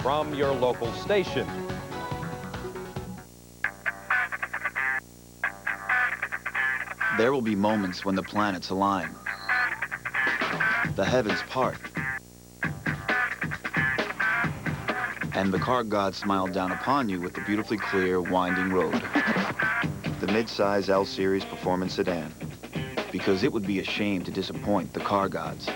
from your local station. There will be moments when the planets align, the heavens part, and the car gods smile down upon you with the beautifully clear, winding road. The mid-size L-Series performance sedan, because it would be a shame to disappoint the car gods.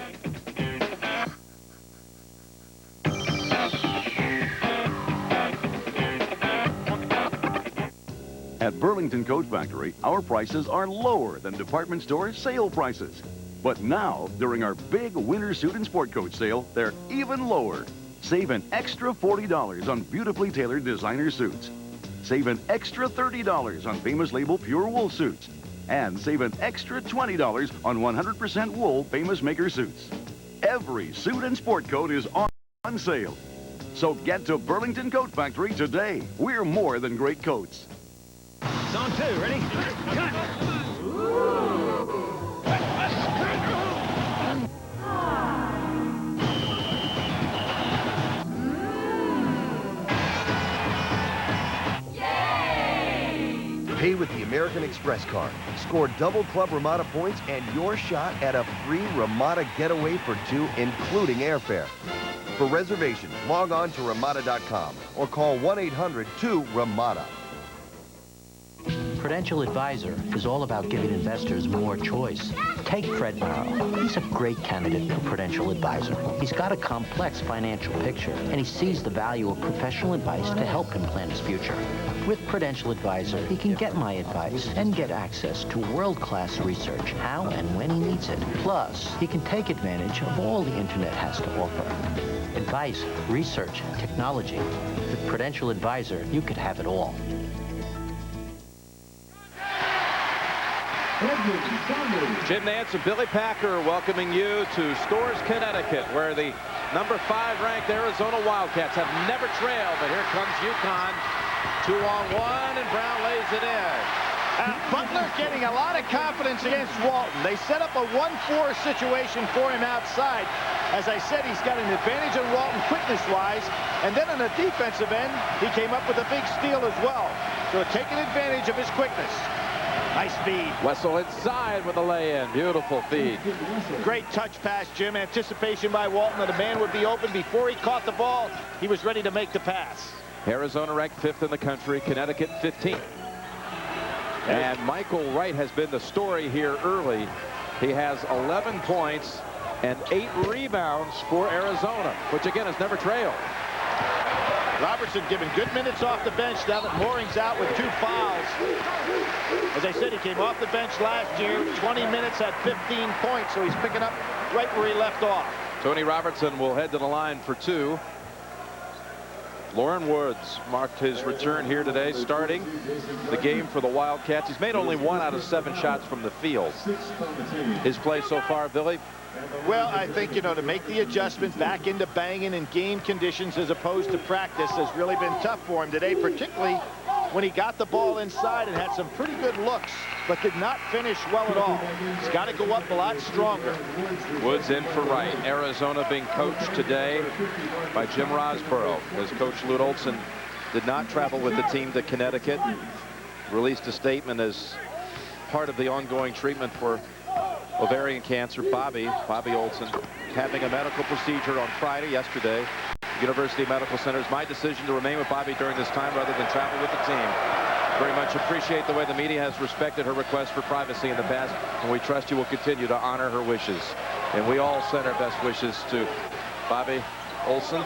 At Burlington Coat Factory, our prices are lower than department store sale prices. But now, during our big winter suit and sport coat sale, they're even lower. Save an extra $40 on beautifully tailored designer suits. Save an extra $30 on Famous Label pure wool suits. And save an extra $20 on 100% wool Famous Maker suits. Every suit and sport coat is on sale. So get to Burlington Coat Factory today. We're more than great coats. Zone 2, ready? Cut! Pay with the American Express card. Score double Club Ramada points and your shot at a free Ramada getaway for 2, including airfare. For reservations, log on to Ramada.com or call 1-800-2-RAMADA. Prudential Advisor is all about giving investors more choice. Take Fred Morrow. He's a great candidate for Prudential Advisor. He's got a complex financial picture, and he sees the value of professional advice to help him plan his future. With Prudential Advisor, he can get my advice and get access to world-class research, how and when he needs it. Plus, he can take advantage of all the Internet has to offer. Advice, research, technology. With Prudential Advisor, you could have it all. Jim Nance and Billy Packer welcoming you to Storrs, Connecticut, where the number 5 ranked Arizona Wildcats have never trailed. But here comes UConn. 2-on-1, and Brown lays it in. Butler getting a lot of confidence against Walton. They set up a 1-4 situation for him outside. As I said, he's got an advantage on Walton quickness-wise. And then on the defensive end, he came up with a big steal as well. So taking advantage of his quickness. Nice feed. Wessel inside with a lay-in. Beautiful feed. Great touch pass, Jim. Anticipation by Walton that a man would be open before he caught the ball. He was ready to make the pass. Arizona ranked 5th in the country. Connecticut 15th. And Michael Wright has been the story here early. He has 11 points and 8 rebounds for Arizona, which again has never trailed. Robertson given good minutes off the bench now that Mooring's out with 2 fouls. As I said, he came off the bench last year, 20 minutes, had 15 points, so he's picking up right where he left off. Tony Robertson will head to the line for 2. Lauren Woods marked his return here today, starting the game for the Wildcats. He's made only 1 out of 7 shots from the field. His play so far, Billy? Well, I think, you know, to make the adjustment back into banging in game conditions as opposed to practice has really been tough for him today, particularly when he got the ball inside and had some pretty good looks, but did not finish well at all. He's got to go up a lot stronger. Woods in for Wright. Arizona being coached today by Jim Rosborough, as Coach Lute Olson did not travel with the team to Connecticut. Released a statement as part of the ongoing treatment for ovarian cancer. Bobby Olson having a medical procedure on Friday, yesterday. University Medical Center. It's my decision to remain with Bobby during this time rather than travel with the team. Very much appreciate the way the media has respected her request for privacy in the past, and we trust you will continue to honor her wishes. And we all send our best wishes to Bobby Olson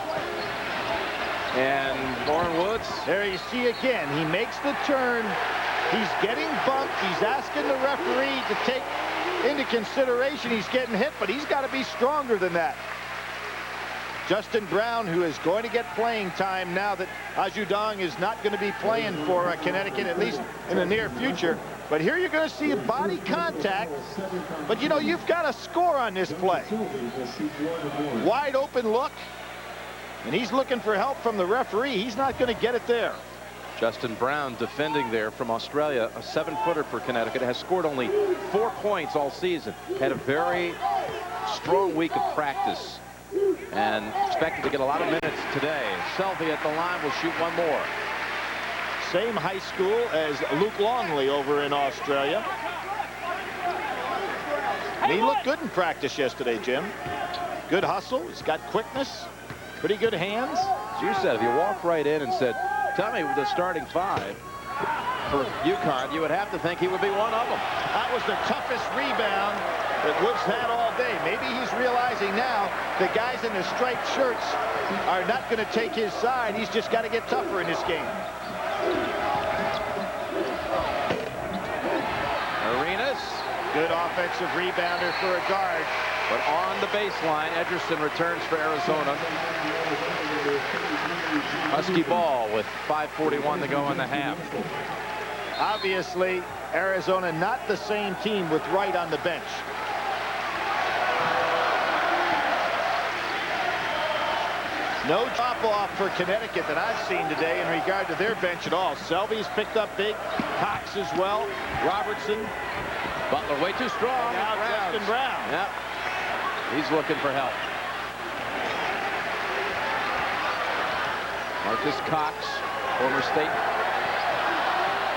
and Lauren Woods. There you see again, he makes the turn. He's getting bumped. He's asking the referee to take into consideration he's getting hit, but he's got to be stronger than that. Justin Brown, who is going to get playing time now that Ajudong is not going to be playing for Connecticut, at least in the near future. But here you're going to see body contact. But, you know, you've got to score on this play. Wide open look. And he's looking for help from the referee. He's not going to get it there. Justin Brown defending there from Australia, a 7-footer for Connecticut, has scored only 4 points all season. Had a very strong week of practice. and expected to get a lot of minutes today. Selvey at the line will shoot one more. Same high school as Luke Longley over in Australia. And he looked good in practice yesterday, Jim. Good hustle. He's got quickness. Pretty good hands. As you said, if you walk right in and said, tell me the starting five for UConn, you would have to think he would be one of them. That was the toughest rebound that Woods had all day. Maybe he's realizing now the guys in the striped shirts are not going to take his side. He's just got to get tougher in this game. Arenas. Good offensive rebounder for a guard. But on the baseline, Ederson returns for Arizona. Husky ball with 5:41 to go in the half. Obviously, Arizona not the same team with Wright on the bench. No drop-off for Connecticut that I've seen today in regard to their bench at all. Selvey's picked up big. Cox as well. Robertson. Butler way too strong. Now Justin Brown. Yep. He's looking for help. Marcus Cox, former state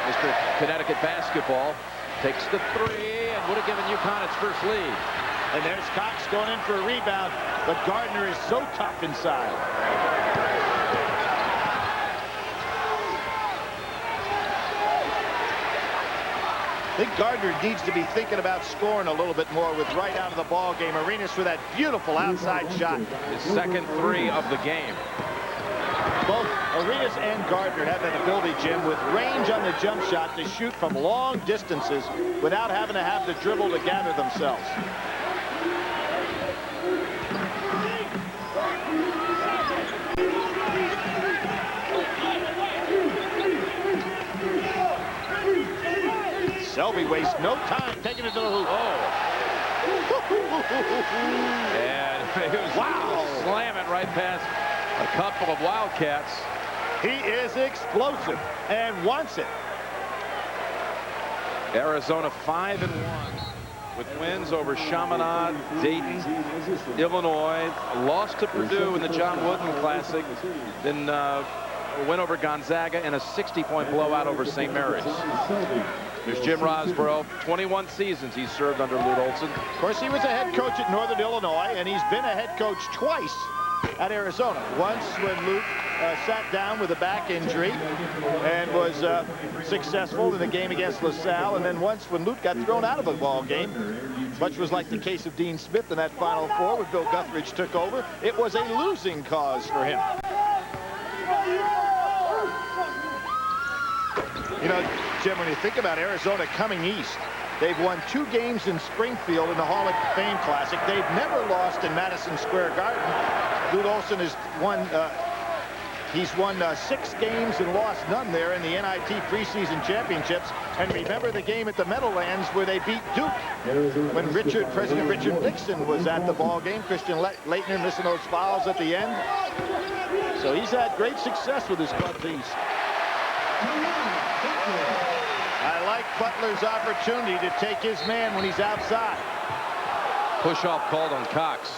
Mr. Connecticut basketball, takes the three and would have given UConn its first lead. And there's Cox going in for a rebound, but Gardner is so tough inside. I think Gardner needs to be thinking about scoring a little bit more with Wright out of the ball game. Arenas for that beautiful outside shot. His second three of the game. Both Arenas and Gardner have that ability, Jim, with range on the jump shot to shoot from long distances without having to have the dribble to gather themselves. Selvey wastes no time taking it to the hoop. Oh. And he was slamming right past a couple of Wildcats. He is explosive and wants it. Arizona 5-1 with wins over Chaminade, Dayton, Illinois, lost to Purdue in the John Wooden Classic, then win over Gonzaga in a 60-point blowout over St. Mary's. There's Jim Rosborough. 21 seasons he's served under Lute Olson. Of course, he was a head coach at Northern Illinois, and he's been a head coach twice at Arizona. Once when Lute sat down with a back injury and was successful in the game against LaSalle, and then once when Lute got thrown out of a ball game, much was like the case of Dean Smith in that Final Four when Bill Guthridge took over. It was a losing cause for him. You know, Jim, when you think about Arizona coming east, they've won 2 games in Springfield in the Hall of Fame Classic. They've never lost in Madison Square Garden. Lute Olson has won, he's won 6 games and lost none there in the NIT preseason championships. And remember the game at the Meadowlands where they beat Duke when President Richard Nixon was at the ball game. Christian Laettner missing those fouls at the end. So he's had great success with his club teams. I like Butler's opportunity to take his man when he's outside. Push-off called on Cox.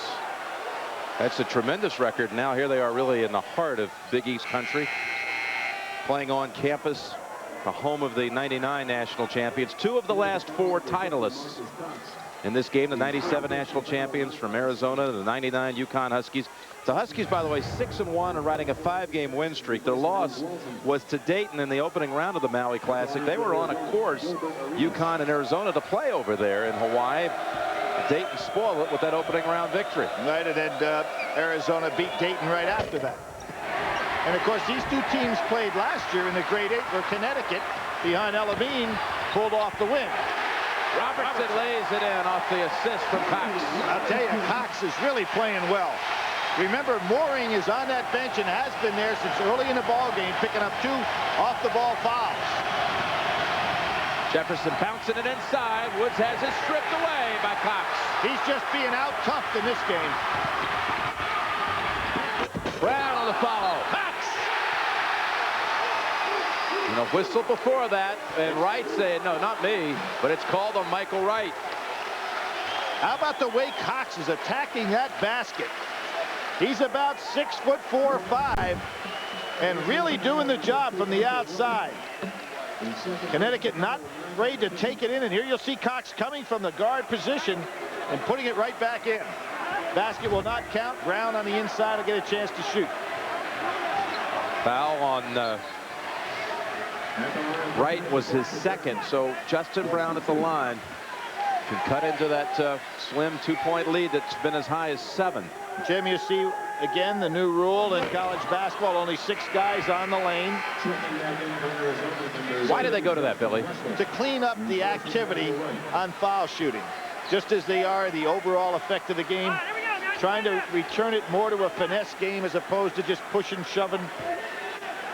That's a tremendous record. Now here they are really in the heart of Big East country, playing on campus, the home of the '99 national champions. 2 of the last 4 titleists in this game, the '97 national champions from Arizona, the '99 UConn Huskies. The Huskies, by the way, 6-1 and riding a 5-game win streak. Their loss was to Dayton in the opening round of the Maui Classic. They were on a course, UConn and Arizona, to play over there in Hawaii. Dayton spoiled it with that opening round victory. Right, and then Arizona beat Dayton right after that. And of course, these 2 teams played last year in the grade 8 where Connecticut, behind Elamine, pulled off the win. Robertson lays it in off the assist from Cox. I'll tell you, Cox is really playing well. Remember, Mooring is on that bench and has been there since early in the ball game, picking up 2 off-the-ball fouls. Jefferson bouncing it inside. Woods has it stripped away by Cox. He's just being out-toughed in this game. Brown on the follow. Cox! You know, whistle before that, and Wright saying, no, not me, but it's called on Michael Wright. How about the way Cox is attacking that basket? He's about 6'4" or 5", and really doing the job from the outside. Connecticut not afraid to take it in, and here you'll see Cox coming from the guard position and putting it right back in. Basket will not count. Brown on the inside will get a chance to shoot. Foul on Wright was his second, so Justin Brown at the line can cut into that slim 2-point lead that's been as high as 7. Jim, you see again the new rule in college basketball, only 6 guys on the lane. Why did they go to that, Billy? To clean up the activity on foul shooting, just as they are the overall effect of the game, trying to return it more to a finesse game as opposed to just pushing, shoving.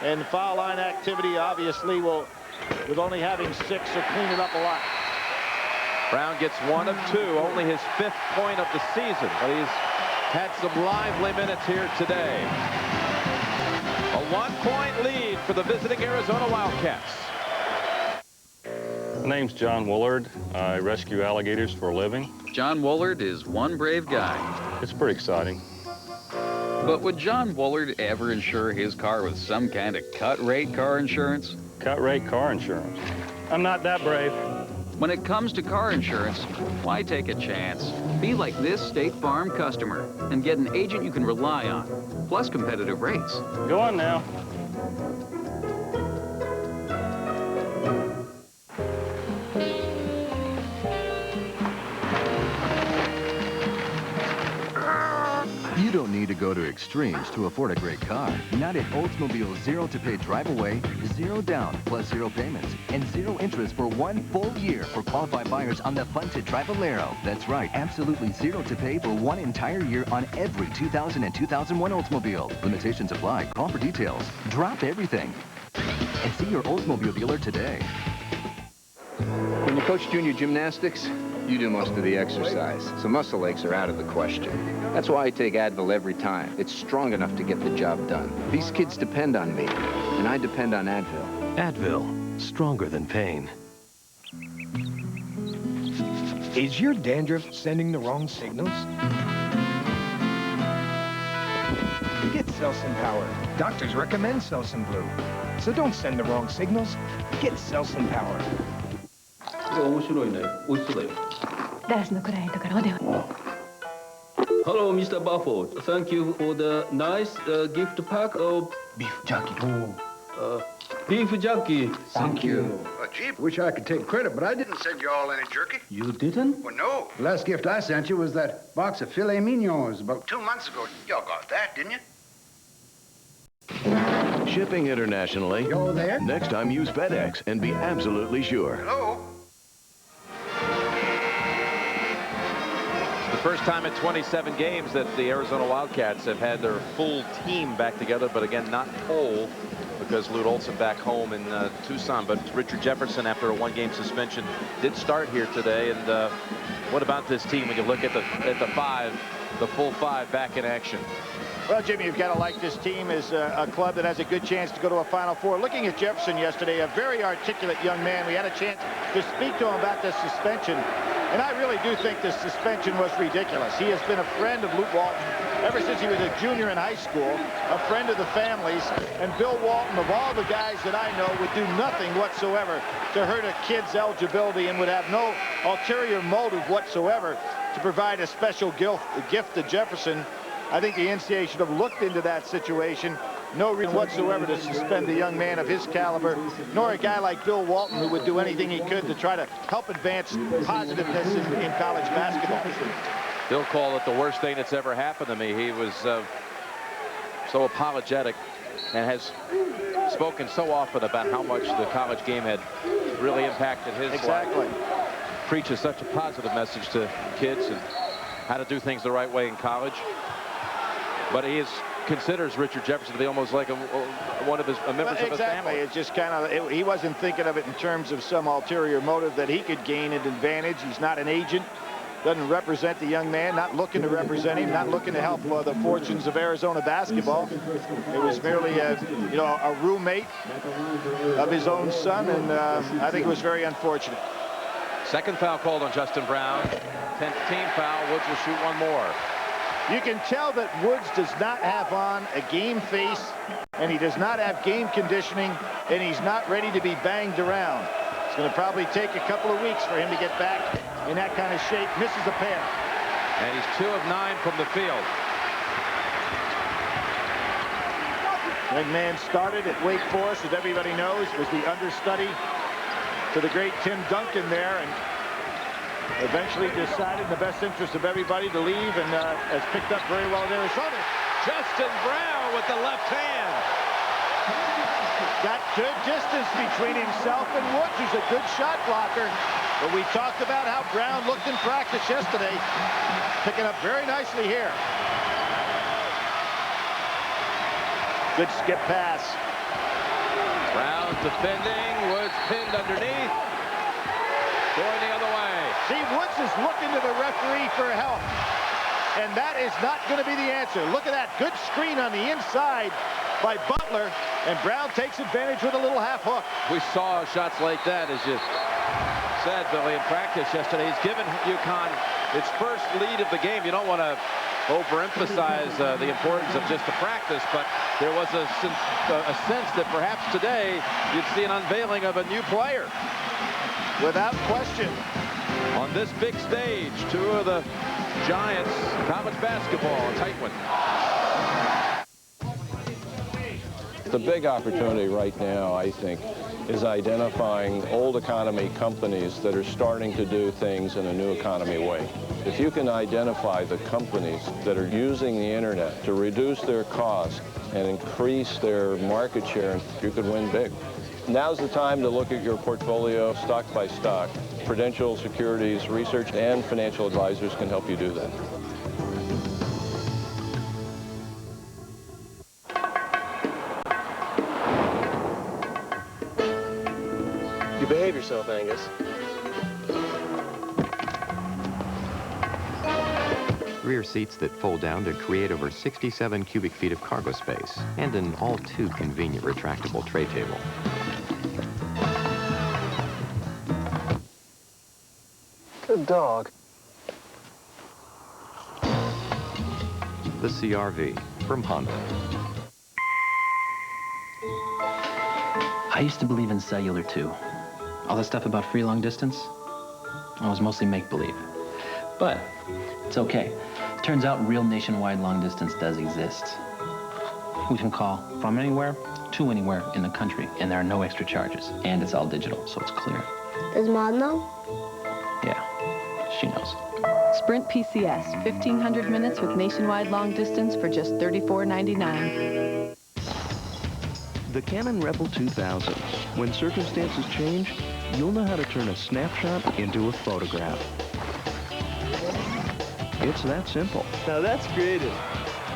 And the foul line activity obviously will, with only having 6, will clean it up a lot. Brown gets 1 of 2, only his 5th point of the season, but he's had some lively minutes here today. A 1-point lead for the visiting Arizona Wildcats. My name's John Woolard. I rescue alligators for a living. John Woolard is one brave guy. It's pretty exciting. But would John Woolard ever insure his car with some kind of cut-rate car insurance? Cut-rate car insurance. I'm not that brave. When it comes to car insurance, why take a chance? Be like this State Farm customer and get an agent you can rely on, plus competitive rates. Go on now. You don't need to go to extremes to afford a great car. Not at Oldsmobile's Zero to Pay Drive-Away, 0 down plus 0 payments, and 0 interest for 1 full year for qualified buyers on the Fun to Drive Alero. That's right, absolutely 0 to pay for 1 entire year on every 2000 and 2001 Oldsmobile. Limitations apply. Call for details. Drop everything and see your Oldsmobile dealer today. When you coach junior gymnastics, you do most of the exercise, so muscle aches are out of the question. That's why I take Advil every time. It's strong enough to get the job done. These kids depend on me, and I depend on Advil. Advil, stronger than pain. Is your dandruff sending the wrong signals? Get Selsun Power. Doctors recommend Selsun Blue. So don't send the wrong signals. Get Selsun Power. Hello, Mr. Bufford. Thank you for the nice gift pack of Beef jerky. beef jerky. Thank you. Gee, wish I could take credit, but I didn't send you all any jerky. You didn't? Well, no. The last gift I sent you was that box of filet mignons about 2 months ago. Y'all got that, didn't you? Shipping internationally. You're there? Next time use FedEx and be absolutely sure. Hello? The first time in 27 games that the Arizona Wildcats have had their full team back together, but again not whole because Lute Olson back home in Tucson. But Richard Jefferson, after a 1-game suspension, did start here today. And what about this team when you look at the 5, the full 5 back in action? Well, Jimmy, you've got to like this team as a club that has a good chance to go to a Final Four. Looking at Jefferson yesterday, a very articulate young man. We had a chance to speak to him about this suspension, and I really do think this suspension was ridiculous. He has been a friend of Luke Walton ever since he was a junior in high school, a friend of the families, and Bill Walton, of all the guys that I know, would do nothing whatsoever to hurt a kid's eligibility and would have no ulterior motive whatsoever to provide a special gift to Jefferson. I think the NCAA should have looked into that situation. No reason whatsoever to suspend a young man of his caliber, nor a guy like Bill Walton who would do anything he could to try to help advance positiveness in college basketball. Bill called it the worst thing that's ever happened to me. He was so apologetic and has spoken so often about how much the college game had really impacted his life. Preaches such a positive message to kids and how to do things the right way in college. But he considers Richard Jefferson to be almost like one of his members of his family. It's just kind of, he wasn't thinking of it in terms of some ulterior motive that he could gain an advantage. He's not an agent, doesn't represent the young man, not looking to represent him, not looking to help the fortunes of Arizona basketball. It was merely a roommate of his own son, and I think it was very unfortunate. Second foul called on Justin Brown. 10th team foul. Woods will shoot 1 more. You can tell that Woods does not have on a game face, and he does not have game conditioning, and he's not ready to be banged around. It's going to probably take a couple of weeks for him to get back in that kind of shape. Misses a pair. And he's 2 of 9 from the field. Young man started at Wake Forest, as everybody knows, was the understudy to the great Tim Duncan there, and eventually decided in the best interest of everybody to leave, and has picked up very well in Arizona. Justin Brown with the left hand. Got good distance between himself and Woods, who's a good shot blocker. But we talked about how Brown looked in practice yesterday. Picking up very nicely here. Good skip pass. Brown defending. Woods pinned underneath. Going the other way. See, Woods is looking to the referee for help. And that is not going to be the answer. Look at that. Good screen on the inside by Butler. And Brown takes advantage with a little half hook. We saw shots like that, as you said, Billy, in practice yesterday. He's given UConn its first lead of the game. You don't want to overemphasize the importance of just the practice, but there was a sense that perhaps today you'd see an unveiling of a new player. Without question. On this big stage, 2 of the Giants, college basketball, a tight one. The big opportunity right now, I think, is identifying old economy companies that are starting to do things in a new economy way. If you can identify the companies that are using the internet to reduce their costs and increase their market share, you could win big. Now's the time to look at your portfolio stock by stock. Prudential Securities Research and financial advisors can help you do that. You behave yourself, Angus. Rear seats that fold down to create over 67 cubic feet of cargo space and an all-too-convenient retractable tray table. Good dog. The CR-V from Honda. I used to believe in cellular, too. All the stuff about free long distance, I was mostly make-believe. But it's okay. Turns out real nationwide long distance does exist. We can call from anywhere to anywhere in the country, and there are no extra charges. And it's all digital, so it's clear. Does Mom know? Yeah, she knows. Sprint PCS, 1,500 minutes with nationwide long distance for just $34.99. The Canon Rebel 2000. When circumstances change, you'll know how to turn a snapshot into a photograph. It's that simple. Now that's creative.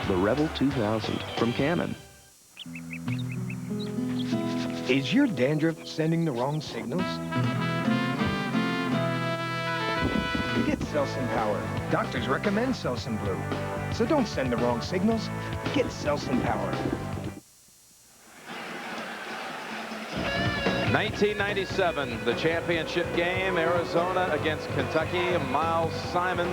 The Rebel 2000 from Canon. Is your dandruff sending the wrong signals? Get Selsun Power. Doctors recommend Selsun Blue. So don't send the wrong signals. Get Selsun Power. 1997, the championship game, Arizona against Kentucky. Miles Simon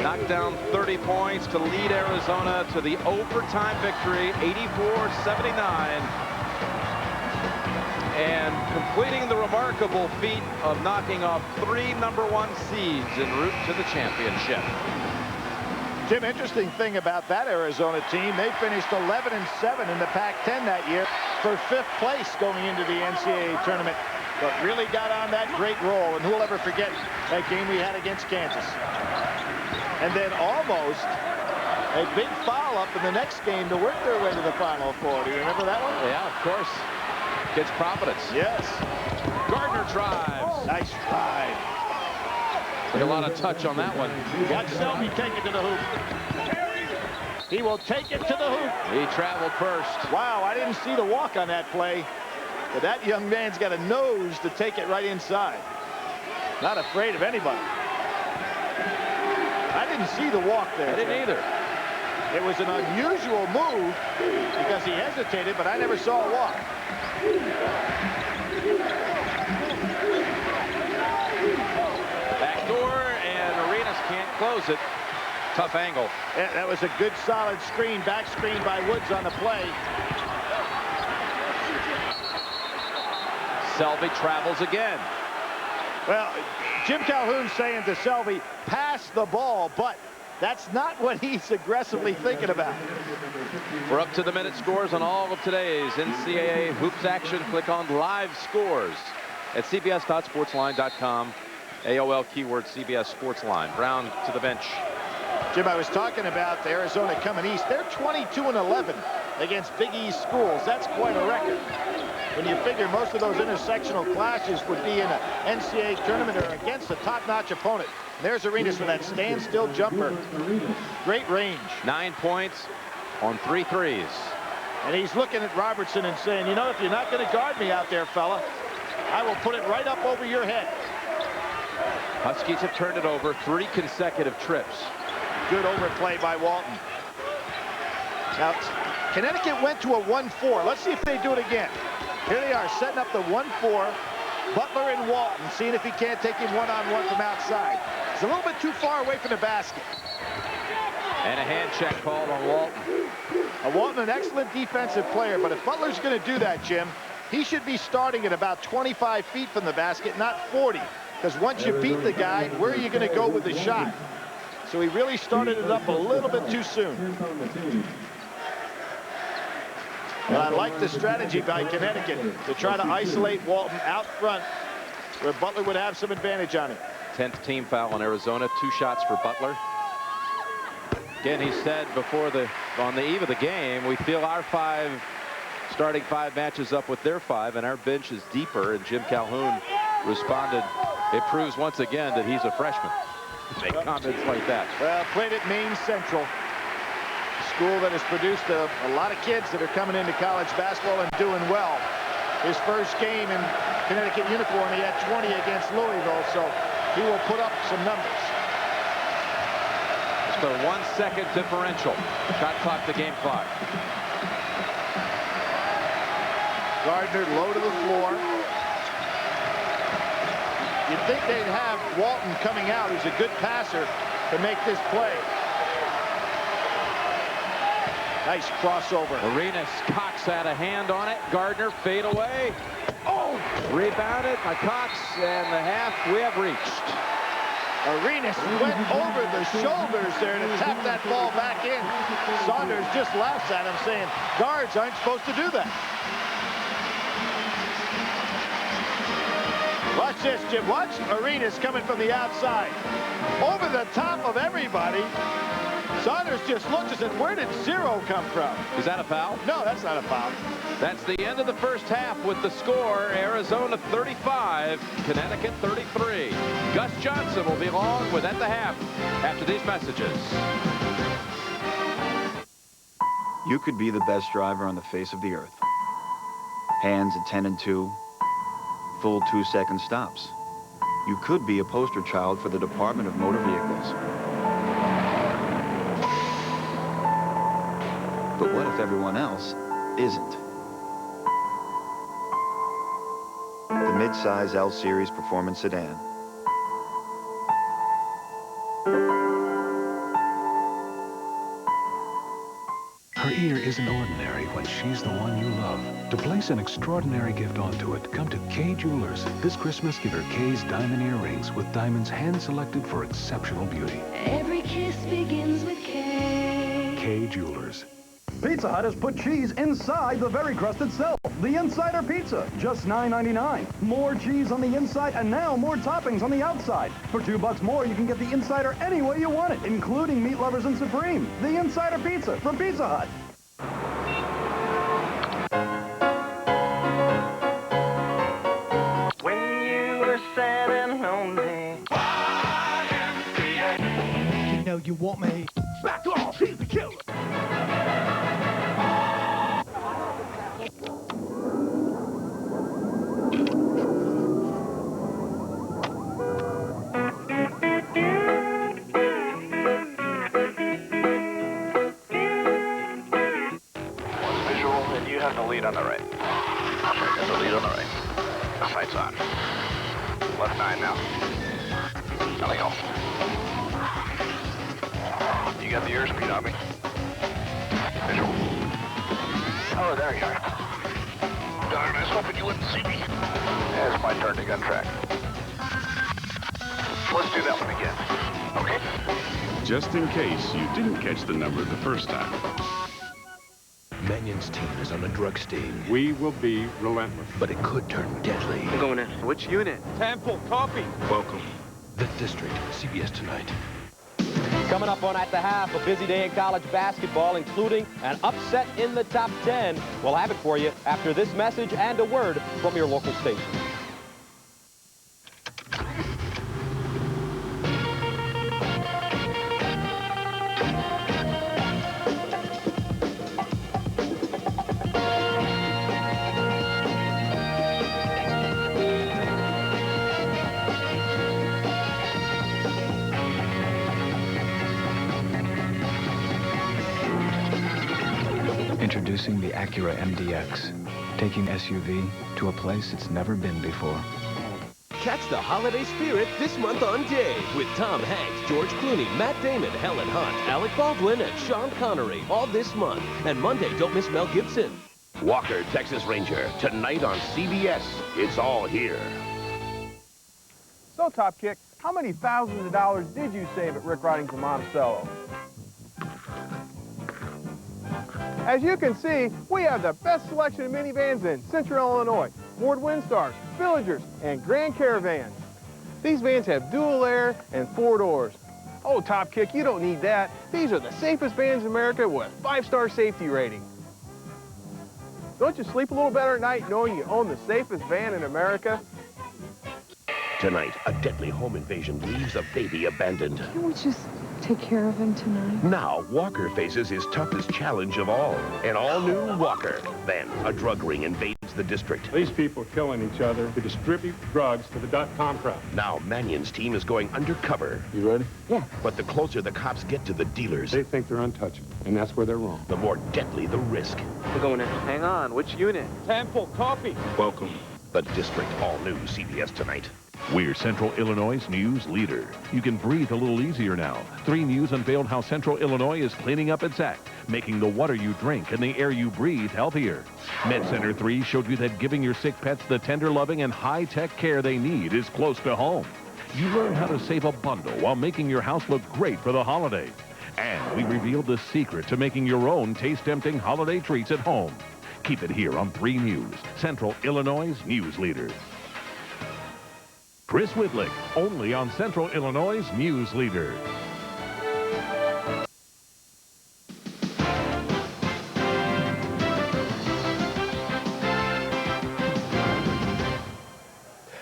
knocked down 30 points to lead Arizona to the overtime victory, 84-79. And completing the remarkable feat of knocking off 3 #1 seeds en route to the championship. Jim, interesting thing about that Arizona team, they finished 11-7 in the Pac-10 that year for 5th place going into the NCAA tournament, but really got on that great roll. And who will ever forget that game we had against Kansas? And then almost a big foul-up in the next game to work their way to the Final Four. Do you remember that one? Yeah, of course. Against Providence. Yes. Gardner drives. Nice drive. A lot of touch on that one. Watch Selby take it to the hoop. He will take it to the hoop. He traveled first. Wow, I didn't see the walk on that play. But that young man's got a nose to take it right inside. Not afraid of anybody. I didn't see the walk there. I didn't either. It was an unusual move because he hesitated, but I never saw a walk. Backdoor, and Arenas can't close it. Tough angle. Yeah, that was a good solid screen, back screen by Woods on the play. Selvey travels again. Well, Jim Calhoun's saying to Selvey, pass the ball, but that's not what he's aggressively thinking about. We're up to the minute scores on all of today's NCAA hoops action. Click on live scores at cbs.sportsline.com. AOL keyword CBS Sports Line. Brown to the bench. Jim, I was talking about Arizona coming east. They're 22-11 against Big East schools. That's quite a record. When you figure most of those intersectional clashes would be in an NCAA tournament or against a top-notch opponent. And there's Arenas with that standstill jumper. Great range. 9 points on 3 threes. And he's looking at Robertson and saying, you know, if you're not going to guard me out there, fella, I will put it right up over your head. Huskies have turned it over 3 consecutive trips. Good overplay by Walton. Now, Connecticut went to a 1-4. Let's see if they do it again. Here they are setting up the 1-4. Butler and Walton, seeing if he can't take him one-on-one from outside. He's a little bit too far away from the basket. And a hand check called on Walton. Walton, an excellent defensive player, but if Butler's going to do that, Jim, he should be starting at about 25 feet from the basket, not 40. Because once you beat the guy, where are you going to go with the shot? So he really started it up a little bit too soon. And I like the strategy by Connecticut to try to isolate Walton out front where Butler would have some advantage on him. 10th team foul on Arizona. 2 shots for Butler. Again, he said before on the eve of the game, we feel our starting 5 matches up with their 5, and our bench is deeper. And Jim Calhoun responded, it proves once again that he's a freshman. Make comments like that. Well, played at Maine Central, a school that has produced a lot of kids that are coming into college basketball and doing well. His first game in Connecticut uniform, he had 20 against Louisville, so he will put up some numbers. It's a 1-second differential. Shot clock to game clock. Gardner low to the floor. You'd think they'd have Walton coming out, who's a good passer, to make this play. Nice crossover. Arenas, Cox had a hand on it. Gardner fade away. Oh! Rebounded by Cox, and the half we have reached. Arenas went over the shoulders there to tap that ball back in. Saunders just laughs at him, saying, guards aren't supposed to do that. Watch this, Jim. Watch Arenas coming from the outside. Over the top of everybody. Saunders just looked and said, where did 0 come from? Is that a foul? No, that's not a foul. That's the end of the first half with the score. Arizona 35, Connecticut 33. Gus Johnson will be along with At the Half after these messages. You could be the best driver on the face of the earth. Hands at 10 and 2. Full 2-second stops. You could be a poster child for the Department of Motor Vehicles. But what if everyone else isn't? The mid-size L-Series Performance Sedan. Her ear isn't ordinary when she's the one you love. To place an extraordinary gift onto it, come to Kay Jewelers. This Christmas, give her Kay's diamond earrings with diamonds hand-selected for exceptional beauty. Every kiss begins with Kay. Kay Jewelers. Pizza Hut has put cheese inside the very crust itself. The Insider Pizza, just $9.99. More cheese on the inside and now more toppings on the outside. For $2 more, you can get the Insider any way you want it, including meat lovers and Supreme. The Insider Pizza from Pizza Hut. When you were sad and lonely. You know you want me. Back off, he's the killer. have the lead on the right. Got the lead on the right. The fight's on. Left 9 now. There we go. You got the airspeed on me. Visual. Oh, there you are. Darn, I was hoping you wouldn't see me. Yeah, it's my turn to gun track. Let's do that one again. Okay? Just in case you didn't catch the number the first time. Mannion's team is on a drug sting. We will be relentless. But it could turn deadly. I'm going in. Which unit? Temple, copy. Welcome. The District, CBS tonight. Coming up on At the Half, a busy day in college basketball, including an upset in the top 10. We'll have it for you after this message and a word from your local station. Introducing the Acura MDX, taking SUV to a place it's never been before. Catch the holiday spirit this month on Dave with Tom Hanks, George Clooney, Matt Damon, Helen Hunt, Alec Baldwin, and Sean Connery all this month. And Monday, don't miss Mel Gibson. Walker, Texas Ranger, tonight on CBS. It's all here. So, Top Kick, how many thousands of dollars did you save at Rick Riding's in Monticello? As you can see, we have the best selection of minivans in Central Illinois. Ford Windstars, Villagers, and Grand Caravans. These vans have dual air and 4 doors. Oh, Top Kick, you don't need that. These are the safest vans in America with 5-star safety rating. Don't you sleep a little better at night knowing you own the safest van in America? Tonight, a deadly home invasion leaves a baby abandoned. Can we just take care of him tonight? Now, Walker faces his toughest challenge of all. An all-new Walker. Then, a drug ring invades the district. These people are killing each other to distribute drugs to the .com crowd. Now, Mannion's team is going undercover. You ready? Yeah. But the closer the cops get to the dealers, They think they're untouchable, and that's where they're wrong. the more deadly the risk. We're going in. Hang on. Which unit? Temple, copy. Welcome. The district, all new CBS tonight. We're Central Illinois' news leader. You can breathe a little easier now. 3 News unveiled how Central Illinois is cleaning up its act, making the water you drink and the air you breathe healthier. MedCenter 3 showed you that giving your sick pets the tender loving and high-tech care they need is close to home. You learn how to save a bundle while making your house look great for the holidays. And we revealed the secret to making your own taste-tempting holiday treats at home. Keep it here on 3 News, Central Illinois' news leader. Chris Whitlick, only on Central Illinois' news leader.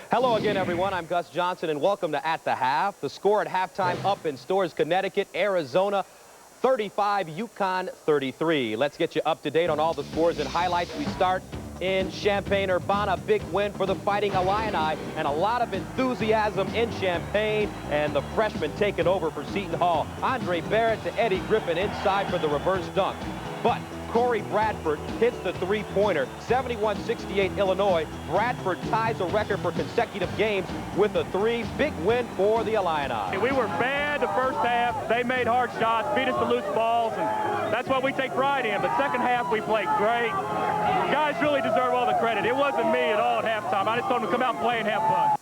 Hello again, everyone. I'm Gus Johnson, and welcome to At the Half. The score at halftime up in Storrs, Connecticut, Arizona, 35, UConn 33. Let's get you up to date on all the scores and highlights. We start in Champaign-Urbana. Big win for the Fighting Illini, and a lot of enthusiasm in Champaign, and the freshman taking over for Seton Hall. Andre Barrett to Eddie Griffin inside for the reverse dunk. But Corey Bradford hits the three-pointer. 71-68 Illinois. Bradford ties a record for consecutive games with a 3. Big win for the Illini. We were bad the first half. They made hard shots, beat us to loose balls, and that's what we take pride in. But second half, we played great. Guys really deserve all the credit. It wasn't me at all at halftime. I just told them to come out and play and have fun.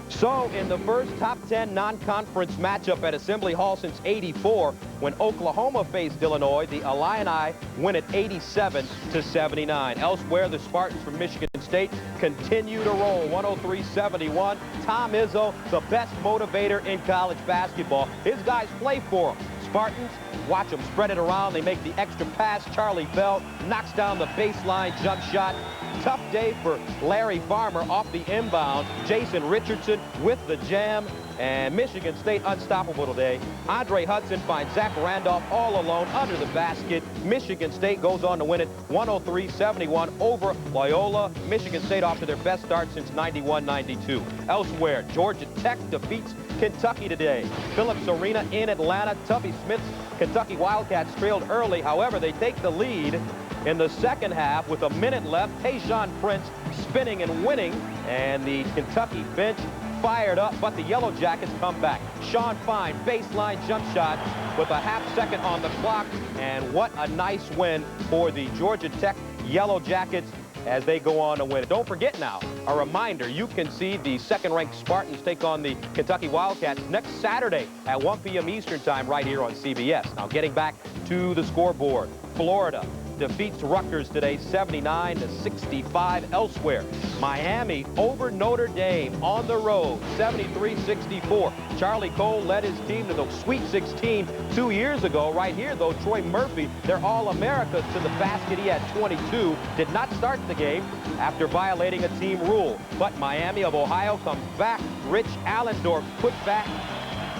So, in the first top 10 non-conference matchup at Assembly Hall since '84, when Oklahoma faced Illinois, the Illini win at 87-79. Elsewhere, the Spartans from Michigan State continue to roll, 103-71. Tom Izzo, the best motivator in college basketball. His guys play for him. Spartans, watch them spread it around. They make the extra pass. Charlie Bell knocks down the baseline jump shot. Tough day for Larry Farmer off the inbound. Jason Richardson with the jam. And Michigan State unstoppable today. Andre Hudson finds Zach Randolph all alone under the basket. Michigan State goes on to win it 103-71 over Loyola. Michigan State off to their best start since 91-92. Elsewhere, Georgia Tech defeats Kentucky today. Phillips Arena in Atlanta. Tubby Smith's Kentucky Wildcats trailed early. However, they take the lead in the second half with a minute left. Tayshaun Prince spinning and winning. And the Kentucky bench fired up, but the Yellow Jackets come back. Sean Fine, baseline jump shot with a half-second on the clock, and what a nice win for the Georgia Tech Yellow Jackets as they go on to win. Don't forget now, a reminder, you can see the second-ranked Spartans take on the Kentucky Wildcats next Saturday at 1 p.m. Eastern Time right here on CBS. Now getting back to the scoreboard, Florida defeats Rutgers today 79-65 elsewhere. Miami over Notre Dame on the road 73-64. Charlie Cole led his team to the Sweet 16 2 years ago. Right here, though, Troy Murphy, their All-America, to the basket. He had 22. Did not start the game after violating a team rule. But Miami of Ohio comes back. Rich Allendorf put back.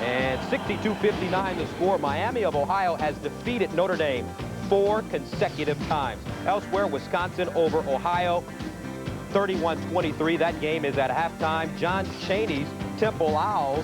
And 62-59 the score. Miami of Ohio has defeated Notre Dame 4 consecutive times. Elsewhere, Wisconsin over Ohio, 31-23. That game is at halftime. John Chaney's Temple Owls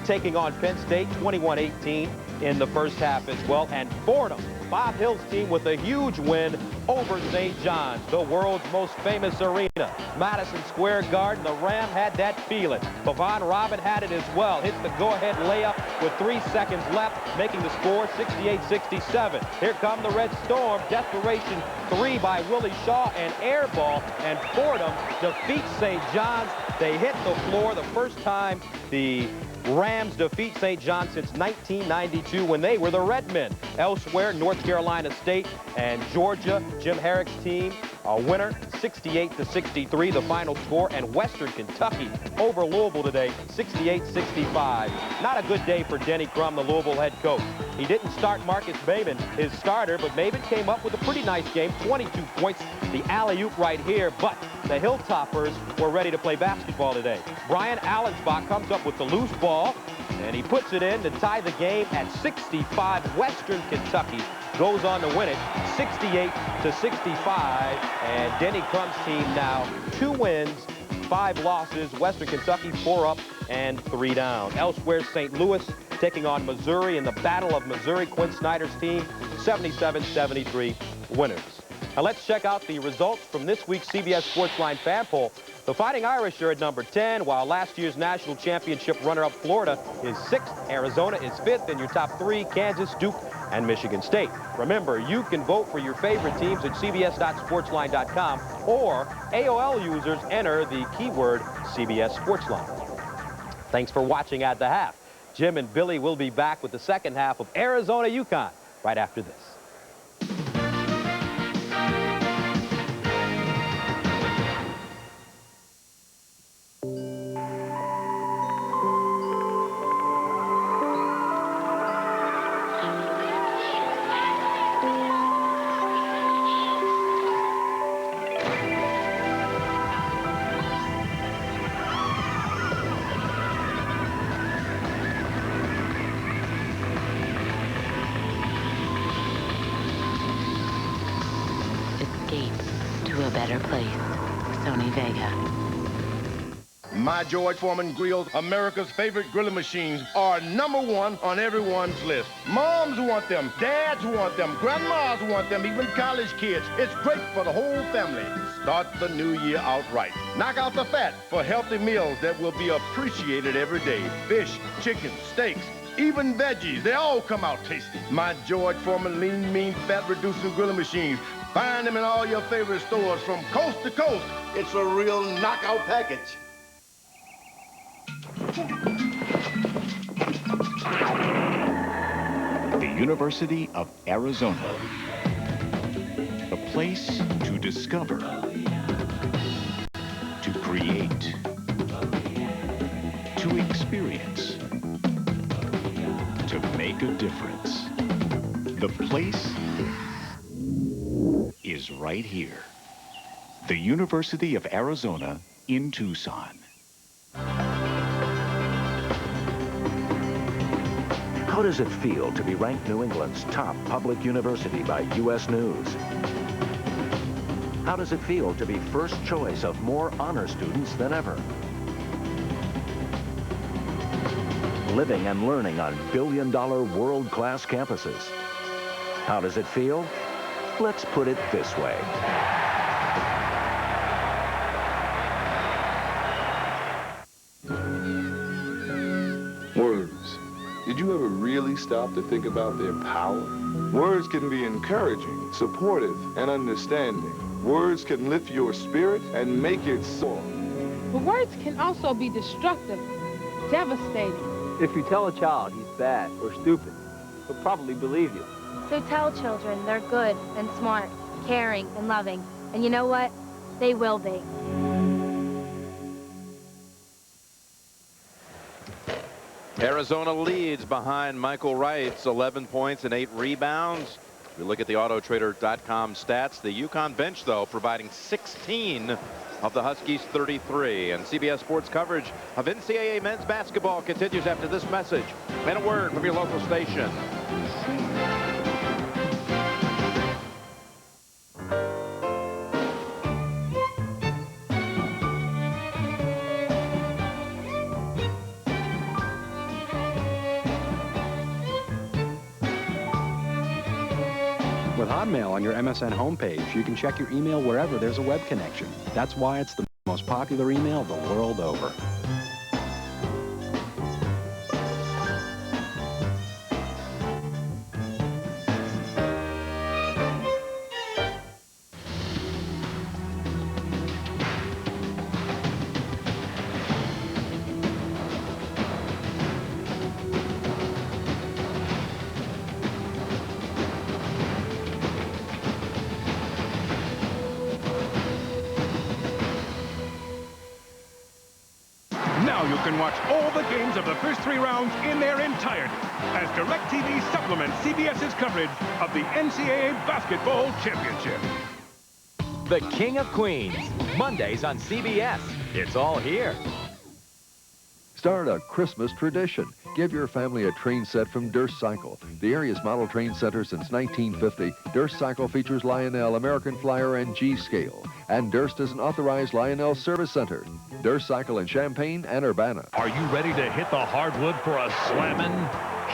taking on Penn State, 21-18 in the first half as well. And Fordham, Bob Hill's team, with a huge win over St. John's, the world's most famous arena. Madison Square Garden, the Ram had that feeling. Pavon Robin had it as well. Hits the go-ahead layup with 3 seconds left, making the score 68-67. Here come the Red Storm. Desperation 3 by Willie Shaw, and air ball, and Fordham defeats St. John's. They hit the floor the first time the Rams defeat St. John since 1992 when they were the Redmen. Elsewhere, North Carolina State and Georgia, Jim Herrick's team, a winner, 68-63, the final score. And Western Kentucky over Louisville today, 68-65. Not a good day for Denny Crum, the Louisville head coach. He didn't start Marcus Maben, his starter, but Maben came up with a pretty nice game, 22 points, the alley-oop right here, but the Hilltoppers were ready to play basketball today. Brian Allensbach comes up with the loose ball, and he puts it in to tie the game at 65. Western Kentucky goes on to win it 68-65. And Denny Crum's team now 2 wins, 5 losses. Western Kentucky 4 up and 3 down. Elsewhere, St. Louis taking on Missouri in the Battle of Missouri. Quinn Snyder's team 77-73 winners. Now let's check out the results from this week's CBS Sportsline fan poll. The Fighting Irish are at number 10, while last year's national championship runner-up Florida is 6th. Arizona is 5th. In your top 3, Kansas, Duke, and Michigan State. Remember, you can vote for your favorite teams at cbs.sportsline.com, or AOL users enter the keyword CBS Sportsline. Thanks for watching At the Half. Jim and Billy will be back with the second half of Arizona UConn right after this. My George Foreman Grills, America's favorite grilling machines, are #1 on everyone's list. Moms want them, dads want them, grandmas want them, even college kids. It's great for the whole family. Start the new year out right. Knock out the fat for healthy meals that will be appreciated every day. Fish, chicken, steaks, even veggies, they all come out tasty. My George Foreman lean, mean, fat-reducing grilling machines. Find them in all your favorite stores from coast to coast. It's a real knockout package. The University of Arizona. A place to discover, to create, to experience, to make a difference. The place is right here. The University of Arizona in Tucson. How does it feel to be ranked New England's top public university by U.S. News? How does it feel to be first choice of more honor students than ever? Living and learning on billion-dollar world-class campuses. How does it feel? Let's put it this way. you ever really stop to think about their power? Words can be encouraging, supportive, and understanding. Words can lift your spirit and make it soar. But words can also be destructive, devastating. If you tell a child he's bad or stupid, he'll probably believe you. So tell children they're good and smart, caring and loving. And you know what? They will be. Arizona leads behind Michael Wright's 11 points and 8 rebounds. If we look at the Autotrader.com stats, the UConn bench, though, providing 16 of the Huskies' 33. And CBS Sports coverage of NCAA men's basketball continues after this message and a word from your local station. With Hotmail on your MSN homepage, you can check your email wherever there's a web connection. That's why it's the most popular email the world over. Now you can watch all the games of the first 3 rounds in their entirety as DirecTV supplements CBS's coverage of the NCAA Basketball Championship. The King of Queens, Mondays on CBS. It's all here. Start a Christmas tradition. Give your family a train set from Durst Cycle, the area's model train center since 1950. Durst Cycle features Lionel, American Flyer, and G-Scale. And Durst is an authorized Lionel service center. Durst Cycle in Champaign and Urbana. Are you ready to hit the hardwood for a slammin',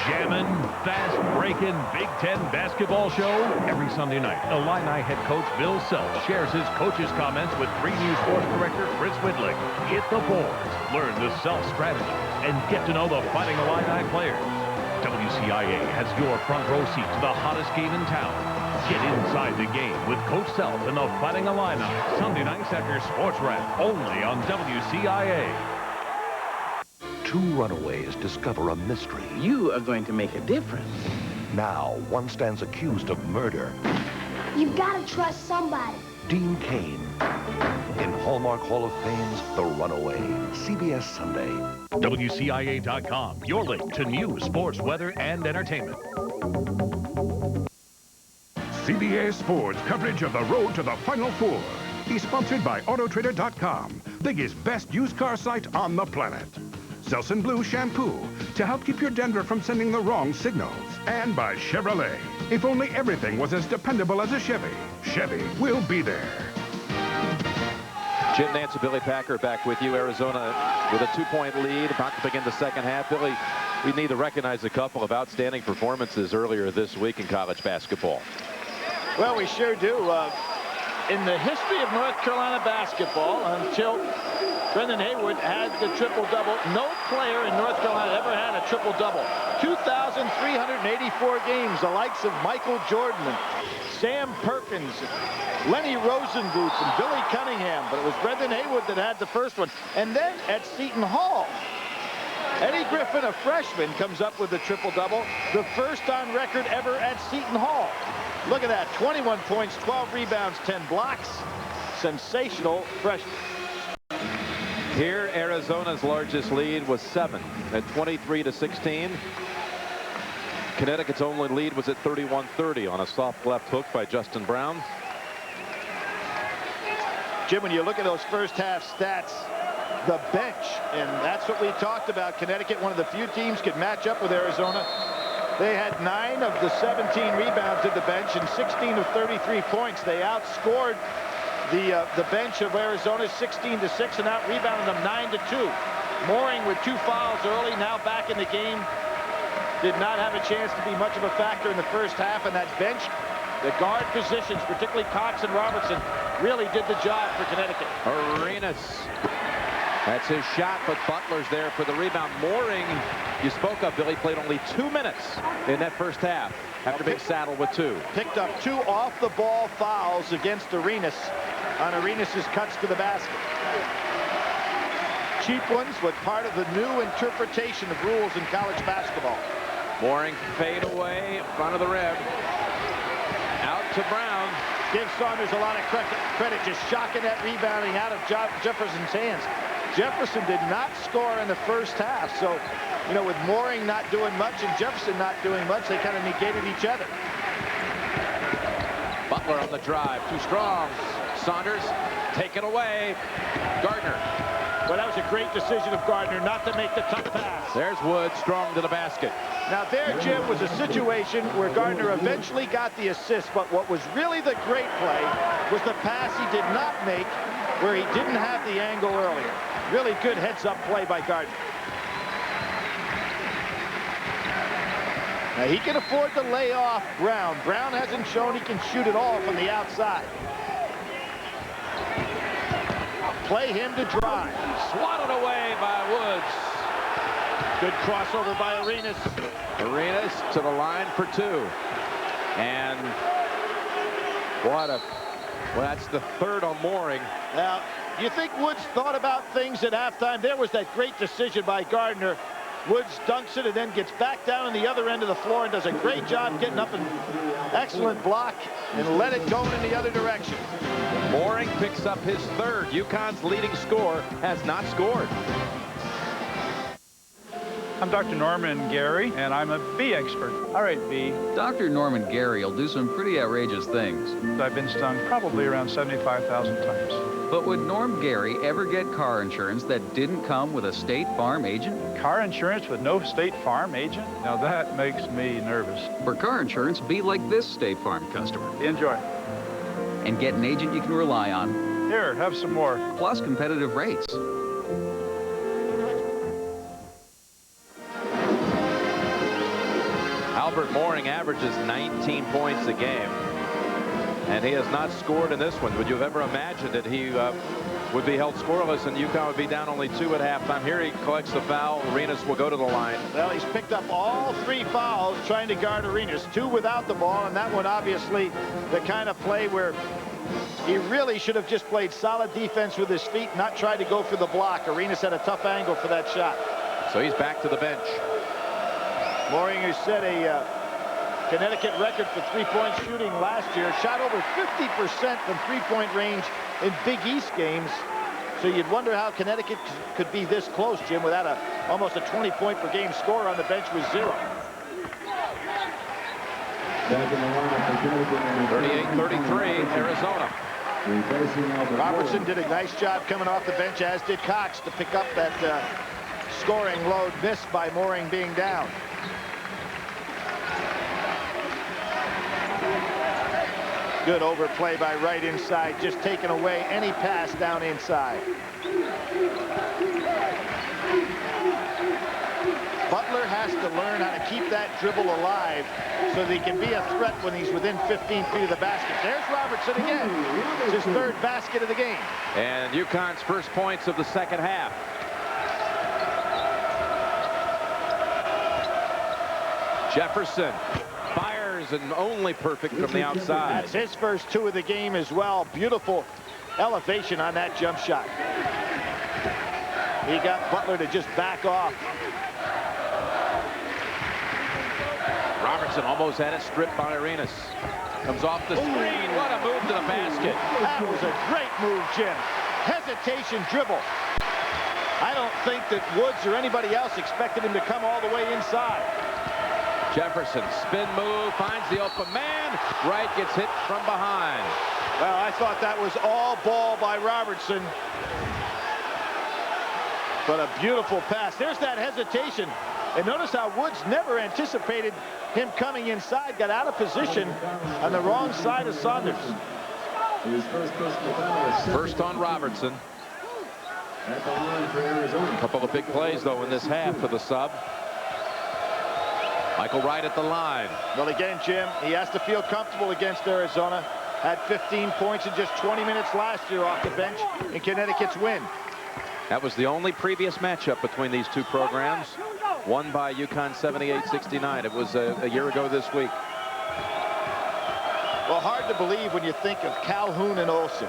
jammin', fast-breaking Big Ten basketball show? Every Sunday night, Illini head coach Bill Self shares his coach's comments with 3 News sports director Chris Whitlick. Hit the boards, learn the Self strategy, and get to know the Fighting Illini players. WCIA has your front row seat to the hottest game in town. Get inside the game with Coach Self and the Fighting Illini. Sunday nights after Sports Wrap, only on WCIA. 2 runaways discover a mystery. You are going to make a difference. Now, one stands accused of murder. You've got to trust somebody. Dean Cain. In Hallmark Hall of Fame's The Runaway. CBS Sunday. WCIA.com, your link to news, sports, weather, and entertainment. CBS Sports coverage of the road to the Final Four is sponsored by Autotrader.com, biggest, best used car site on the planet. Selsun Blue Shampoo to help keep your dandruff from sending the wrong signals. And by Chevrolet. If only everything was as dependable as a Chevy, Chevy will be there. Jim Nance and Billy Packer back with you. Arizona with a 2-point lead about to begin the second half. Billy, we need to recognize a couple of outstanding performances earlier this week in college basketball. Well, we sure do. In the history of North Carolina basketball, until Brendan Haywood had the triple-double, no player in North Carolina ever had a triple-double. 2,384 games, the likes of Michael Jordan and Sam Perkins, Lenny Rosenboots, and Billy Cunningham. But it was Brendan Haywood that had the first one. And then at Seton Hall, Eddie Griffin, a freshman, comes up with the triple-double, the first on record ever at Seton Hall. Look at that, 21 points, 12 rebounds, 10 blocks. Sensational freshman. Here, Arizona's largest lead was 7 at 23-16. Connecticut's only lead was at 31-30 on a soft left hook by Justin Brown. Jim, when you look at those first half stats, the bench, and that's what we talked about. Connecticut, one of the few teams, could match up with Arizona. They had 9 of the 17 rebounds in the bench and 16 of 33 points. They outscored the bench of Arizona 16-6 and out-rebounded them 9-2. Mooring with 2 fouls early, now back in the game. Did not have a chance to be much of a factor in the first half, and that bench, the guard positions, particularly Cox and Robertson, really did the job for Connecticut. Arenas That's his shot, but Butler's there for the rebound. Mooring, you spoke of, Billy, played only 2 minutes in that first half after being saddled with 2. Picked up 2 off-the-ball fouls against Arenas on Arenas' cuts to the basket. Cheap ones, but part of the new interpretation of rules in college basketball. Mooring fade away in front of the rim. Out to Brown. Give Saunders a lot of credit, just shocking that rebounding out of Jefferson's hands. Jefferson did not score in the first half, so, you know, with Mooring not doing much and Jefferson not doing much, they kind of negated each other. Butler on the drive, too strong. Saunders taken away. Gardner. Well, that was a great decision of Gardner not to make the tough pass. There's Wood, strong to the basket. Now there, Jim, was a situation where Gardner eventually got the assist, but what was really the great play was the pass he did not make where he didn't have the angle earlier. Really good heads-up play by Gardner. Now he can afford to lay off Brown. Brown hasn't shown he can shoot it all from the outside. Play him to drive. Swatted away by Woods. Good crossover by Arenas. Arenas to the line for 2. And what a... Well, that's the 3rd on Mooring. Now, you think Woods thought about things at halftime? There was that great decision by Gardner. Woods dunks it and then gets back down on the other end of the floor and does a great job getting up and excellent block and let it go in the other direction. Mooring picks up his 3rd. UConn's leading scorer has not scored. I'm Dr. Norman Gary, and I'm a bee expert. All right, bee. Dr. Norman Gary will do some pretty outrageous things. I've been stung probably around 75,000 times. But would Norm Gary ever get car insurance that didn't come with a State Farm agent? Car insurance with no State Farm agent? Now that makes me nervous. For car insurance, be like this State Farm customer. Enjoy. And get an agent you can rely on. Here, have some more. Plus competitive rates. Albert Mooring averages 19 points a game, and he has not scored in this one. Would you have ever imagined that he would be held scoreless and UConn would be down only 2 at halftime? Here he collects the foul. Arenas will go to the line. Well, he's picked up all 3 fouls trying to guard Arenas, 2 without the ball, and that one obviously the kind of play where he really should have just played solid defense with his feet, not tried to go for the block. Arenas had a tough angle for that shot. So he's back to the bench. Mooring, who set a Connecticut record for 3-point shooting last year, shot over 50% from 3-point range in Big East games. So you'd wonder how Connecticut could be this close, Jim, without almost a 20-point per game scorer on the bench with 0. 38-33, Arizona. Robertson did a nice job coming off the bench, as did Cox, to pick up that scoring load missed by Mooring being down. Good overplay by right inside, just taking away any pass down inside. Butler has to learn how to keep that dribble alive so that he can be a threat when he's within 15 feet of the basket. There's Robertson again. It's his 3rd basket of the game. And UConn's first points of the second half. Jefferson fires and only perfect from the outside. That's his first 2 of the game as well. Beautiful elevation on that jump shot. He got Butler to just back off. Robertson almost had it stripped by Arenas. Comes off the screen. What a move to the basket. That was a great move, Jim. Hesitation dribble. I don't think that Woods or anybody else expected him to come all the way inside. Jefferson, spin move, finds the open man. Wright gets hit from behind. Well, I thought that was all ball by Robertson. But a beautiful pass. There's that hesitation. And notice how Woods never anticipated him coming inside, got out of position on the wrong side of Saunders. First on Robertson. A couple of big plays, though, in this half for the sub. Michael Wright at the line. Well, again, Jim, he has to feel comfortable against Arizona. Had 15 points in just 20 minutes last year off the bench in Connecticut's win. That was the only previous matchup between these two programs, won by UConn 78-69. It was a year ago this week. Well, hard to believe when you think of Calhoun and Olsen.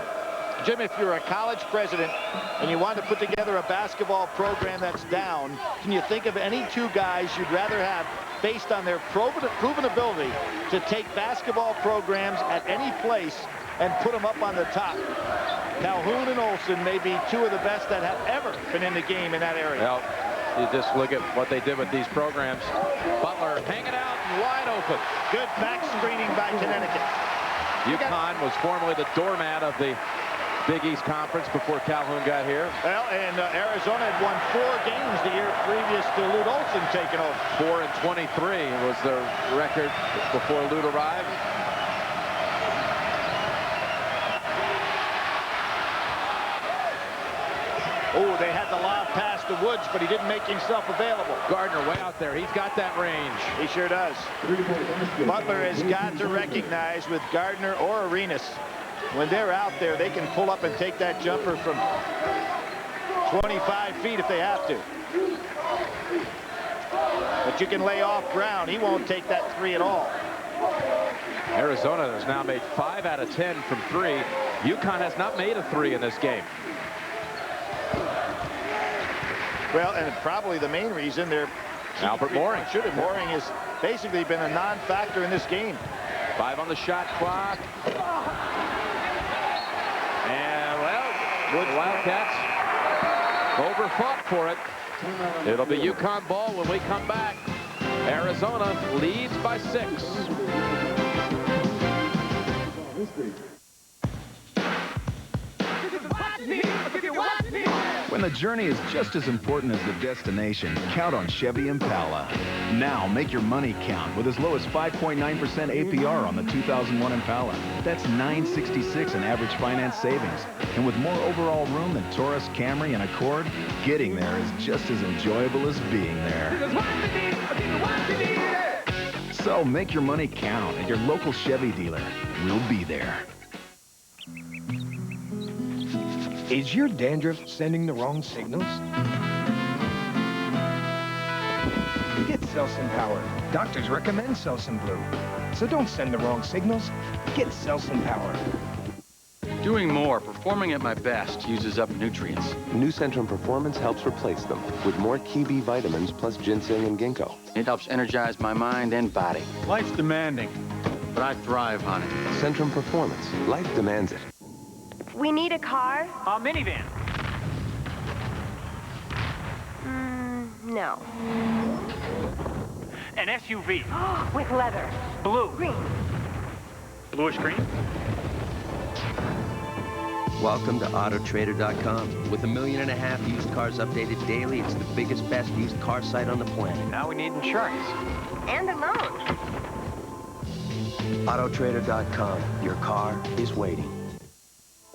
Jim, if you're a college president and you want to put together a basketball program that's down, can you think of any two guys you'd rather have based on their proven ability to take basketball programs at any place and put them up on the top? Calhoun and Olsen may be two of the best that have ever been in the game in that area. Well, you just look at what they did with these programs. Butler hanging out and wide open. Good back screening by Connecticut. UConn was formerly the doormat of the Big East Conference before Calhoun got here. Well, and Arizona had won 4 games the year previous to Lute Olsen taking over. 4-23 was their record before Lute arrived. Oh, they had the lob pass to Woods, but he didn't make himself available. Gardner way out there. He's got that range. He sure does. Butler has got to recognize with Gardner or Arenas, when they're out there, they can pull up and take that jumper from 25 feet if they have to. But you can lay off ground. He won't take that 3 at all. Arizona has now made 5 out of 10 from 3. UConn has not made a 3 in this game. Well, and probably the main reason they're Albert Mooring. Mooring has basically been a non-factor in this game. 5 on the shot clock. And, well, the Wildcats overfought for it. It'll be UConn ball when we come back. Arizona leads by 6. When the journey is just as important as the destination, count on Chevy Impala. Now, make your money count with as low as 5.9% APR on the 2001 Impala. That's $966 in average finance savings. And with more overall room than Taurus, Camry, and Accord, getting there is just as enjoyable as being there. So make your money count at your local Chevy dealer. We'll be there. Is your dandruff sending the wrong signals? Get Selsun Power. Doctors recommend Selsun Blue. So don't send the wrong signals. Get Selsun Power. Doing more, performing at my best, uses up nutrients. New Centrum Performance helps replace them with more key B vitamins plus ginseng and ginkgo. It helps energize my mind and body. Life's demanding, but I thrive on it. Centrum Performance. Life demands it. We need a car? A minivan. No. An SUV. With leather. Blue. Green. Bluish green. Welcome to Autotrader.com. With 1.5 million used cars updated daily, it's the biggest, best used car site on the planet. Now we need insurance. And a loan. Autotrader.com. Your car is waiting.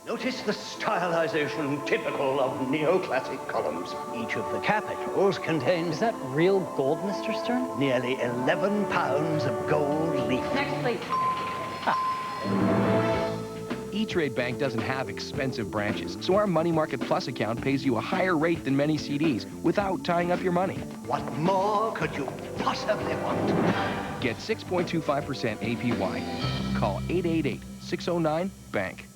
Notice the stylization typical of neoclassic columns. Each of the capitals contains... Is that real gold, Mr. Stern? Nearly 11 pounds of gold leaf. Next, please. E-Trade Bank doesn't have expensive branches, so our Money Market Plus account pays you a higher rate than many CDs without tying up your money. What more could you possibly want? Get 6.25% APY. Call 888-609-BANK.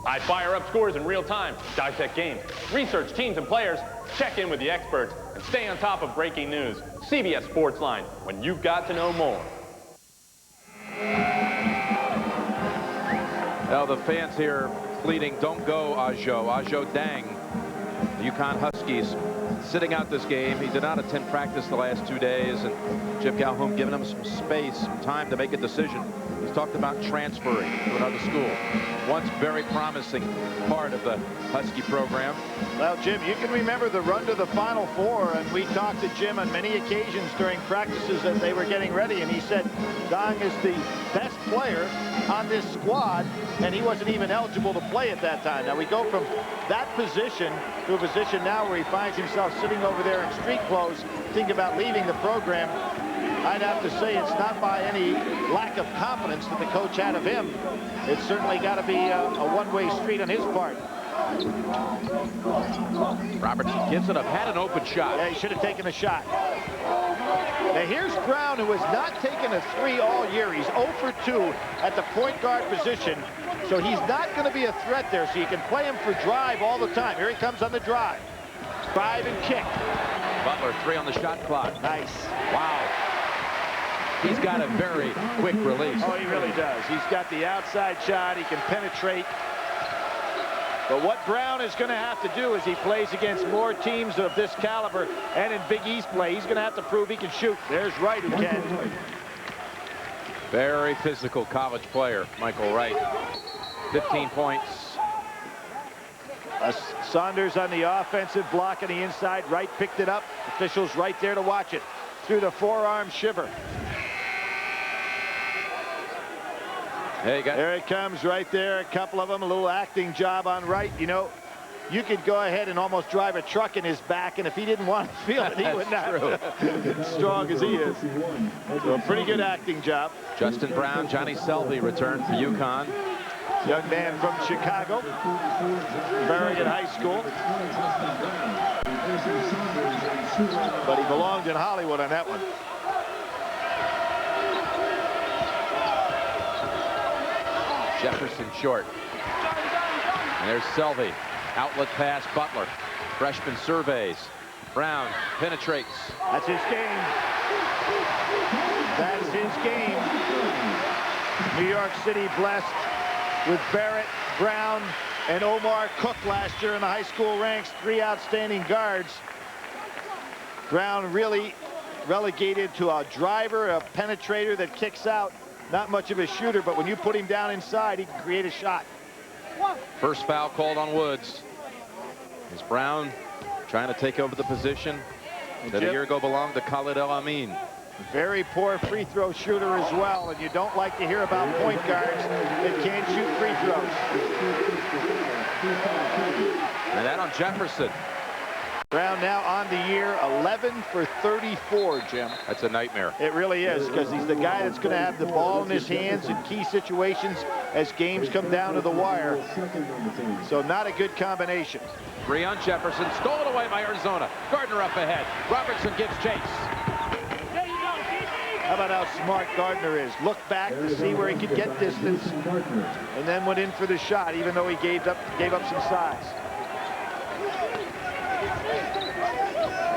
I fire up scores in real time, dissect games, research teams and players, check in with the experts, and stay on top of breaking news. CBS Sportsline, when you've got to know more. Now the fans here pleading, don't go, Ajo. Ajo Dang, the UConn Huskies, sitting out this game. He did not attend practice the last 2 days, and Jim Calhoun giving him some space, some time to make a decision. He's talked about transferring to another school. Once very promising part of the Husky program. Well, Jim, you can remember the run to the Final Four, and we talked to Jim on many occasions during practices that they were getting ready, and he said Dong is the best player on this squad, and he wasn't even eligible to play at that time. Now we go from that position to a position now where he finds himself sitting over there in street clothes, thinking about leaving the program. I'd have to say it's not by any lack of confidence that the coach had of him. It's certainly got to be a one-way street on his part. Robertson gives it up, had an open shot. Yeah, he should have taken a shot. Now here's Brown, who has not taken a 3 all year. He's 0 for 2 at the point guard position. So he's not going to be a threat there. So you can play him for drive all the time. Here he comes on the drive. Drive and kick. Butler 3 on the shot clock. Nice. Wow. He's got a very quick release. Oh, he really does. He's got the outside shot. He can penetrate. But what Brown is going to have to do as he plays against more teams of this caliber and in Big East play, he's going to have to prove he can shoot. There's Wright, who can. Very physical college player, Michael Wright. 15 points. Saunders on the offensive block on the inside. Wright picked it up. Officials right there to watch it. Through the forearm shiver. There it comes right there. A couple of them. A little acting job on Wright. You know, you could go ahead and almost drive a truck in his back, and if he didn't want to feel it, he would not. As strong as he is. So a pretty good acting job. Justin Brown, Johnny Selby returned for UConn. Young man from Chicago. Farragut High School. But he belonged in Hollywood on that one. Jefferson short. And there's Selby. Outlet pass, Butler. Freshman surveys. Brown penetrates. That's his game. That's his game. New York City blessed with Barrett, Brown, and Omar Cook last year in the high school ranks. 3 outstanding guards. Brown really relegated to a driver, a penetrator that kicks out. Not much of a shooter, but when you put him down inside, he can create a shot. First foul called on Woods. Is Brown trying to take over the position that a year ago belonged to Khalid El Amin. Very poor free throw shooter as well, and you don't like to hear about point guards that can't shoot free throws. And that on Jefferson. Brown now on the year, 11 for 34, Jim. That's a nightmare. It really is, because he's the guy that's going to have the ball in his hands in key situations as games come down to the wire. So not a good combination. 3 on Jefferson, stolen away by Arizona. Gardner up ahead. Robertson gives chase. How about how smart Gardner is? Looked back to see where he could get distance, and then went in for the shot, even though he gave up some size.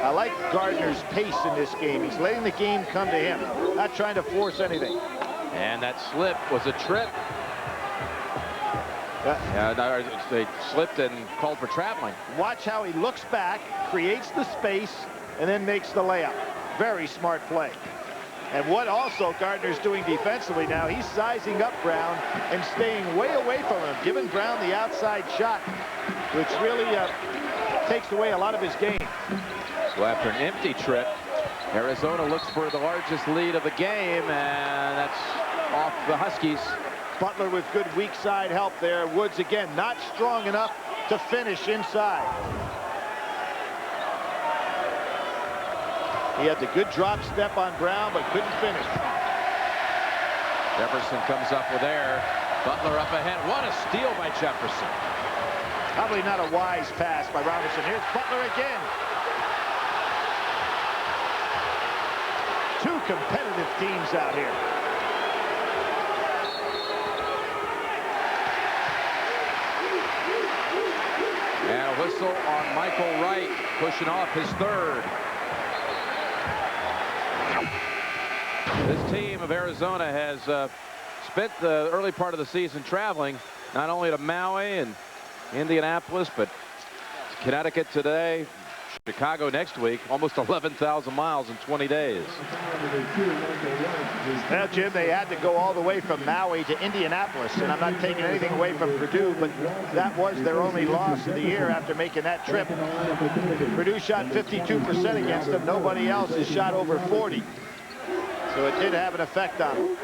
I like Gardner's pace in this game. He's letting the game come to him, not trying to force anything. And that slip was a trip. They slipped and called for traveling. Watch how he looks back, creates the space, and then makes the layup. Very smart play. And what also Gardner's doing defensively now, he's sizing up Brown and staying way away from him, giving Brown the outside shot, which really takes away a lot of his game. So after an empty trip, Arizona looks for the largest lead of the game, and that's off the Huskies. Butler with good weak side help there. Woods again not strong enough to finish inside. He had the good drop step on Brown, but couldn't finish. Jefferson comes up with air. Butler up ahead. What a steal by Jefferson. Probably not a wise pass by Robinson. Here's Butler again. 2 competitive teams out here. And a whistle on Michael Wright, pushing off his 3rd. This team of Arizona has spent the early part of the season traveling not only to Maui and Indianapolis, but Connecticut today, Chicago next week, almost 11,000 miles in 20 days. Now, Jim, they had to go all the way from Maui to Indianapolis, and I'm not taking anything away from Purdue, but that was their only loss of the year after making that trip. Purdue shot 52% against them. Nobody else has shot over 40. So it did have an effect on them.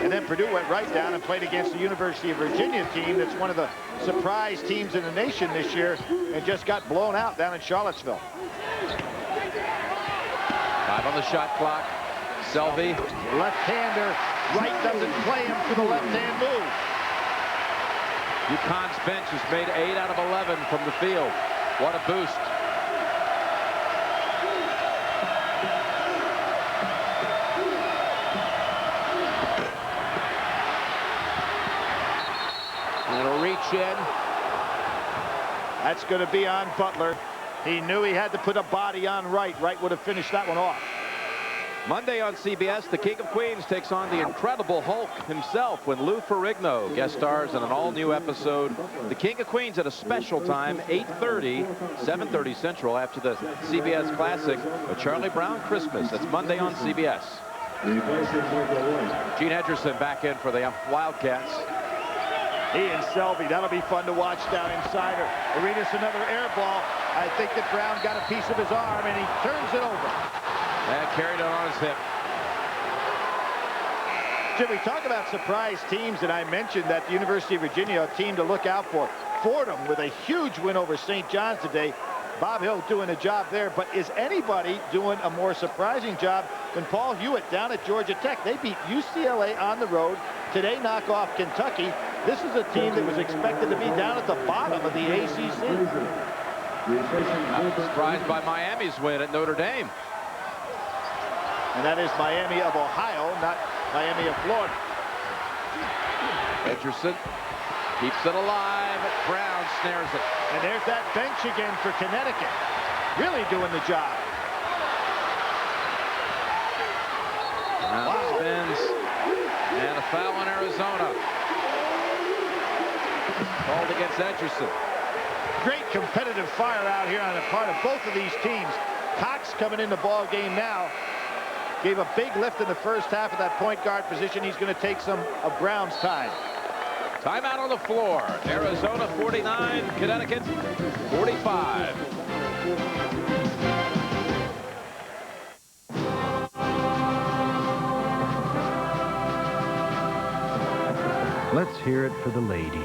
And then Purdue went right down and played against the University of Virginia team that's one of the surprise teams in the nation this year and just got blown out down in Charlottesville. 5 on the shot clock. Selby. Left-hander. Wright doesn't play him for the left-hand move. UConn's bench has made 8 out of 11 from the field. What a boost. And a reach in. That's going to be on Butler. He knew he had to put a body on Wright. Wright would have finished that one off. Monday on CBS, the King of Queens takes on the Incredible Hulk himself when Lou Ferrigno guest stars in an all-new episode. The King of Queens at a special time, 8:30, 7:30 Central, after the CBS Classic, A Charlie Brown Christmas. That's Monday on CBS. Gene Edgerson back in for the Wildcats. He and Selby, that'll be fun to watch down inside her. Arenas another air ball. I think that Brown got a piece of his arm, and he turns it over. And carried it on his hip. Jim, we talk about surprise teams, and I mentioned that the University of Virginia, a team to look out for. Fordham with a huge win over St. John's today. Bob Hill doing a job there, but is anybody doing a more surprising job than Paul Hewitt down at Georgia Tech? They beat UCLA on the road. Today knock off Kentucky. This is a team that was expected to be down at the bottom of the ACC. I'm surprised by Miami's win at Notre Dame. And that is Miami of Ohio, not Miami of Florida. Edgerson keeps it alive. Brown snares it. And there's that bench again for Connecticut. Really doing the job. Brown spins. And a foul in Arizona. Called against Edgerson. Great competitive fire out here on the part of both of these teams. Cox coming in the ball game now. Gave a big lift in the first half of that point guard position. He's going to take some of Brown's time. Timeout on the floor. Arizona 49, Connecticut 45. Let's hear it for the lady.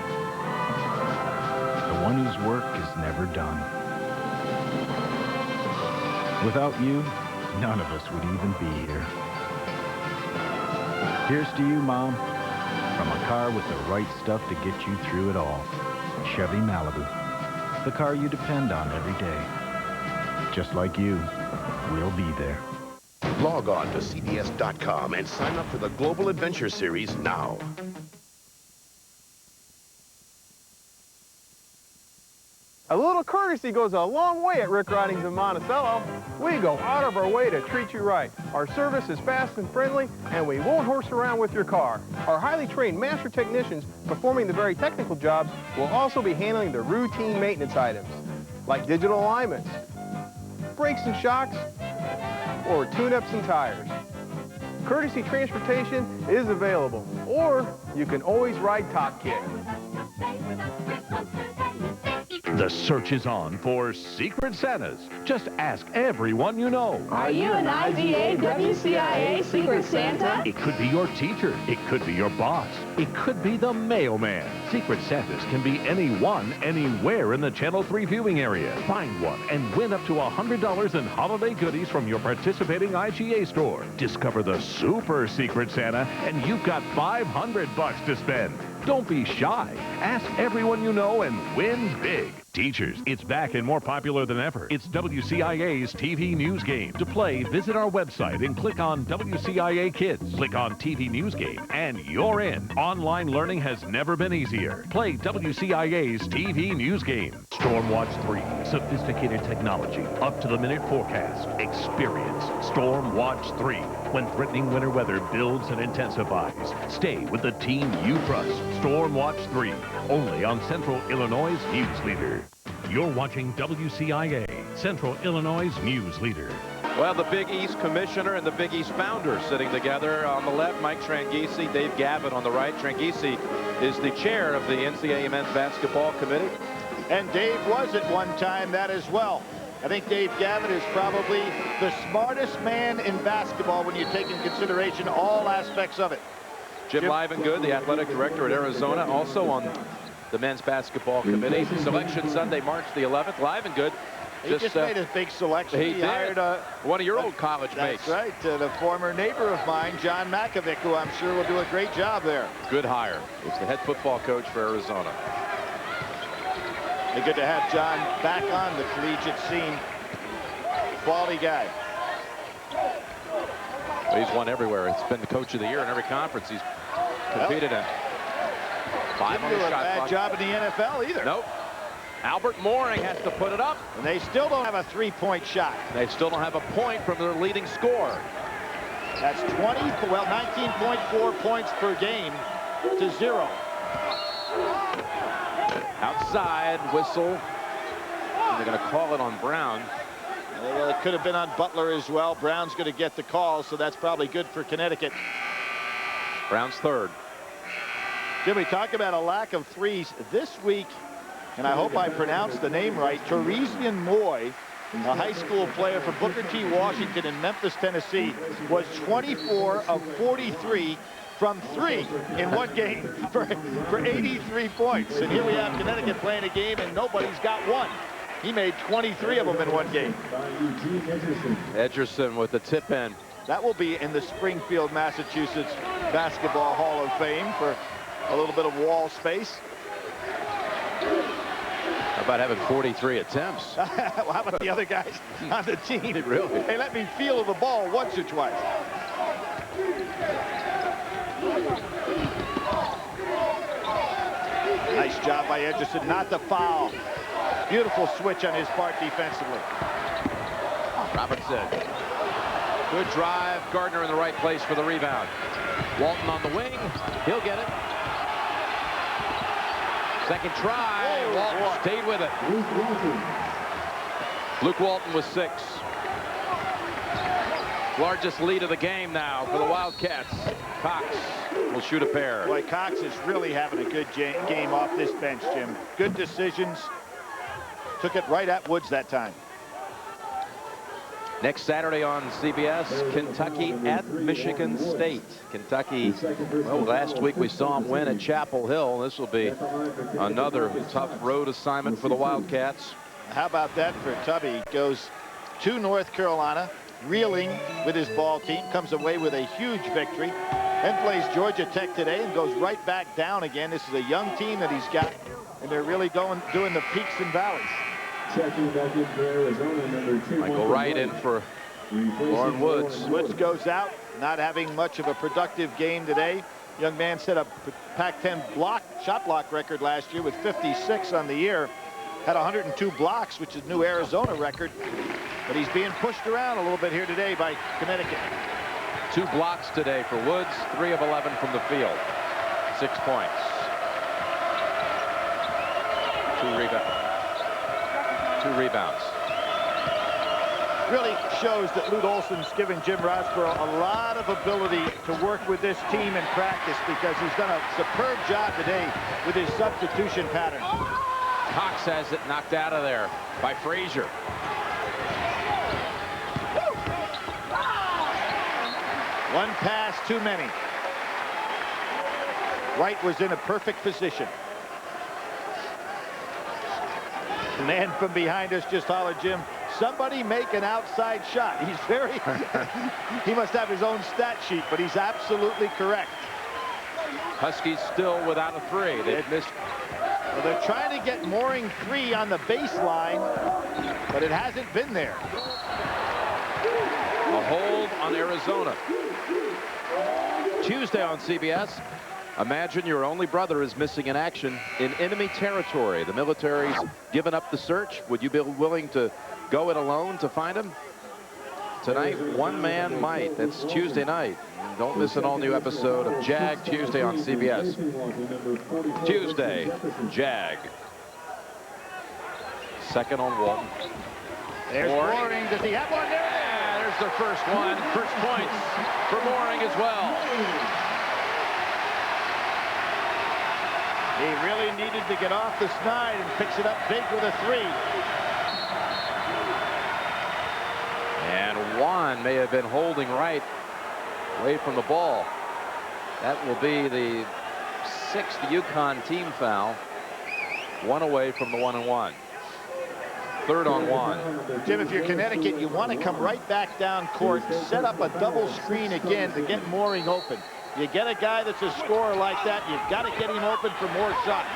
The one whose work is never done. Without you, none of us would even be here. Here's to you, Mom, from a car with the right stuff to get you through it all. Chevy Malibu, the car you depend on every day. Just like you, we'll be there. Log on to CBS.com and sign up for the Global Adventure Series now. A little courtesy goes a long way at Rick Ridings in Monticello. We go out of our way to treat you right. Our service is fast and friendly, and we won't horse around with your car. Our highly trained master technicians performing the very technical jobs will also be handling the routine maintenance items, like digital alignments, brakes and shocks, or tune-ups and tires. Courtesy transportation is available, or you can always ride Top Kit. The search is on for Secret Santas. Just ask everyone you know. Are you an IVA WCIA Secret Santa? It could be your teacher. It could be your boss. It could be the mailman. Secret Santas can be anyone, anywhere in the Channel 3 viewing area. Find one and win up to $100 in holiday goodies from your participating IGA store. Discover the Super Secret Santa, and you've got $500 to spend. Don't be shy. Ask everyone you know and win big. Teachers, it's back and more popular than ever. It's WCIA's TV News Game. To play, visit our website and click on WCIA Kids. Click on TV News Game, and you're in. Online learning has never been easier. Play WCIA's TV News Game. Stormwatch 3. Sophisticated technology. Up-to-the-minute forecast. Experience. Stormwatch 3. When threatening winter weather builds and intensifies, stay with the team you trust. Stormwatch 3. Only on Central Illinois' News Leader. You're watching WCIA, Central Illinois' News Leader. Well, the Big East commissioner and the Big East founder sitting together. On the left, Mike Tranghese, Dave Gavin on the right. Tranghese is the chair of the NCAA Men's Basketball Committee. And Dave was at one time that as well. I think Dave Gavin is probably the smartest man in basketball when you take in consideration all aspects of it. Jim Livengood, the athletic director at Arizona, also on the men's basketball committee. Selection Sunday, March the 11th. Livengood just made a big selection. He hired one of your old college mates. That's right, the former neighbor of mine, John Makovic, who I'm sure will do a great job there. Good hire. He's the head football coach for Arizona. And good to have John back on the collegiate scene. Quality guy. He's won everywhere. He's been the coach of the year in every conference he's competed in. 5 on the shot clock. Bad job in the NFL either. Nope. Albert Mooring has to put it up. And they still don't have a three-point shot. They still don't have a point from their leading scorer. That's 19.4 points per game to 0. Outside whistle. And they're going to call it on Brown. Well, it could have been on Butler as well. Brown's going to get the call, so that's probably good for Connecticut. Brown's third. Jim, we talk about a lack of threes this week, and I hope I pronounced the name right. Teresian Moy, a high school player for Booker T. Washington in Memphis, Tennessee, was 24 of 43 from 3 in one game for 83 points. And here we have Connecticut playing a game, and nobody's got one. He made 23 of them in one game. Edgerson with the tip in. That will be in the Springfield, Massachusetts Basketball Hall of Fame for a little bit of wall space. How about having 43 attempts? Well, how about the other guys on the team? Really? Hey, let me feel the ball once or twice. Nice job by Edgerson, not the foul. Beautiful switch on his part defensively. Robertson. Good drive. Gardner in the right place for the rebound. Walton on the wing. He'll get it. Second try. Oh, Walton boy. stayed with it. Luke Walton with 6. Largest lead of the game now for the Wildcats. Cox will shoot a pair. Boy, Cox is really having a good game off this bench, Jim. Good decisions. Took it right at Woods that time. Next Saturday on CBS, Kentucky at Michigan State. Kentucky, well, last week we saw them win at Chapel Hill. This will be another tough road assignment for the Wildcats. How about that for Tubby? Goes to North Carolina, reeling with his ball team, comes away with a huge victory, then plays Georgia Tech today and goes right back down again. This is a young team that he's got, and they're really doing the peaks and valleys. Michael Wright in for Lauren Woods. Woods goes out, not having much of a productive game today. Young man set a Pac-10 shot block record last year with 56 on the year. Had 102 blocks, which is a new Arizona record. But he's being pushed around a little bit here today by Connecticut. 2 blocks today for Woods, 3 of 11 from the field. 6 points. 2 rebounds. Really shows that Lute Olson's given Jim Rosborough a lot of ability to work with this team in practice, because he's done a superb job today with his substitution pattern. Cox has it knocked out of there by Frazier. One pass too many. Wright was in a perfect position. The man from behind us just hollered, Jim, somebody make an outside shot. He's very, he must have his own stat sheet, but he's absolutely correct. Huskies still without a 3. They've missed. Well, they're trying to get Mooring 3 on the baseline, but it hasn't been there. A hold on Arizona. Tuesday on CBS. Imagine your only brother is missing in action in enemy territory. The military's given up the search. Would you be willing to go it alone to find him? Tonight, one man might. That's Tuesday night. Don't miss an all-new episode of Jag Tuesday on CBS. Tuesday, Jag. Second on Walton. There's Mooring. Does he have one there? Yeah, there's the first one. First points for Mooring as well. He really needed to get off the snide and picks it up big with a 3. And Juan may have been holding Wright away from the ball. That will be the 6th UConn team foul. 1 away from the 1-and-1. Third on Juan. Jim, if you're Connecticut, you want to come right back down court, set up a double screen again to get Mooring open. You get a guy that's a scorer like that, you've got to get him open for more shots.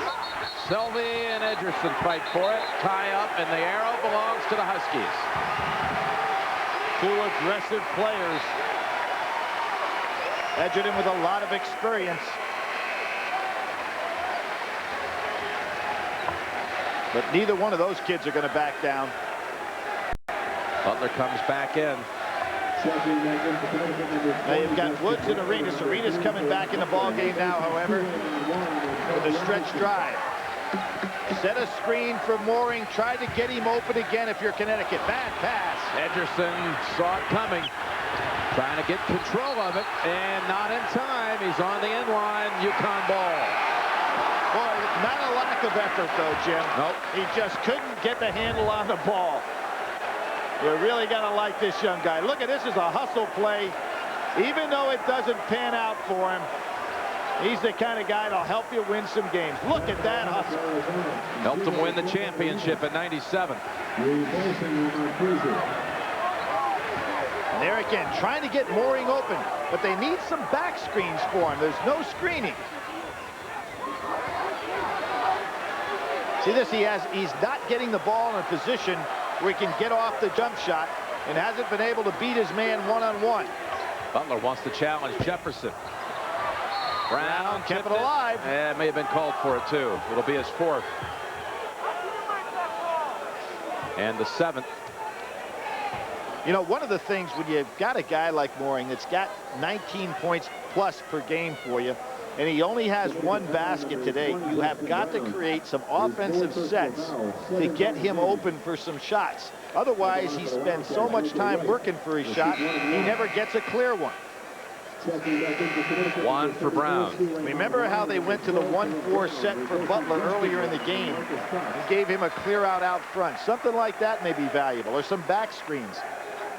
Selvey and Edgerson fight for it. Tie up, and the arrow belongs to the Huskies. Two aggressive players. Edgerton with a lot of experience. But neither one of those kids are going to back down. Butler comes back in. Now you've got Woods and Arenas. Arenas coming back in the ball game now, however, with a stretch drive. Set a screen for Mooring. Try to get him open again if you're Connecticut. Bad pass. Edgerson saw it coming. Trying to get control of it, and not in time. He's on the end line. UConn ball. Boy, not a lack of effort, though, Jim. Nope. He just couldn't get the handle on the ball. You really got to like this young guy. Look at this is a hustle play. Even though it doesn't pan out for him, he's the kind of guy that'll help you win some games. Look at that hustle. Helped him win the championship in '97. And there again, trying to get Mooring open, but they need some back screens for him. There's no screening. See this, he's not getting the ball in a position where he can get off the jump shot and hasn't been able to beat his man one-on-one. Butler wants to challenge Jefferson. Brown kept it alive. It may have been called for it too. It'll be his fourth. And the 7th. You know, one of the things when you've got a guy like Mooring that's got 19 points plus per game for you, and he only has one basket today, you have got to create some offensive sets to get him open for some shots. Otherwise, he spends so much time working for his shot, he never gets a clear one. One for Brown. Remember how they went to the 1-4 set for Butler earlier in the game and gave him a clear out front. Something like that may be valuable, or some back screens.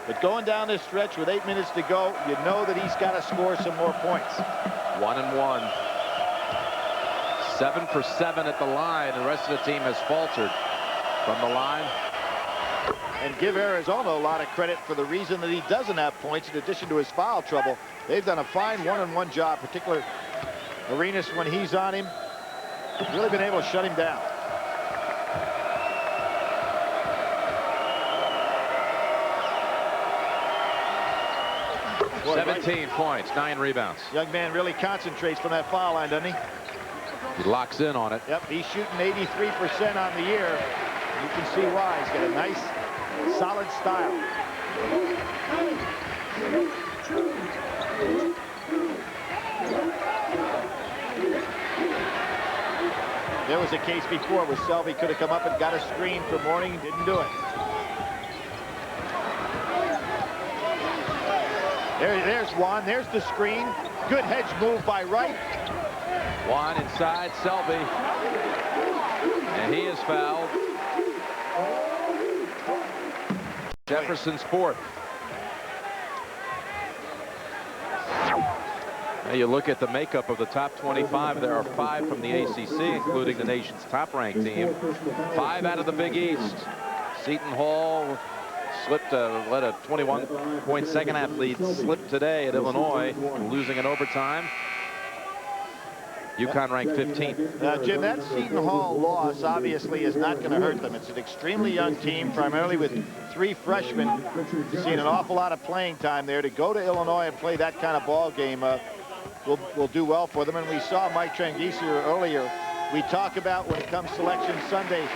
But going down this stretch with 8 minutes to go, you know that he's got to score some more points. 1 and 1. 7 for 7 at the line. The rest of the team has faltered from the line. And give Arizona a lot of credit for the reason that he doesn't have points in addition to his foul trouble. They've done a fine one-on-one job, particularly Arenas when he's on him. Really been able to shut him down. Boy, 17 points, 9 rebounds. Young man really concentrates from that foul line, doesn't he? He locks in on it. Yep, he's shooting 83% on the year. You can see why. He's got a nice, solid style. There was a case before where Selvey could have come up and got a screen for Mooring and didn't do it. There's Juan. There's the screen. Good hedge move by Wright. Juan inside Selvey. And he is fouled. Jefferson's fourth. Now you look at the makeup of the top 25. There are 5 from the ACC, including the nation's top-ranked team. 5 out of the Big East. Seton Hall slipped, led a 21-point second-half lead, slipped today at Illinois, losing in overtime. UConn ranked 15th. Now, Jim, that Seton Hall loss obviously is not going to hurt them. It's an extremely young team, primarily with 3 freshmen. Seen an awful lot of playing time there. To go to Illinois and play that kind of ball game will do well for them. And we saw Mike Tranghese earlier. We talk about when it comes Selection Sunday,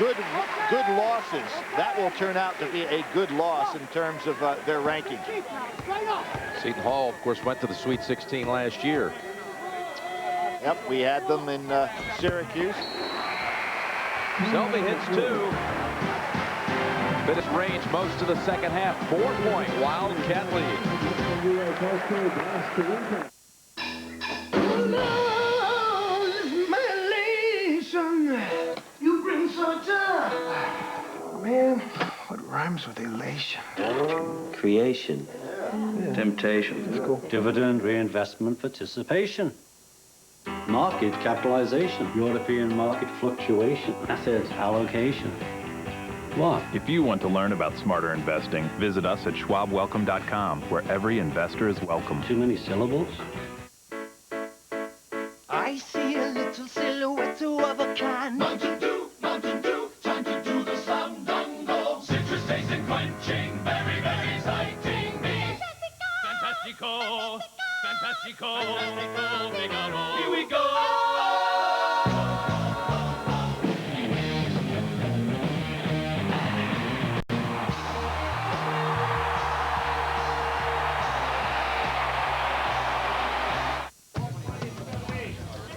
good losses. That will turn out to be a good loss in terms of their rankings. Seton Hall, of course, went to the Sweet 16 last year. Yep, we had them in Syracuse. Selvey hits 2. Finished range most of the second half. 4-point Wildcat lead. You bring such a... Man, what rhymes with elation? Creation. Temptation. Dividend reinvestment participation. Market capitalization. European market fluctuation. Asset allocation. What? If you want to learn about smarter investing, visit us at schwabwelcome.com, where every investor is welcome. Too many syllables? I see a little silhouette of a can. Mountain Dew, time to do the slam dunk go. Citrus tasting, quenching, very, very exciting me. Fantastico, fantastico, fantastico, Figaro. Here we go.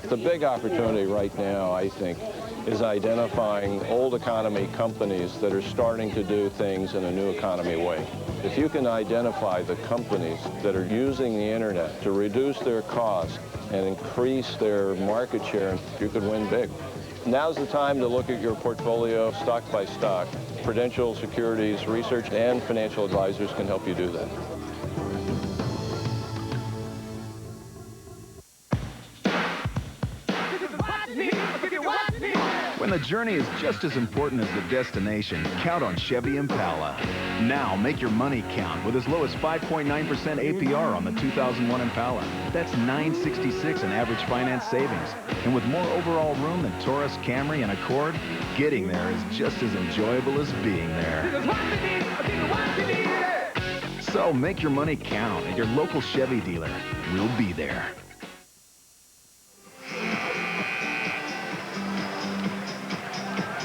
The big opportunity right now, I think, is identifying old economy companies that are starting to do things in a new economy way. If you can identify the companies that are using the internet to reduce their costs and increase their market share, you could win big. Now's the time to look at your portfolio stock by stock. Prudential Securities Research and financial advisors can help you do that. When the journey is just as important as the destination, count on Chevy Impala. Now, make your money count with as low as 5.9% APR on the 2001 Impala. That's $966 in average finance savings. And with more overall room than Taurus, Camry, and Accord, getting there is just as enjoyable as being there. So make your money count at your local Chevy dealer. We'll be there.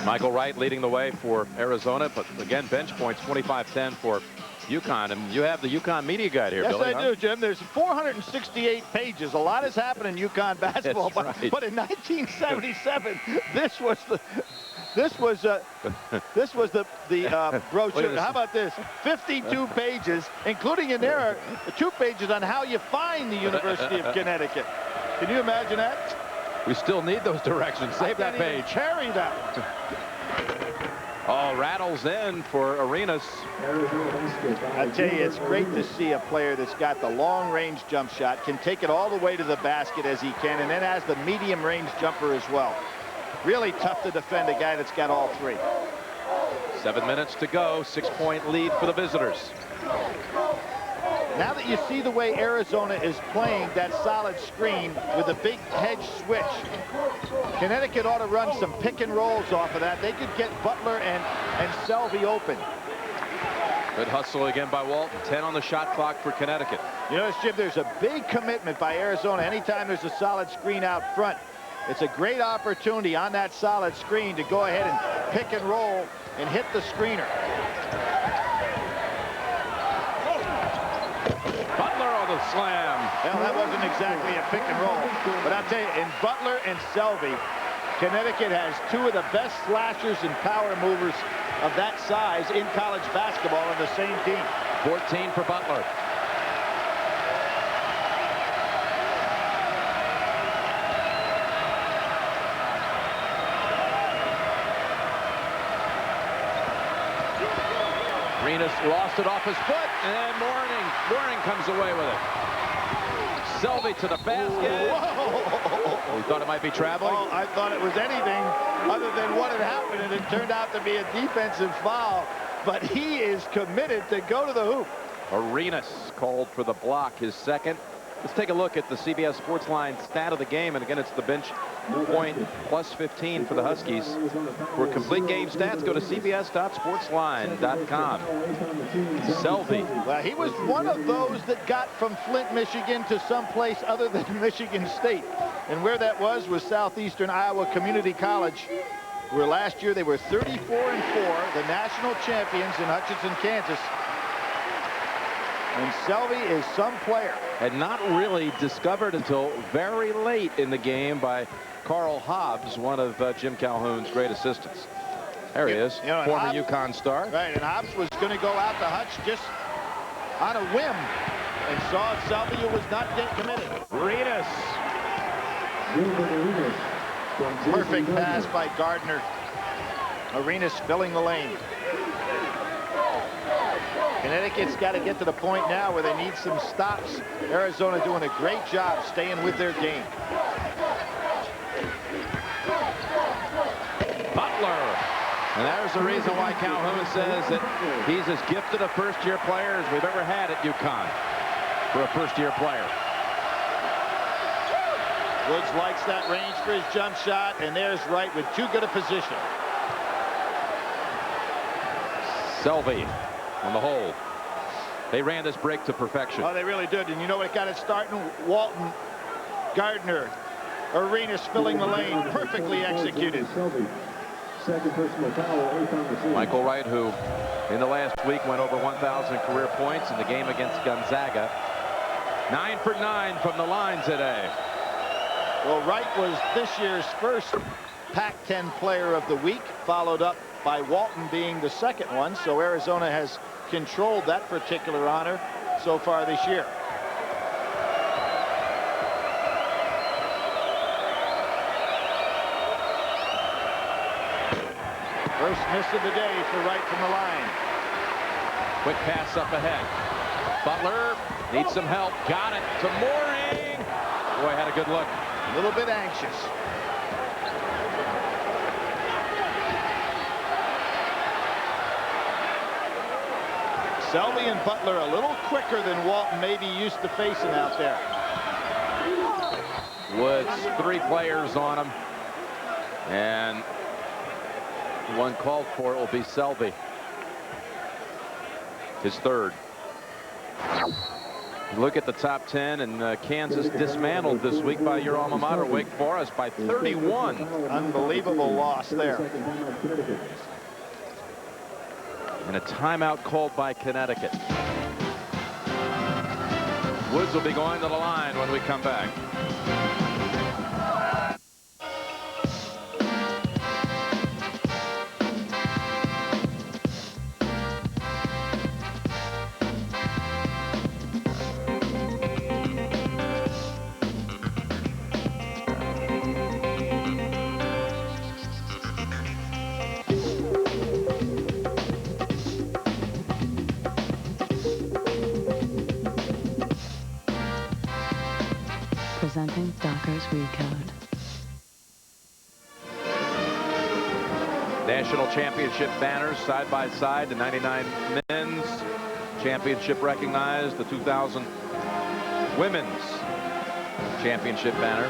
Michael Wright leading the way for Arizona, but again, bench points 25-10 for UConn. And you have the UConn media guide here, yes, Billy. Yes, I do, Jim. There's 468 pages. A lot has happened in UConn basketball, but in 1977, this was the brochure. How about this? 52 pages, including in there 2 pages on how you find the University of Connecticut. Can you imagine that? We still need those directions. Save that page. Carry that. Oh, rattles in for Arenas. I tell you, it's great to see a player that's got the long-range jump shot, can take it all the way to the basket as he can, and then has the medium-range jumper as well. Really tough to defend a guy that's got all 3. 7 minutes to go. 6-point lead for the visitors. Now that you see the way Arizona is playing that solid screen with a big hedge switch, Connecticut ought to run some pick and rolls off of that. They could get Butler and Selvey open. Good hustle again by Walton. 10 on the shot clock for Connecticut. You notice, Jim, there's a big commitment by Arizona. Anytime there's a solid screen out front, it's a great opportunity on that solid screen to go ahead and pick and roll and hit the screener. Butler on the slam. Well, that wasn't exactly a pick and roll. But I'll tell you, in Butler and Selvey, Connecticut has 2 of the best slashers and power movers of that size in college basketball on the same team. 14 for Butler. Arenas lost it off his foot, and Mourning comes away with it. Selvey to the basket. Whoa. We thought it might be traveling. Oh, I thought it was anything other than what had happened, and it turned out to be a defensive foul. But he is committed to go to the hoop. Arenas called for the block, his second. Let's take a look at the CBS Sportsline stat of the game. And again, it's the bench point plus 15 for the Huskies. For complete game stats, go to cbs.sportsline.com. Selvey. Well, he was one of those that got from Flint, Michigan to someplace other than Michigan State. And where that was Southeastern Iowa Community College, where last year they were 34-4, the national champions in Hutchinson, Kansas. And Selvey is some player. And not really discovered until very late in the game by Carl Hobbs, one of Jim Calhoun's great assistants. There he is, former Hobbs, UConn star. Right, and Hobbs was going to go out to Hutch just on a whim and saw Selvey, who was not yet committed. Arenas. Perfect pass by Gardner. Arenas filling the lane. Connecticut's got to get to the point now where they need some stops. Arizona doing a great job staying with their game. Butler. And there's the reason why Calhoun says that he's as gifted a first-year player as we've ever had at UConn for a first-year player. Woods likes that range for his jump shot, and there's Wright with too good a position. Selvey on the hole. They ran this break to perfection. Oh, they really did. And you know what got it starting? Walton, Gardner, Arenas filling the lane. Perfectly executed. Michael Wright, who in the last week went over 1,000 career points in the game against Gonzaga. 9 for 9 from the line today. Well, Wright was this year's first Pac-10 player of the week, followed up by Walton being the second one. So Arizona has controlled that particular honor so far this year. First miss of the day for Wright from the line. Quick pass up ahead. Butler needs some help. Got it to Mooring. Boy, had a good look. A little bit anxious. Selvey and Butler a little quicker than Walton may be used to facing out there. Woods, 3 players on him. And one called for it will be Selvey. His third. Look at the top 10, and Kansas dismantled this week by your alma mater, Wake Forest, by 31. Unbelievable loss there. And a timeout called by Connecticut. Woods will be going to the line when we come back. Presenting Dockers Recode. National championship banners side by side. The 99 men's championship recognized. The 2000 women's championship banner.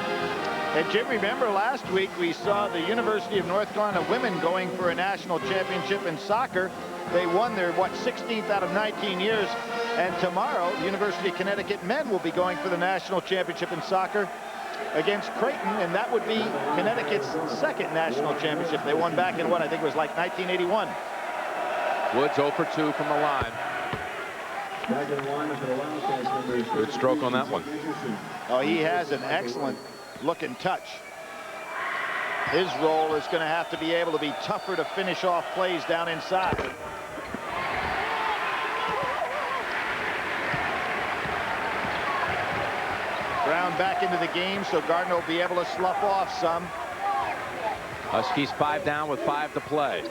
And Jim, remember last week we saw the University of North Carolina women going for a national championship in soccer. They won their, 16th out of 19 years. And tomorrow, the University of Connecticut men will be going for the national championship in soccer against Creighton, and that would be Connecticut's second national championship. They won back in what I think was like 1981. Woods 0 for 2 from the line. Good stroke on that one. Oh, he has an excellent looking touch. His role is going to have to be able to be tougher to finish off plays down inside. Brown back into the game, so Gardner will be able to slough off some. Huskies 5 down with 5 to play.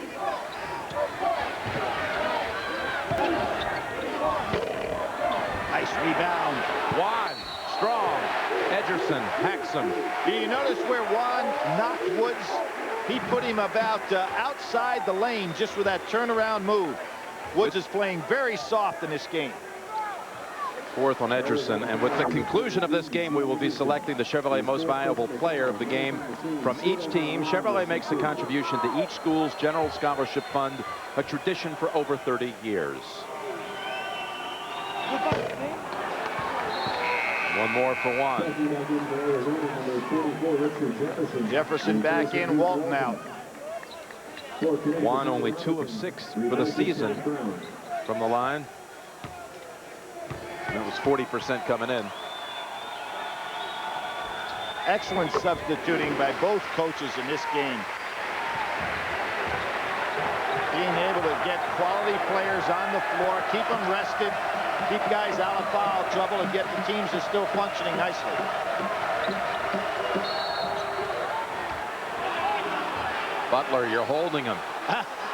Nice rebound. Juan, strong. Ederson hacks him. Do you notice where Juan knocked Woods? He put him about outside the lane just with that turnaround move. Woods is playing very soft in this game. 4th on Ederson, and with the conclusion of this game, we will be selecting the Chevrolet Most Valuable Player of the game from each team. Chevrolet makes a contribution to each school's general scholarship fund, a tradition for over 30 years. One more for Juan. Jefferson back in, Walton out. Juan only 2 of 6 for the season from the line. That was 40% coming in. Excellent substituting by both coaches in this game. Being able to get quality players on the floor, keep them rested, keep guys out of foul trouble, and get the teams that are still functioning nicely. Butler, you're holding him.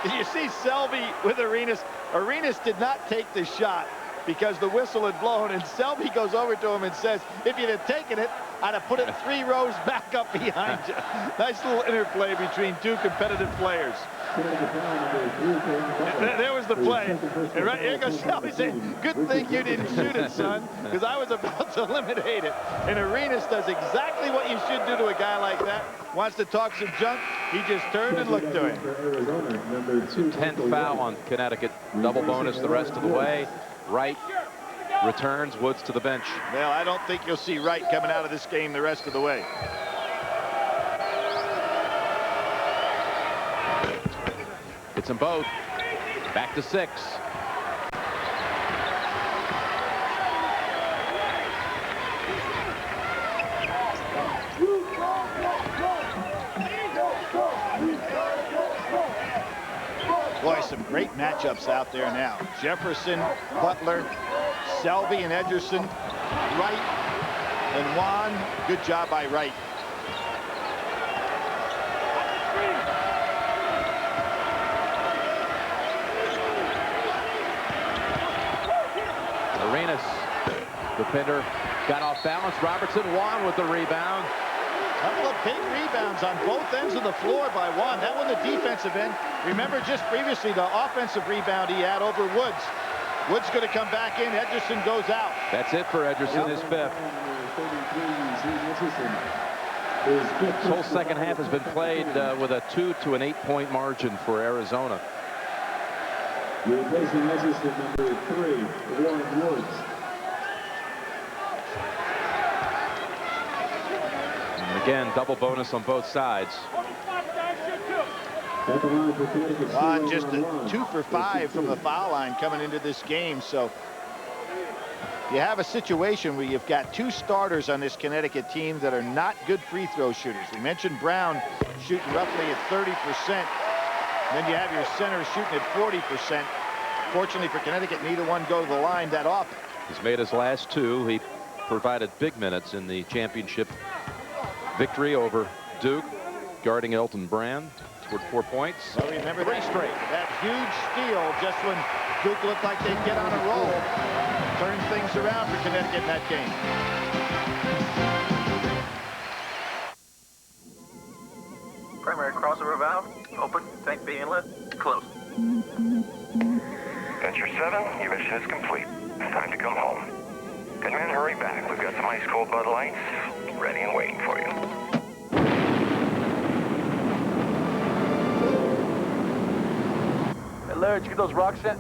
Did you see Selvey with Arenas? Arenas did not take the shot because the whistle had blown, and Selvey goes over to him and says, if you'd have taken it, I'd have put it 3 rows back up behind you. Nice little interplay between 2 competitive players. There was the play. And right here goes Shelby saying, good thing you didn't shoot it, son, because I was about to eliminate it. And Arenas does exactly what you should do to a guy like that. Wants to talk some junk. He just turned and looked to him. 10th foul on Connecticut. Double bonus the rest of the way. Wright returns. Woods to the bench. Well, I don't think you'll see Wright coming out of this game the rest of the way. It's them both. Back to 6. Boy, some great matchups out there now. Jefferson, Butler, Selby and Ederson, Wright and Juan. Good job by Wright. Arenas, defender, got off balance. Robertson, Juan with the rebound. Couple of big rebounds on both ends of the floor by Juan. That one the defensive end. Remember just previously the offensive rebound he had over Woods. Woods going to come back in. Ederson goes out. That's it for Ederson, his 5th. This whole second half has been played with a 2 to an 8-point margin for Arizona. Replacing Ederson, number 3, Warren Woods. And again, double bonus on both sides. Juan just a 2 for 5 from the foul line coming into this game. So you have a situation where you've got 2 starters on this Connecticut team that are not good free throw shooters. We mentioned Brown shooting roughly at 30%. Then you have your center shooting at 40%. Fortunately for Connecticut, neither one go to the line that often. He's made his last 2. He provided big minutes in the championship victory over Duke, guarding Elton Brand. Scored 4 points. Well, remember 3 straight. That huge steal just when Duke looked like they'd get on a roll. Turned things around for Connecticut in that game. Primary crossover valve, open, tank B inlet, closed. Venture 7, your mission is complete. It's time to come home. Good men, hurry back. We've got some ice-cold Bud Lights ready and waiting for you. Hey, Larry, did you get those rocks in?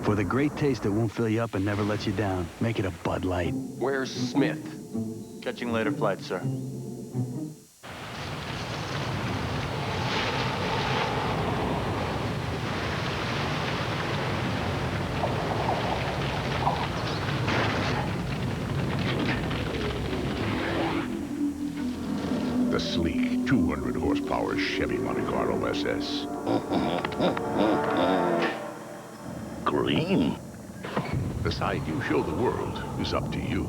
For the great taste that won't fill you up and never let you down, make it a Bud Light. Where's Smith? Catching later flight, sir. The sleek 200 horsepower Chevy Monte Carlo SS. Green. The side you show the world is up to you.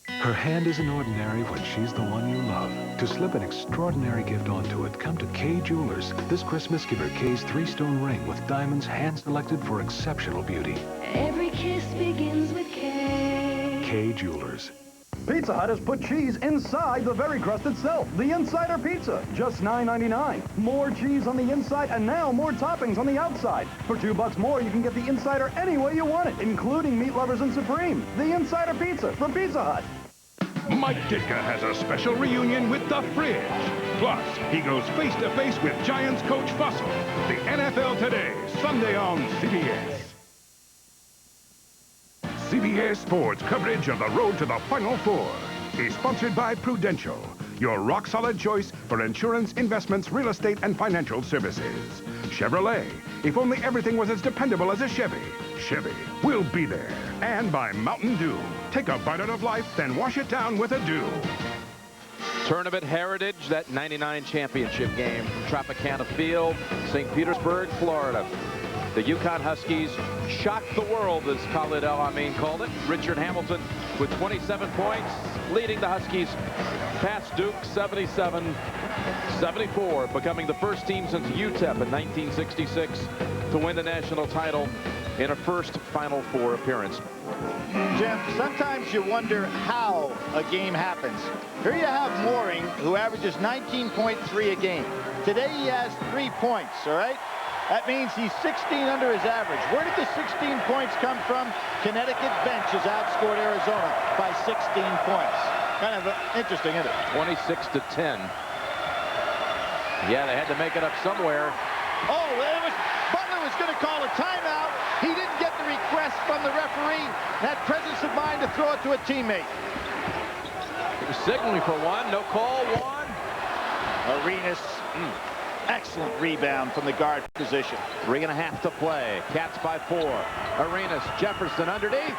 Her hand isn't ordinary when she's the one you love. To slip an extraordinary gift onto it, come to Kay Jewelers. This Christmas, give her Kay's 3-stone ring with diamonds hand-selected for exceptional beauty. Every kiss begins with K. Kay Jewelers. Pizza Hut has put cheese inside the very crust itself. The Insider Pizza, just $9.99. More cheese on the inside and now more toppings on the outside. For $2 more, you can get the Insider any way you want it, including meat lovers and Supreme. The Insider Pizza from Pizza Hut. Mike Ditka has a special reunion with the Fridge. Plus, he goes face-to-face with Giants coach Fussell. The NFL Today, Sunday on CBS. CBS Sports coverage of the road to the Final Four is sponsored by Prudential, your rock-solid choice for insurance, investments, real estate, and financial services. Chevrolet, if only everything was as dependable as a Chevy. Chevy will be there. And by Mountain Dew. Take a bite out of life, then wash it down with a Dew. Tournament Heritage, that '99 championship game from Tropicana Field, St. Petersburg, Florida. The UConn Huskies shocked the world, as Khalid El-Amin called it. Richard Hamilton with 27 points, leading the Huskies past Duke 77-74, becoming the first team since UTEP in 1966 to win the national title in a first Final Four appearance. Jim, sometimes you wonder how a game happens. Here you have Mooring, who averages 19.3 a game. Today he has 3 points, all right? That means he's 16 under his average. Where did the 16 points come from? Connecticut bench has outscored Arizona by 16 points. Kind of interesting, isn't it? 26-10. Yeah, they had to make it up somewhere. Oh, Butler was going to call a timeout. He didn't get the request from the referee. Had presence of mind to throw it to a teammate. He was signaling for one. No call. One. Arenas. Excellent rebound from the guard position. 3.5 to play. Cats by 4. Arenas, Jefferson underneath.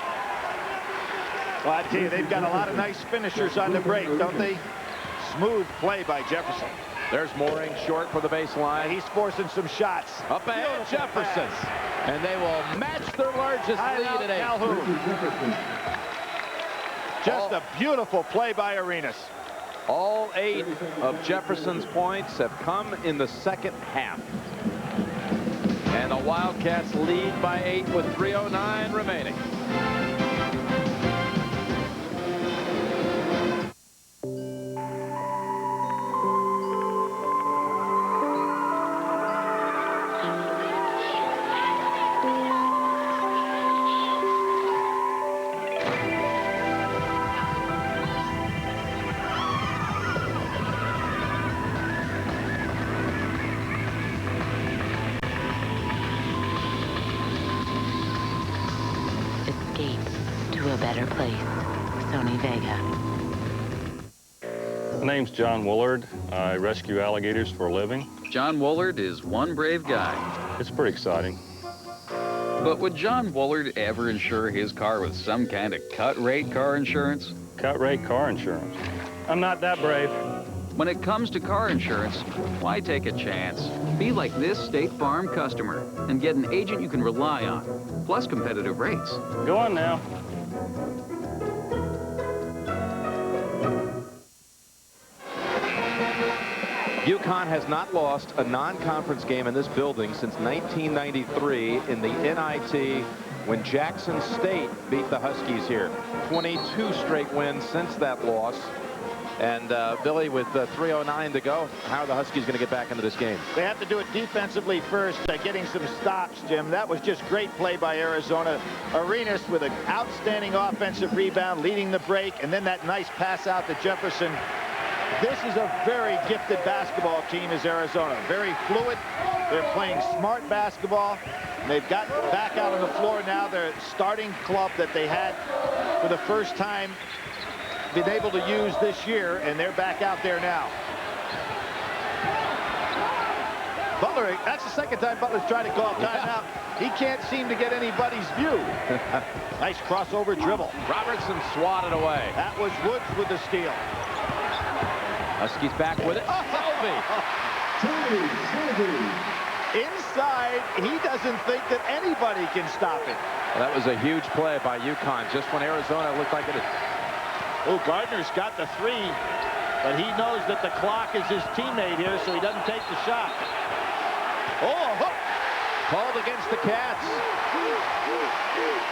Well, I tell you, they've got a lot of nice finishers on the break, don't they? Smooth play by Jefferson. There's Mooring short for the baseline. He's forcing some shots. Up ahead, Jefferson. And they will match their largest lead at 8. Calhoun. Just a beautiful play by Arenas. All 8 of Jefferson's points have come in the second half. And the Wildcats lead by 8 with 3:09 remaining. My name's John Woolard. I rescue alligators for a living. John Woolard is one brave guy. It's pretty exciting. But would John Woolard ever insure his car with some kind of cut-rate car insurance? Cut-rate car insurance? I'm not that brave. When it comes to car insurance, why take a chance? Be like this State Farm customer and get an agent you can rely on, plus competitive rates. Go on now. UConn has not lost a non-conference game in this building since 1993 in the NIT when Jackson State beat the Huskies here. 22 straight wins since that loss. And Billy, with 3:09 to go, how are the Huskies going to get back into this game? They have to do it defensively first, getting some stops, Jim. That was just great play by Arizona. Arenas with an outstanding offensive rebound, leading the break, and then that nice pass out to Jefferson. This is a very gifted basketball team, is Arizona. Very fluid. They're playing smart basketball. And they've got back out on the floor now. Their starting club that they had for the first time been able to use this year, and they're back out there now. Butler, that's the second time Butler's trying to call timeout. He can't seem to get anybody's view. Nice crossover dribble. Robertson swatted away. That was Woods with the steal. Huskies back with it. Selvey. Inside, he doesn't think that anybody can stop it. Well, that was a huge play by UConn just when Arizona looked like it. Oh, Gardner's got the 3, but he knows that the clock is his teammate here, so he doesn't take the shot. Oh, hook. Called against the Cats.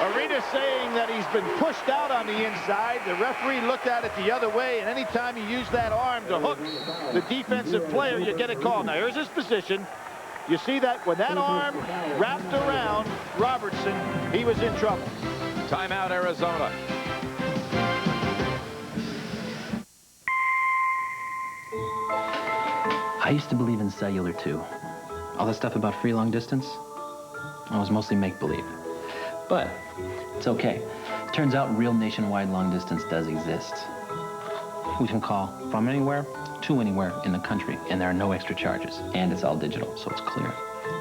Arenas saying that he's been pushed out on the inside. The referee looked at it the other way, and anytime you use that arm to hook the defensive player, you get a call. Now, here's his position. You see that when that arm wrapped around Robertson, he was in trouble. Timeout, Arizona. I used to believe in cellular, too. All that stuff about free long distance, it was mostly make-believe. But it's okay. It turns out real nationwide long distance does exist. We can call from anywhere to anywhere in the country, and there are no extra charges. And it's all digital, so it's clear.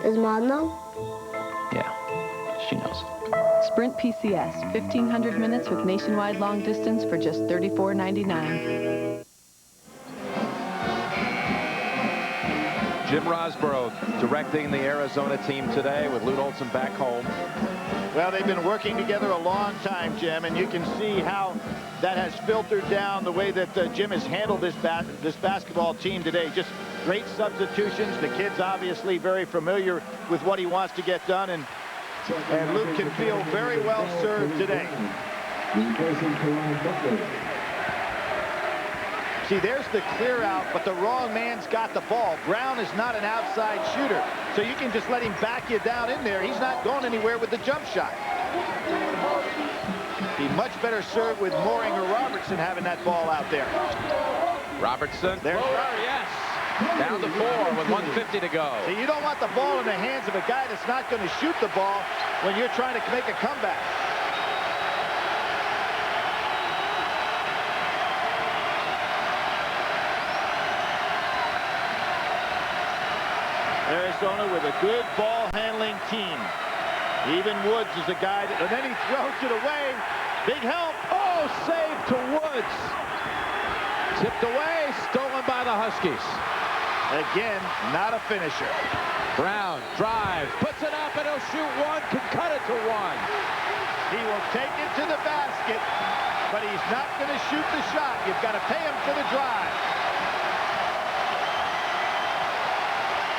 Does Mom know? Yeah, she knows. Sprint PCS, 1,500 minutes with nationwide long distance for just $34.99. Jim Rosborough directing the Arizona team today with Lute Olson back home. Well, they've been working together a long time, Jim, and you can see how that has filtered down the way that Jim has handled this basketball team today. Just great substitutions. The kid's obviously very familiar with what he wants to get done, and And Luke can feel very well served today. See, there's the clear out, but the wrong man's got the ball. Brown is not an outside shooter, so you can just let him back you down in there. He's not going anywhere with the jump shot. Be much better served with Mooring or Robertson having that ball out there. Robertson. There's yes. Down to 4 with 1:50 to go. See, you don't want the ball in the hands of a guy that's not going to shoot the ball when you're trying to make a comeback. Arizona with a good ball handling team. Even Woods is a guy that, and then he throws it away. Big help. Oh, save to Woods. Tipped away, stolen by the Huskies. Again, not a finisher. Brown drives, puts it up, and he'll shoot one, can cut it to 1. He will take it to the basket, but he's not going to shoot the shot. You've got to pay him for the drive.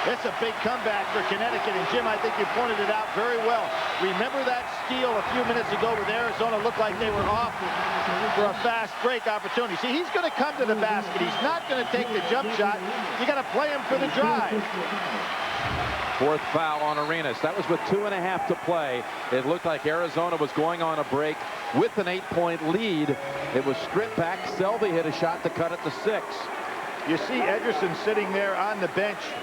It's a big comeback for Connecticut, and Jim, I think you pointed it out very well. Remember that steal a few minutes ago with Arizona looked like they were off for a fast break opportunity. See, he's going to come to the basket. He's not going to take the jump shot. You got to play him for the drive. 4th foul on Arenas. That was with 2.5 to play. It looked like Arizona was going on a break with an 8-point lead. It was stripped back. Selvey hit a shot to cut it to 6. You see Ederson sitting there on the bench.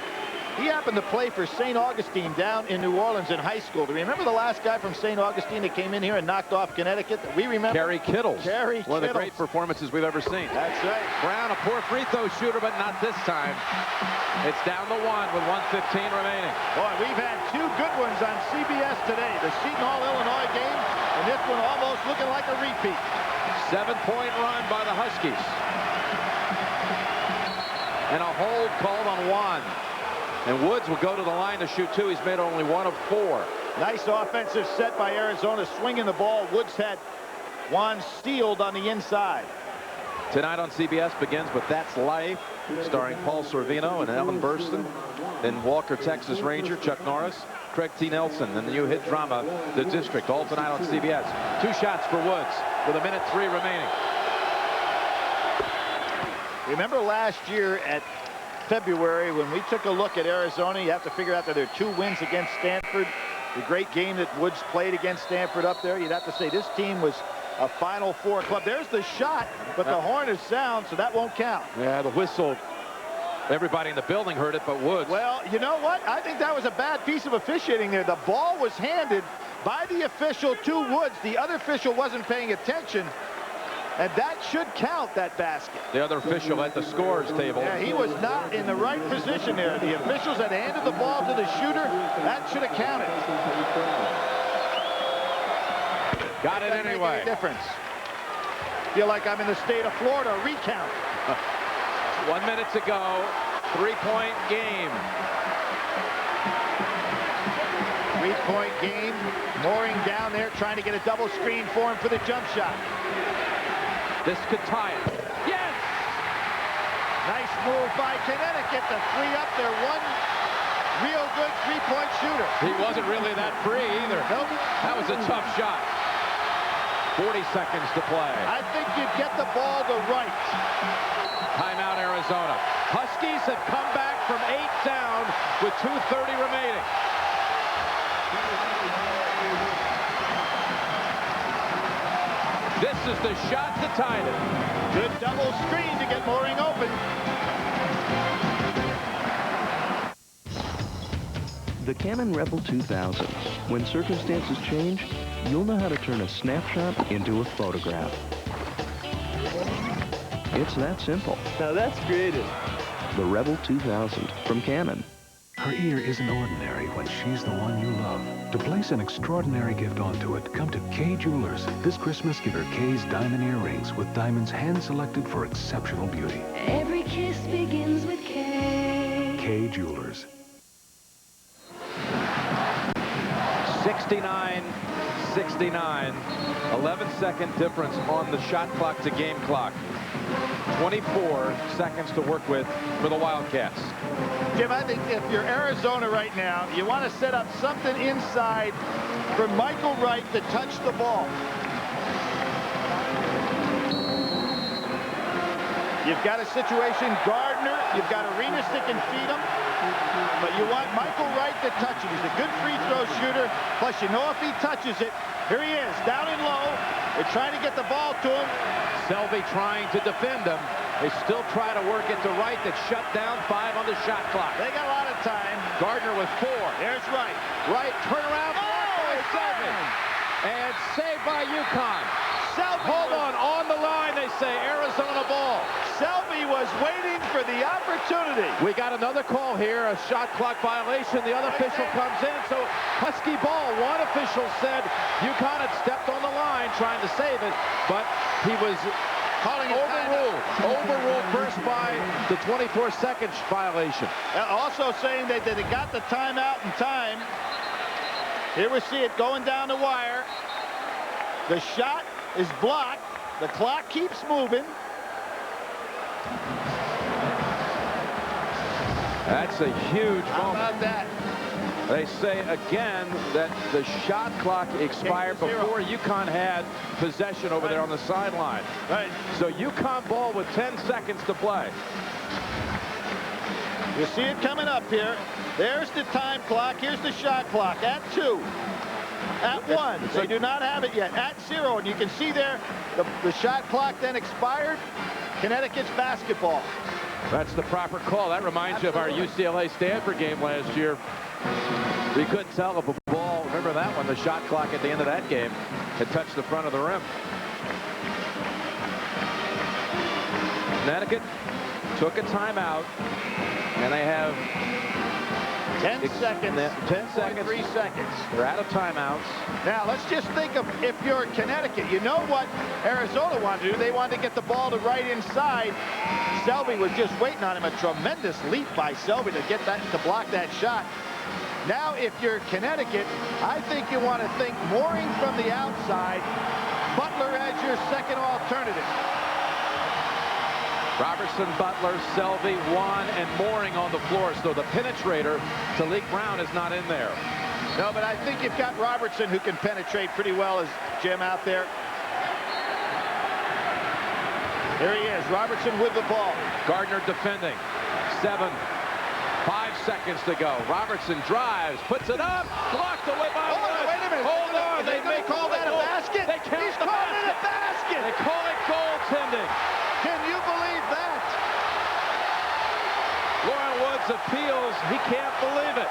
He happened to play for St. Augustine down in New Orleans in high school. Do you remember the last guy from St. Augustine that came in here and knocked off Connecticut that we remember? Kerry Kittles. Kerry One of the Kittles. great performances we've ever seen. That's right. Brown, a poor free throw shooter, but not this time. It's down to 1 with 1:15 remaining. Boy, we've had 2 good ones on CBS today. The Seton Hall, Illinois game, and this one almost looking like a repeat. 7-point run by the Huskies. And a hold called on Juan. And Woods will go to the line to shoot 2. He's made only 1 of 4. Nice offensive set by Arizona, swinging the ball. Woods had Juan sealed on the inside. Tonight on CBS begins with That's Life, starring Paul Sorvino and Ellen Burstyn. Then Walker, Texas Ranger, Chuck Norris, Craig T. Nelson, and the new hit drama, The District, all tonight on CBS. 2 shots for Woods with 1:03 remaining. Remember last year at February when we took a look at Arizona? You have to figure out that there are 2 wins against Stanford. The great game that Woods played against Stanford up there. You'd have to say this team was a Final Four club. There's the shot, but the horn is sound, so that won't count. Yeah, the whistle. Everybody in the building heard it, but Woods. Well, you know what? I think that was a bad piece of officiating there. The ball was handed by the official to Woods. The other official wasn't paying attention. And that should count, that basket. The other official at the scores table. Yeah, he was not in the right position there. The officials had handed the ball to the shooter. That should have counted. Got it anyway. Make any difference. Feel like I'm in the state of Florida. Recount. 1 minute to go. 3-point game. 3-point game. Mooring down there, trying to get a double screen for him for the jump shot. This could tie it. Yes! Nice move by Connecticut to free up their one real good 3-point shooter. He wasn't really that free either. Nope. That was a tough shot. 40 seconds to play. I think you'd get the ball to right. Timeout, Arizona. Huskies have come back from 8 down with 2:30 remaining. This is the shot to tie it. Good double screen to get Mooring open. The Canon Rebel 2000. When circumstances change, you'll know how to turn a snapshot into a photograph. It's that simple. Now that's creative. The Rebel 2000 from Canon. Her ear isn't ordinary when she's the one you love. To place an extraordinary gift onto it, come to Kay Jewelers. This Christmas, give her Kay's diamond earrings with diamonds hand-selected for exceptional beauty. Every kiss begins with Kay. Kay Jewelers. 69-69. 11-second difference on the shot clock to game clock. 24 seconds to work with for the Wildcats. Jim, I think if you're Arizona right now, you want to set up something inside for Michael Wright to touch the ball. You've got a situation, Gardner, you've got arenas that can feed him, but you want Michael Wright to touch it. He's a good free throw shooter, plus you know if he touches it, here he is, down and low. They're trying to get the ball to him. Selby trying to defend him. They still try to work it to Wright. That's shut down. 5 on the shot clock. They got a lot of time. Gardner with 4. There's Wright. Wright, turn around. Oh, Selby. And saved by UConn. Selby. Hold on the line, they say. Arizona ball. Selby was waiting for the opportunity. We got another call here, a shot clock violation. The other official comes in, so Husky ball. One official said UConn had stepped on the line trying to save it, but he was overruled first by the 24-second violation. Also saying that they got the timeout in time. Here we see it going down the wire. The shot is blocked. The clock keeps moving. That's a huge moment. How about that? They say again that the shot clock expired before UConn had possession over there on the sideline. Right. So UConn ball with 10 seconds to play. You see it coming up here. There's the time clock. Here's the shot clock at 2. At 1. They do not have it yet. At 0. And you can see there the shot clock then expired. Connecticut's basketball. That's the proper call. That reminds you of our UCLA-Stanford game last year. We couldn't tell if a ball, remember that one, the shot clock at the end of that game had touched the front of the rim. Connecticut took a timeout, and they have 10 seconds. 10 seconds. 3 seconds. They're out of timeouts. Now, let's just think of if you're Connecticut. You know what Arizona wanted to do. They wanted to get the ball to right inside. Selby was just waiting on him. A tremendous leap by Selby to get that, to block that shot. Now, if you're Connecticut, I think you want to think mooring from the outside. Butler as your second alternative. Robertson, Butler, Selby, Juan, and Mooring on the floor. So the penetrator, Talik Brown, is not in there. No, but I think you've got Robertson who can penetrate pretty well as Jim out there. There he is, Robertson with the ball. Gardner defending. 7. 5 seconds to go. Robertson drives, puts it up, blocked away by Woods. Wait a minute. Hold on. They may call that a basket. They count He's the calling basket. it a basket. They call it goaltending. Can you believe that? Lauren Woods appeals. He can't believe it.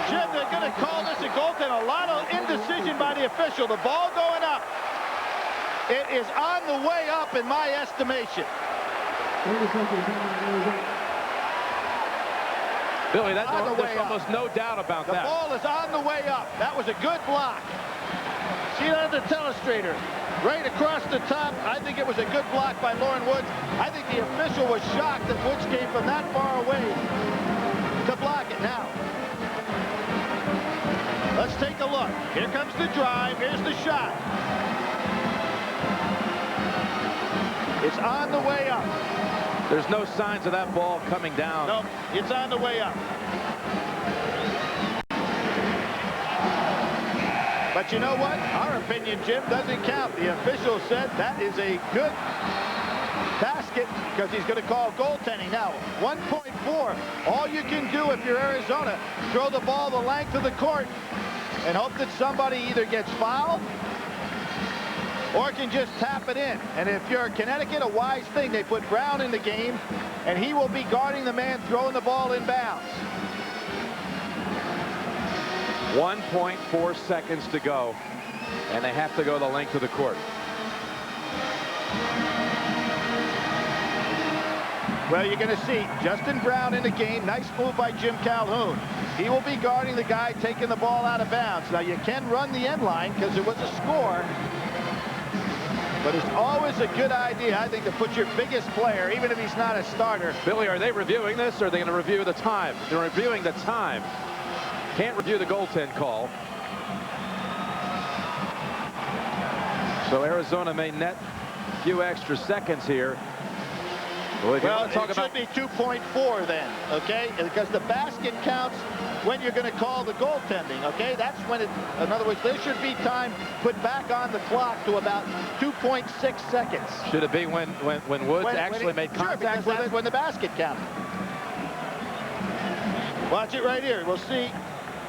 Jim, they're going to call this a goaltend. A lot of indecision by the official. The ball going up. It is on the way up in my estimation. Billy, there's almost no doubt about that. The ball is on the way up. That was a good block. See that on the telestrator. Right across the top. I think it was a good block by Lauren Woods. I think the official was shocked that Woods came from that far away to block it. Now, let's take a look. Here comes the drive. Here's the shot. It's on the way up. There's no signs of that ball coming down. No, it's on the way up. But you know what? Our opinion, Jim, doesn't count. The official said that is a good basket because he's going to call goaltending. Now, 1.4. All you can do if you're Arizona, throw the ball the length of the court and hope that somebody either gets fouled or can just tap it in. And if you're Connecticut, a wise thing, they put Brown in the game, and he will be guarding the man throwing the ball inbounds. 1.4 seconds to go, and they have to go the length of the court. Well, you're going to see Justin Brown in the game. Nice move by Jim Calhoun. He will be guarding the guy taking the ball out of bounds. Now, you can run the end line because it was a score. But it's always a good idea, I think, to put your biggest player, even if he's not a starter. Billy, are they reviewing this, or are they going to review the time? They're reviewing the time. Can't review the goaltend call. So Arizona may net a few extra seconds here. Well, it should be 2.4 then, okay? Because the basket counts when you're going to call the goaltending, okay? That's when it, in other words, there should be time put back on the clock to about 2.6 seconds. Should it be when Woods actually made contact with that's it? when the basket counted. Watch it right here. We'll see.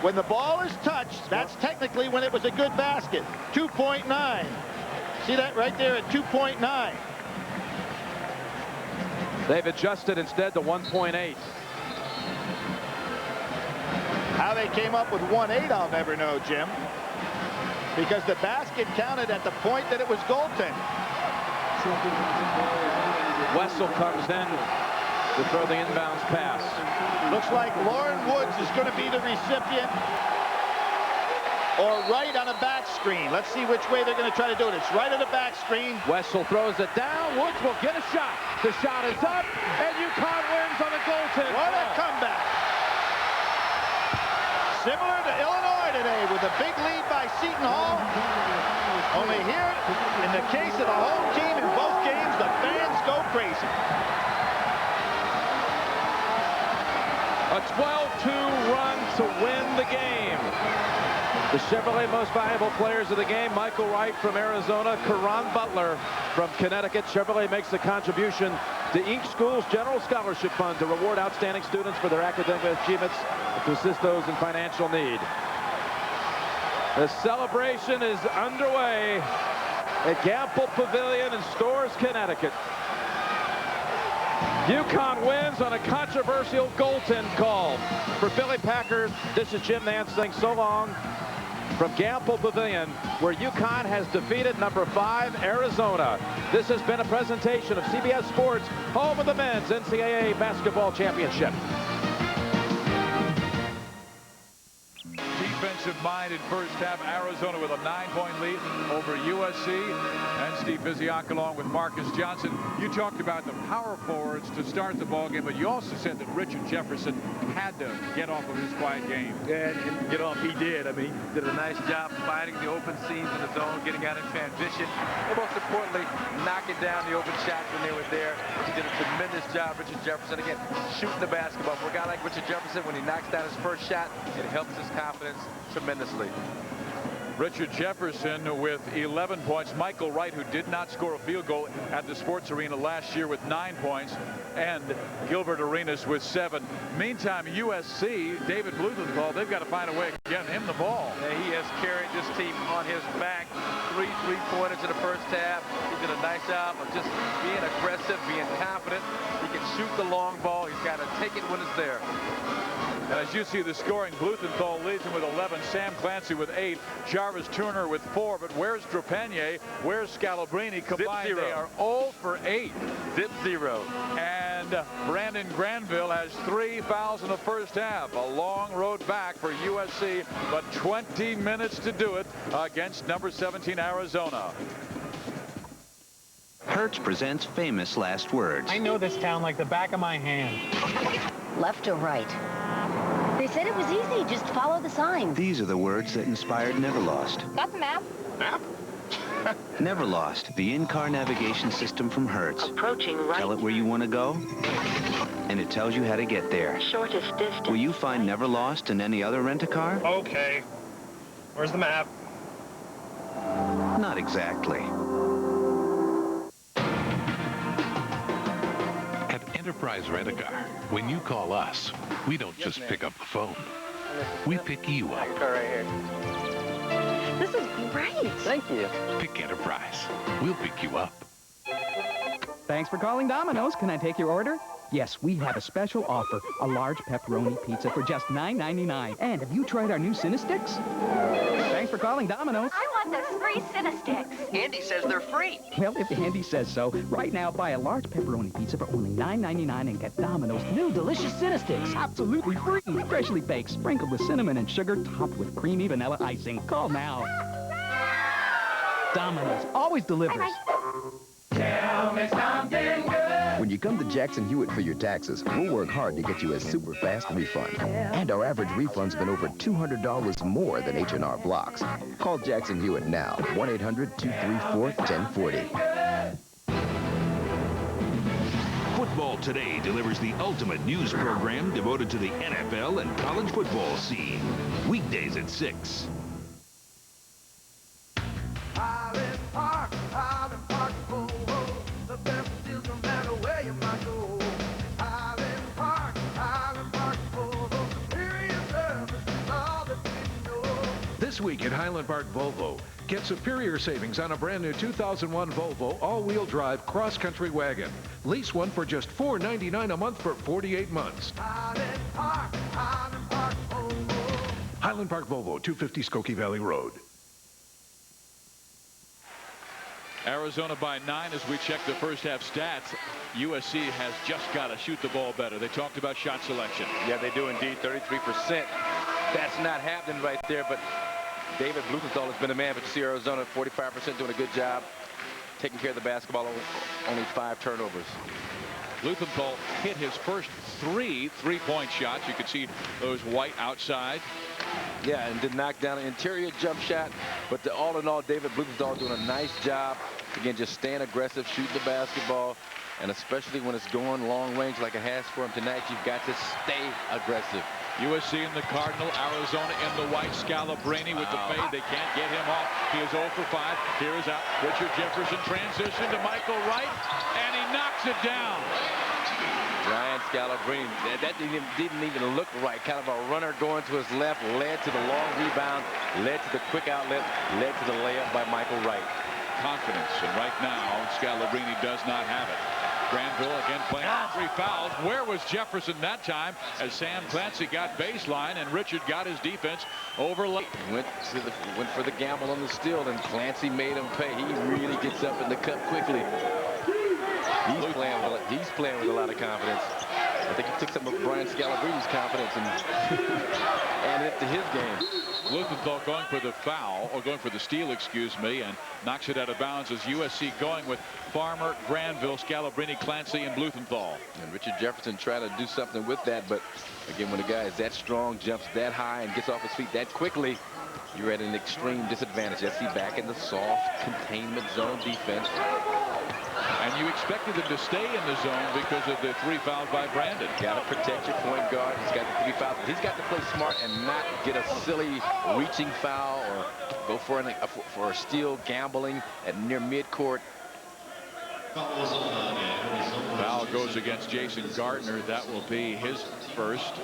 When the ball is touched, that's technically when it was a good basket. 2.9. See that right there at 2.9. They've adjusted instead to 1.8. How they came up with 1.8, I'll never know, Jim. Because the basket counted at the point that it was goaltending. Wessel comes in to throw the inbounds pass. Looks like Lauren Woods is going to be the recipient, or right on a back screen. Let's see which way they're going to try to do it. It's right on the back screen. Wessel throws it down. Woods will get a shot. The shot is up, and UConn wins on the goaltend. What a comeback. Similar to Illinois today with a big lead by Seton Hall. Only here, in the case of the home team in both games, the fans go crazy. A 12-2 run to win the game. The Chevrolet most valuable players of the game: Michael Wright from Arizona, Karan Butler from Connecticut. Chevrolet makes a contribution to each school's general scholarship fund to reward outstanding students for their academic achievements and to assist those in financial need. The celebration is underway at Gampel Pavilion in Storrs, Connecticut. UConn wins on a controversial goaltend call. For Billy Packard, this is Jim Nance saying so long from Gampel Pavilion, where UConn has defeated number 5 Arizona. This has been a presentation of CBS Sports, home of the men's NCAA basketball championship. Defensive-minded first half. Arizona with a 9-point lead over USC. And Steve Biziak along with Marcus Johnson. You talked about the power forwards to start the ball game, but you also said that Richard Jefferson had to get off of his quiet game. Yeah, and get off, he did. I mean, he did a nice job finding the open seams in the zone, getting out in transition, and most importantly, knocking down the open shots when they were there. He did a tremendous job, Richard Jefferson. Again, shooting the basketball. For a guy like Richard Jefferson, when he knocks down his first shot, it helps his confidence tremendously. Richard Jefferson with 11 points. Michael Wright, who did not score a field goal at the Sports Arena last year, with 9 points. And Gilbert Arenas with 7. Meantime, USC, David Blumenthal, they've got to find a way of getting him the ball. Yeah, he has carried this team on his back. 3 3-pointers in the first half. He did a nice job of just being aggressive, being confident. He can shoot the long ball. He's got to take it when it's there. And as you see the scoring, Blumenthal leads him with 11, Sam Clancy with 8, Jarvis Turner with 4. But where's Trepanier? Where's Scalabrini? Combined, they are 0 for 8. Zip 0. And Brandon Granville has 3 fouls in the first half. A long road back for USC, but 20 minutes to do it against number 17 Arizona. Hertz presents famous last words. I know this town like the back of my hand. Left or right? They said it was easy. Just follow the sign. These are the words that inspired Neverlost. Got the map? Map? Neverlost, the in-car navigation system from Hertz. Approaching right. Tell it where you want to go, and it tells you how to get there. Shortest distance. Will you find Neverlost in any other rent-a-car? Okay. Where's the map? Not exactly. Enterprise Rent-A-Car. When you call us, we don't just pick up the phone. We pick you up. This is great. Thank you. Pick Enterprise. We'll pick you up. Thanks for calling Domino's. Can I take your order? Yes, we have a special offer. A large pepperoni pizza for just $9.99. And have you tried our new Cinesticks? Thanks for calling Domino's. I want those free Cinesticks. Andy says they're free. Well, if Andy says so, right now buy a large pepperoni pizza for only $9.99 and get Domino's new delicious Cinesticks. Absolutely free. Freshly baked, sprinkled with cinnamon and sugar, topped with creamy vanilla icing. Call now. Domino's always delivers. Tell me something good. When you come to Jackson Hewitt for your taxes, we'll work hard to get you a super fast refund. And our average refund's been over $200 more than H&R Blocks. Call Jackson Hewitt now, 1-800-234-1040. Football Today delivers the ultimate news program devoted to the NFL and college football scene. Weekdays at 6. Highland Park, oh, oh, the best deals no matter where you might go. Highland Park, oh, oh, superior service is all that we know. This week at Highland Park Volvo, get superior savings on a brand new 2001 Volvo all-wheel drive cross-country wagon. Lease one for just $4.99 a month for 48 months. Highland Park, oh, oh. Highland Park Volvo, 250 Skokie Valley Road. Arizona by 9 as we check the first half stats. USC has just got to shoot the ball better. They talked about shot selection. Yeah, they do indeed. 33%. That's not happening right there, but David Blumenthal has been a man. But you see Arizona 45% doing a good job taking care of the basketball. Only 5 turnovers. Blumenthal hit his first 3 3-point shots. You can see those white outside. Yeah, and did knock down an interior jump shot. But all in all, David Blumenthal doing a nice job. Again, just staying aggressive, shooting the basketball. And especially when it's going long range like it has for him tonight, you've got to stay aggressive. USC in the Cardinal, Arizona in the white. Scalabrini with the fade. They can't get him off. He is 0 for 5. Here's out Richard Jefferson, transition to Michael Wright, and he knocks it down. Ryan Scalabrini, that didn't even look right. Kind of a runner going to his left, led to the long rebound, led to the quick outlet, led to the layup by Michael Wright. Confidence, and right now Scalabrini does not have it. Granville again playing 3 fouls. Where was Jefferson that time as Sam Clancy got baseline and Richard got his defense overlaid? Went for the gamble on the steal, and Clancy made him pay. He really gets up in the cup quickly. He's playing with a lot of confidence. I think he took some of Brian Scalabrini's confidence and added it to his game. Blumenthal going for the foul, or going for the steal, excuse me, and knocks it out of bounds as USC going with Farmer, Granville, Scalabrini, Clancy, and Blumenthal. And Richard Jefferson trying to do something with that, but again, when a guy is that strong, jumps that high, and gets off his feet that quickly, you're at an extreme disadvantage. Let's see back in the soft containment zone defense. And you expected them to stay in the zone because of the 3 fouls by Brandon. Got to protect your point guard. He's got the 3 fouls. He's got to play smart and not get a silly reaching foul or go for a steal, gambling at near midcourt. Foul goes against Jason Gardner. That will be his first.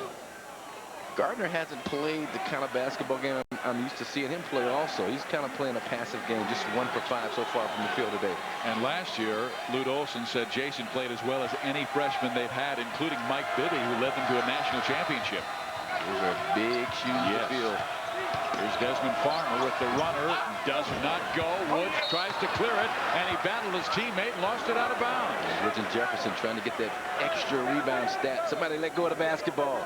Gardner hasn't played the kind of basketball game I'm used to seeing him play also. He's kind of playing a passive game, just 1 for 5 so far from the field today. And last year, Lute Olson said Jason played as well as any freshman they've had, including Mike Bibby, who led them to a national championship. Those are big shoes to fill. Here's Desmond Farmer with the runner. Does not go. Woods tries to clear it, and he battled his teammate and lost it out of bounds. Richard Jefferson trying to get that extra rebound stat. Somebody let go of the basketball.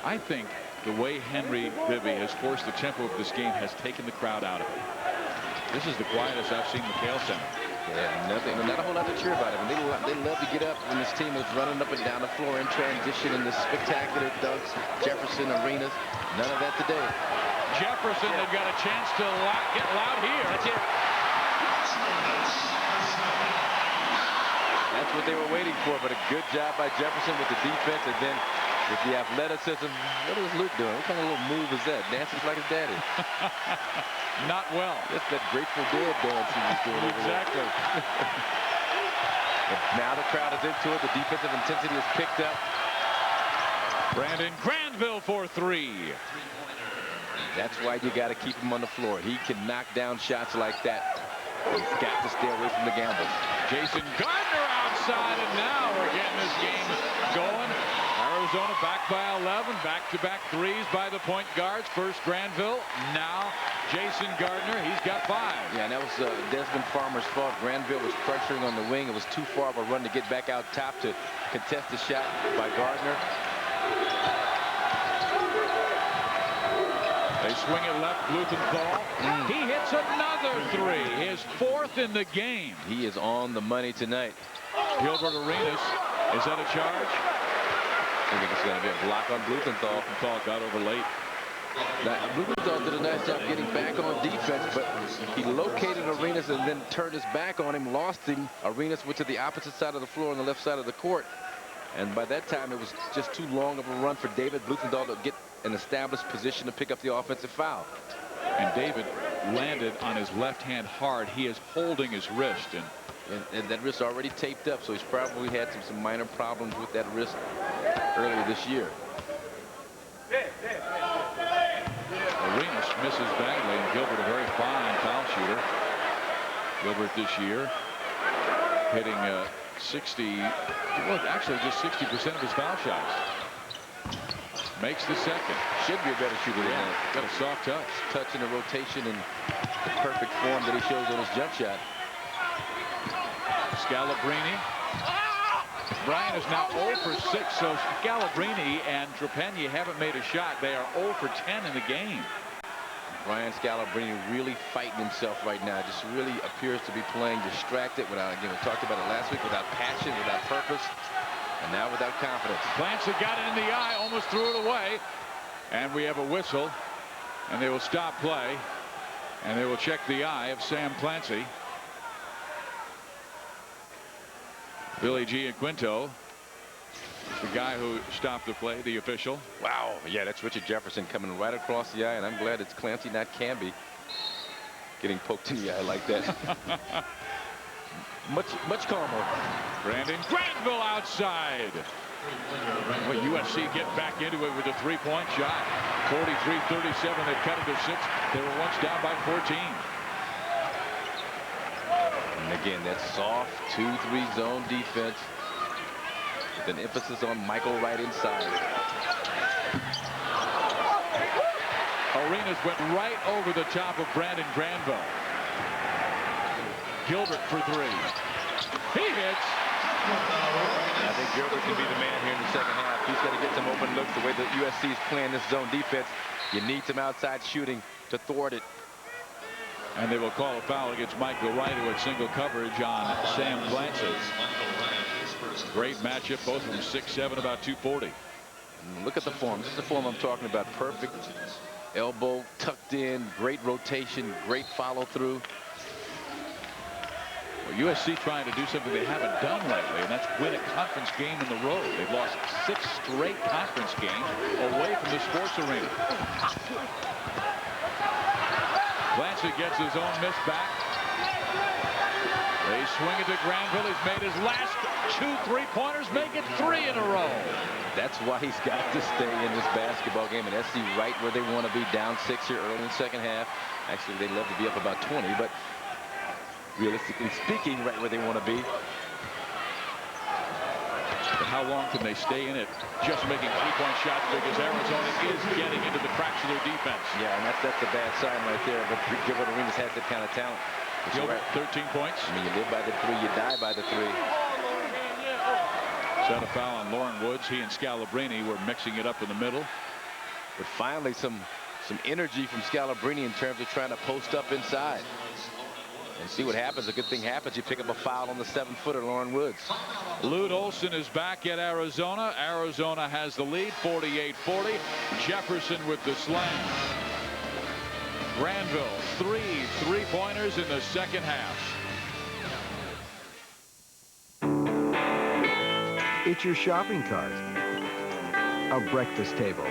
I think the way Henry Bibby has forced the tempo of this game has taken the crowd out of it. This is the quietest I've seen McHale Center. Yeah, not a whole lot to cheer about it. They love to get up when this team is running up and down the floor in transition in the spectacular dunks, Jefferson arenas. None of that today. Jefferson, they've got a chance to get loud here. That's it. That's what they were waiting for, but a good job by Jefferson with the defense, and then with the athleticism. What is Luke doing? What kind of little move is that? Dances like his daddy. Not well. That's that Grateful Dead dance he was doing. Exactly. Now the crowd is into it. The defensive intensity is picked up. Brandon Granville for 3. That's why you got to keep him on the floor. He can knock down shots like that. He's got to stay away from the gambles. Jason Gardner outside, and now we're getting this game going. Arizona back by 11. Back-to-back threes by the point guards. First Granville, now Jason Gardner. He's got 5. Yeah, and that was Desmond Farmer's fault. Granville was pressuring on the wing. It was too far of a run to get back out top to contest the shot by Gardner. They swing it left, Blumenthal. He hits another 3, his 4th in the game. He is on the money tonight. Gilbert Arenas, is that a charge? I think it's going to be a block on Blumenthal. Blumenthal got over late. Now, Blumenthal did a nice job getting back on defense, but he located Arenas and then turned his back on him, lost him. Arenas went to the opposite side of the floor on the left side of the court. And by that time, it was just too long of a run for David Blumenthal to get an established position to pick up the offensive foul. And David landed on his left hand hard. He is holding his wrist. And that wrist already taped up, so he's probably had some minor problems with that wrist earlier this year. Arenas misses badly, and Gilbert, a very fine foul shooter. Gilbert this year hitting 60, well, actually just 60% of his foul shots. Makes the second. Should be a better shooter than that. Got a soft touch. Touch in the rotation and the perfect form that he shows on his jump shot. Scalabrini. Brian is now 0 for 6, so Scalabrini and Trepagny haven't made a shot. They are 0 for 10 in the game. Brian Scalabrini really fighting himself right now. Just really appears to be playing distracted without, again, we talked about it last week, without passion, without purpose, and now without confidence. Clancy got it in the eye, almost threw it away. And we have a whistle, and they will stop play, and they will check the eye of Sam Clancy. Billy G. and Quinto, the guy who stopped the play, the official. Wow, yeah, that's Richard Jefferson coming right across the eye, and I'm glad it's Clancy, not Canby, getting poked in the eye like that. much calmer. Brandon Granville outside. Well, USC get back into it with a three-point shot. 43-37. They cut it to 6. They were once down by 14. And again, that soft 2-3 zone defense with an emphasis on Michael right inside. Arenas went right over the top of Brandon Granville. Gilbert for 3. He hits. I think Gilbert can be the man here in the second half. He's got to get some open looks. The way that USC is playing this zone defense, you need some outside shooting to thwart it. And they will call a foul against Michael Wright, who had single coverage on Sam Clancy. Great matchup, both from 6'7", about 240. Look at the form. This is the form I'm talking about. Perfect elbow tucked in, great rotation, great follow through. Well, USC trying to do something they haven't done lately, and that's win a conference game in the road. They've lost 6 straight conference games away from the sports arena. Clancy gets his own miss back. They swing it to Granville. He's made his last 2 3-pointers, make it 3 in a row. That's why he's got to stay in this basketball game, and SC right where they want to be, down 6 here early in the second half. Actually, they'd love to be up about 20, but realistically speaking, right where they want to be. But how long can they stay in it just making 3-point shots, because Arizona is getting into the cracks of their defense? Yeah, and that's a bad sign right there, but Gilbert Arenas has that kind of talent. Gilbert, 13 points. I mean, you live by the 3, you die by the 3. Set a foul on Lauren Woods. He and Scalabrini were mixing it up in the middle. But finally, some energy from Scalabrini in terms of trying to post up inside. And see what happens. A good thing happens. You pick up a foul on the 7-footer, Lauren Woods. Lute Olson is back at Arizona. Arizona has the lead, 48-40. Jefferson with the slam. Granville, 3 3-pointers in the second half. It's your shopping cart, a breakfast table,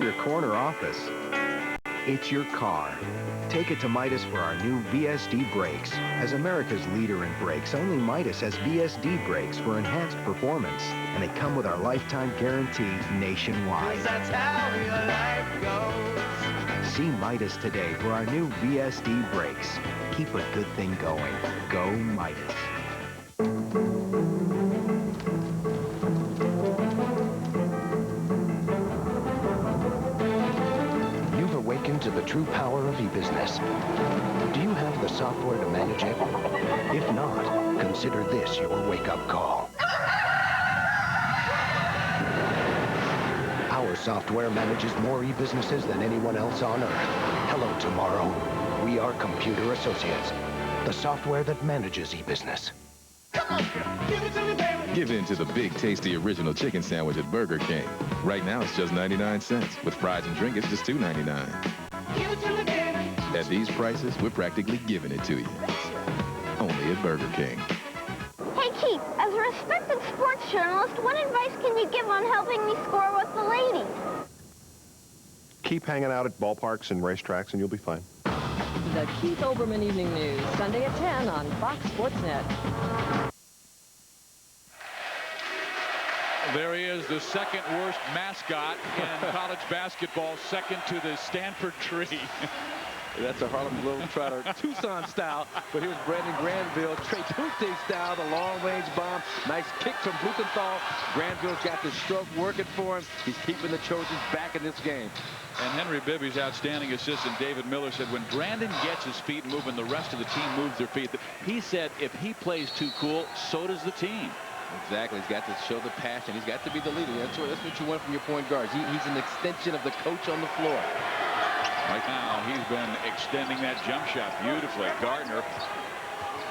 your corner office. It's your car. Take it to Midas for our new VSD brakes. As America's leader in brakes, only Midas has VSD brakes for enhanced performance, and they come with our lifetime guarantee nationwide. That's how your life goes. See Midas today for our new VSD brakes. Keep a good thing going. Go Midas. You've awakened to the true power of e-business. Do you have the software to manage it? If not, consider this your wake-up call. Our software manages more e-businesses than anyone else on Earth. Hello, tomorrow. We are Computer Associates, the software that manages e-business. Give in to the big, tasty original chicken sandwich at Burger King. Right now, it's just 99 cents. With fries and drink, it's just $2.99. At these prices, we're practically giving it to you. Only at Burger King. Hey, Keith, as a respected sports journalist, what advice can you give on helping me score with the ladies? Keep hanging out at ballparks and racetracks, and you'll be fine. The Keith Olbermann Evening News, Sunday at 10 on Fox Sports Net. There he is, the second worst mascot in college basketball, second to the Stanford tree. That's a Harlem Globetrotter Tucson style, but here's Brandon Granville, Trey Tunte style, the long-range bomb. Nice kick from Blumenthal. Granville's got the stroke working for him. He's keeping the Trojans back in this game. And Henry Bibby's outstanding assistant, David Miller, said when Brandon gets his feet moving, the rest of the team moves their feet. He said if he plays too cool, so does the team. Exactly. He's got to show the passion. He's got to be the leader. That's what you want from your point guards. He's an extension of the coach on the floor. Right now, he's been extending that jump shot beautifully. Gardner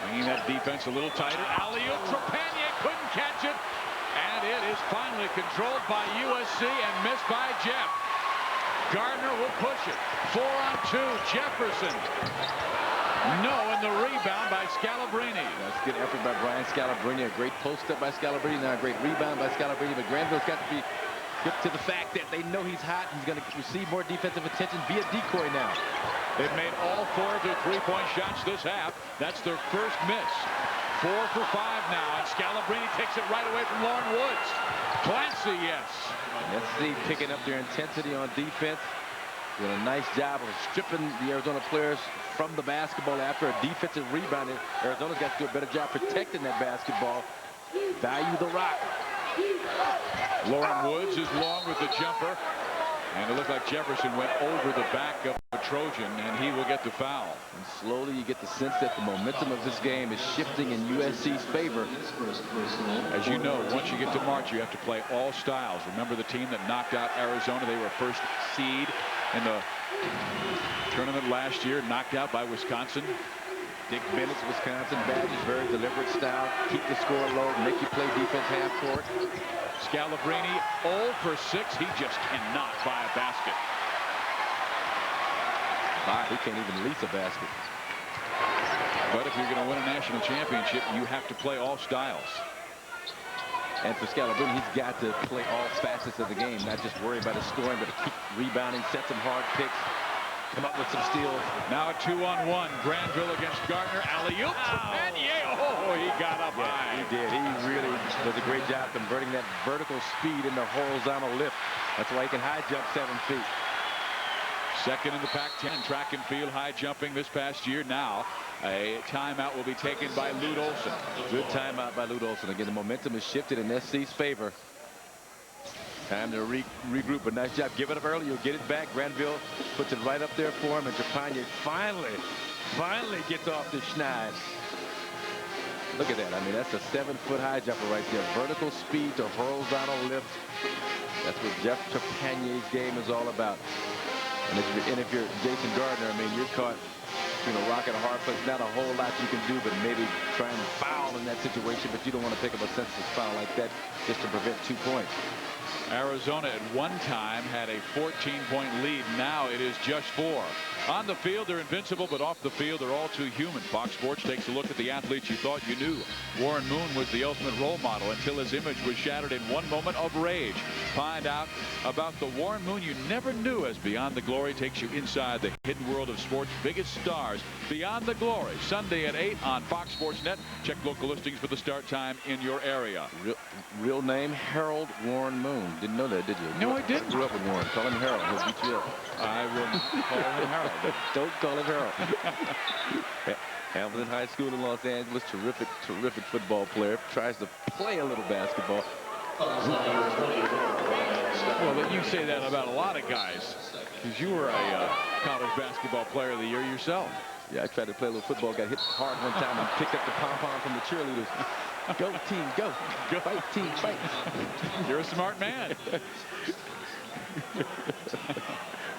bringing that defense a little tighter. Alley-oop, Trepanier couldn't catch it. And it is finally controlled by USC and missed by Jeff. Gardner will push it. 4-on-2, Jefferson. No, and the rebound by Scalabrine. That's good effort by Brian Scalabrine. A great post-up by Scalabrine. Now a great rebound by Scalabrine. But Granville's got to be hip to the fact that they know he's hot. He's going to receive more defensive attention, be a decoy now. They've made all 4 of their three-point shots this half. That's their first miss. 4 for 5 now, and Scalabrine takes it right away from Lauren Woods. Clancy, yes. SC picking up their intensity on defense. Doing a nice job of stripping the Arizona players from the basketball after a defensive rebound. Arizona's got to do a better job protecting that basketball. Value the rock. Lauren Woods is long with the jumper. And it looked like Jefferson went over the back of a Trojan, and he will get the foul. And slowly you get the sense that the momentum of this game is shifting in USC's favor. As you know, once you get to March, you have to play all styles. Remember the team that knocked out Arizona? They were first seed in the tournament last year, knocked out by Wisconsin. Dick Bennett's Wisconsin Badgers, very deliberate style. Keep the score low, make you play defense half court. Scalabrine 0 for 6. He just cannot buy a basket. He can't even lease a basket. But if you're going to win a national championship, you have to play all styles. And for Scalabrine, he's got to play all facets of the game, not just worry about his scoring, but keep rebounding, set some hard picks, come up with some steals. Now a 2-on-1. Granville against Gardner. Alley-oop. Oh, he got up high. He did. He really does a great job converting that vertical speed into horizontal lift. That's why he can high jump 7 feet. Second in the Pac-10 track and field high jumping this past year. Now a timeout will be taken by Lute Olson. Good timeout by Lute Olson. Again, the momentum is shifted in SC's favor. Time to regroup. A nice job. Give it up early. You'll get it back. Granville puts it right up there for him. And Trepanier finally gets off the schneid. Look at that. I mean, that's a 7-foot high jumper right there. Vertical speed to horizontal lift. That's what Jeff Trepanier's game is all about. And if you're Jason Gardner, I mean, you're caught between a rock and a hard place. Not a whole lot you can do, but maybe try and foul in that situation. But you don't want to pick up a senseless foul like that just to prevent 2 points. Arizona at one time had a 14-point lead. Now it is just 4. On the field, they're invincible, but off the field, they're all too human. Fox Sports takes a look at the athletes you thought you knew. Warren Moon was the ultimate role model until his image was shattered in one moment of rage. Find out about the Warren Moon you never knew as Beyond the Glory takes you inside the hidden world of sports' biggest stars. Beyond the Glory, Sunday at 8 on Fox Sports Net. Check local listings for the start time in your area. Real name, Harold Warren Moon. Didn't know that, did you? No, I didn't. Grew up with Warren. Call him Harold. He'll beat you up. I will call him Harold. Don't call him Harold. Hamilton High School in Los Angeles. Terrific football player. Tries to play a little basketball. Well, but you say that about a lot of guys, because you were a college basketball player of the year yourself. Yeah, I tried to play a little football. Got hit hard one time and picked up the pom-pom from the cheerleaders. Go, team, go. Go. Fight, team, fight. You're a smart man.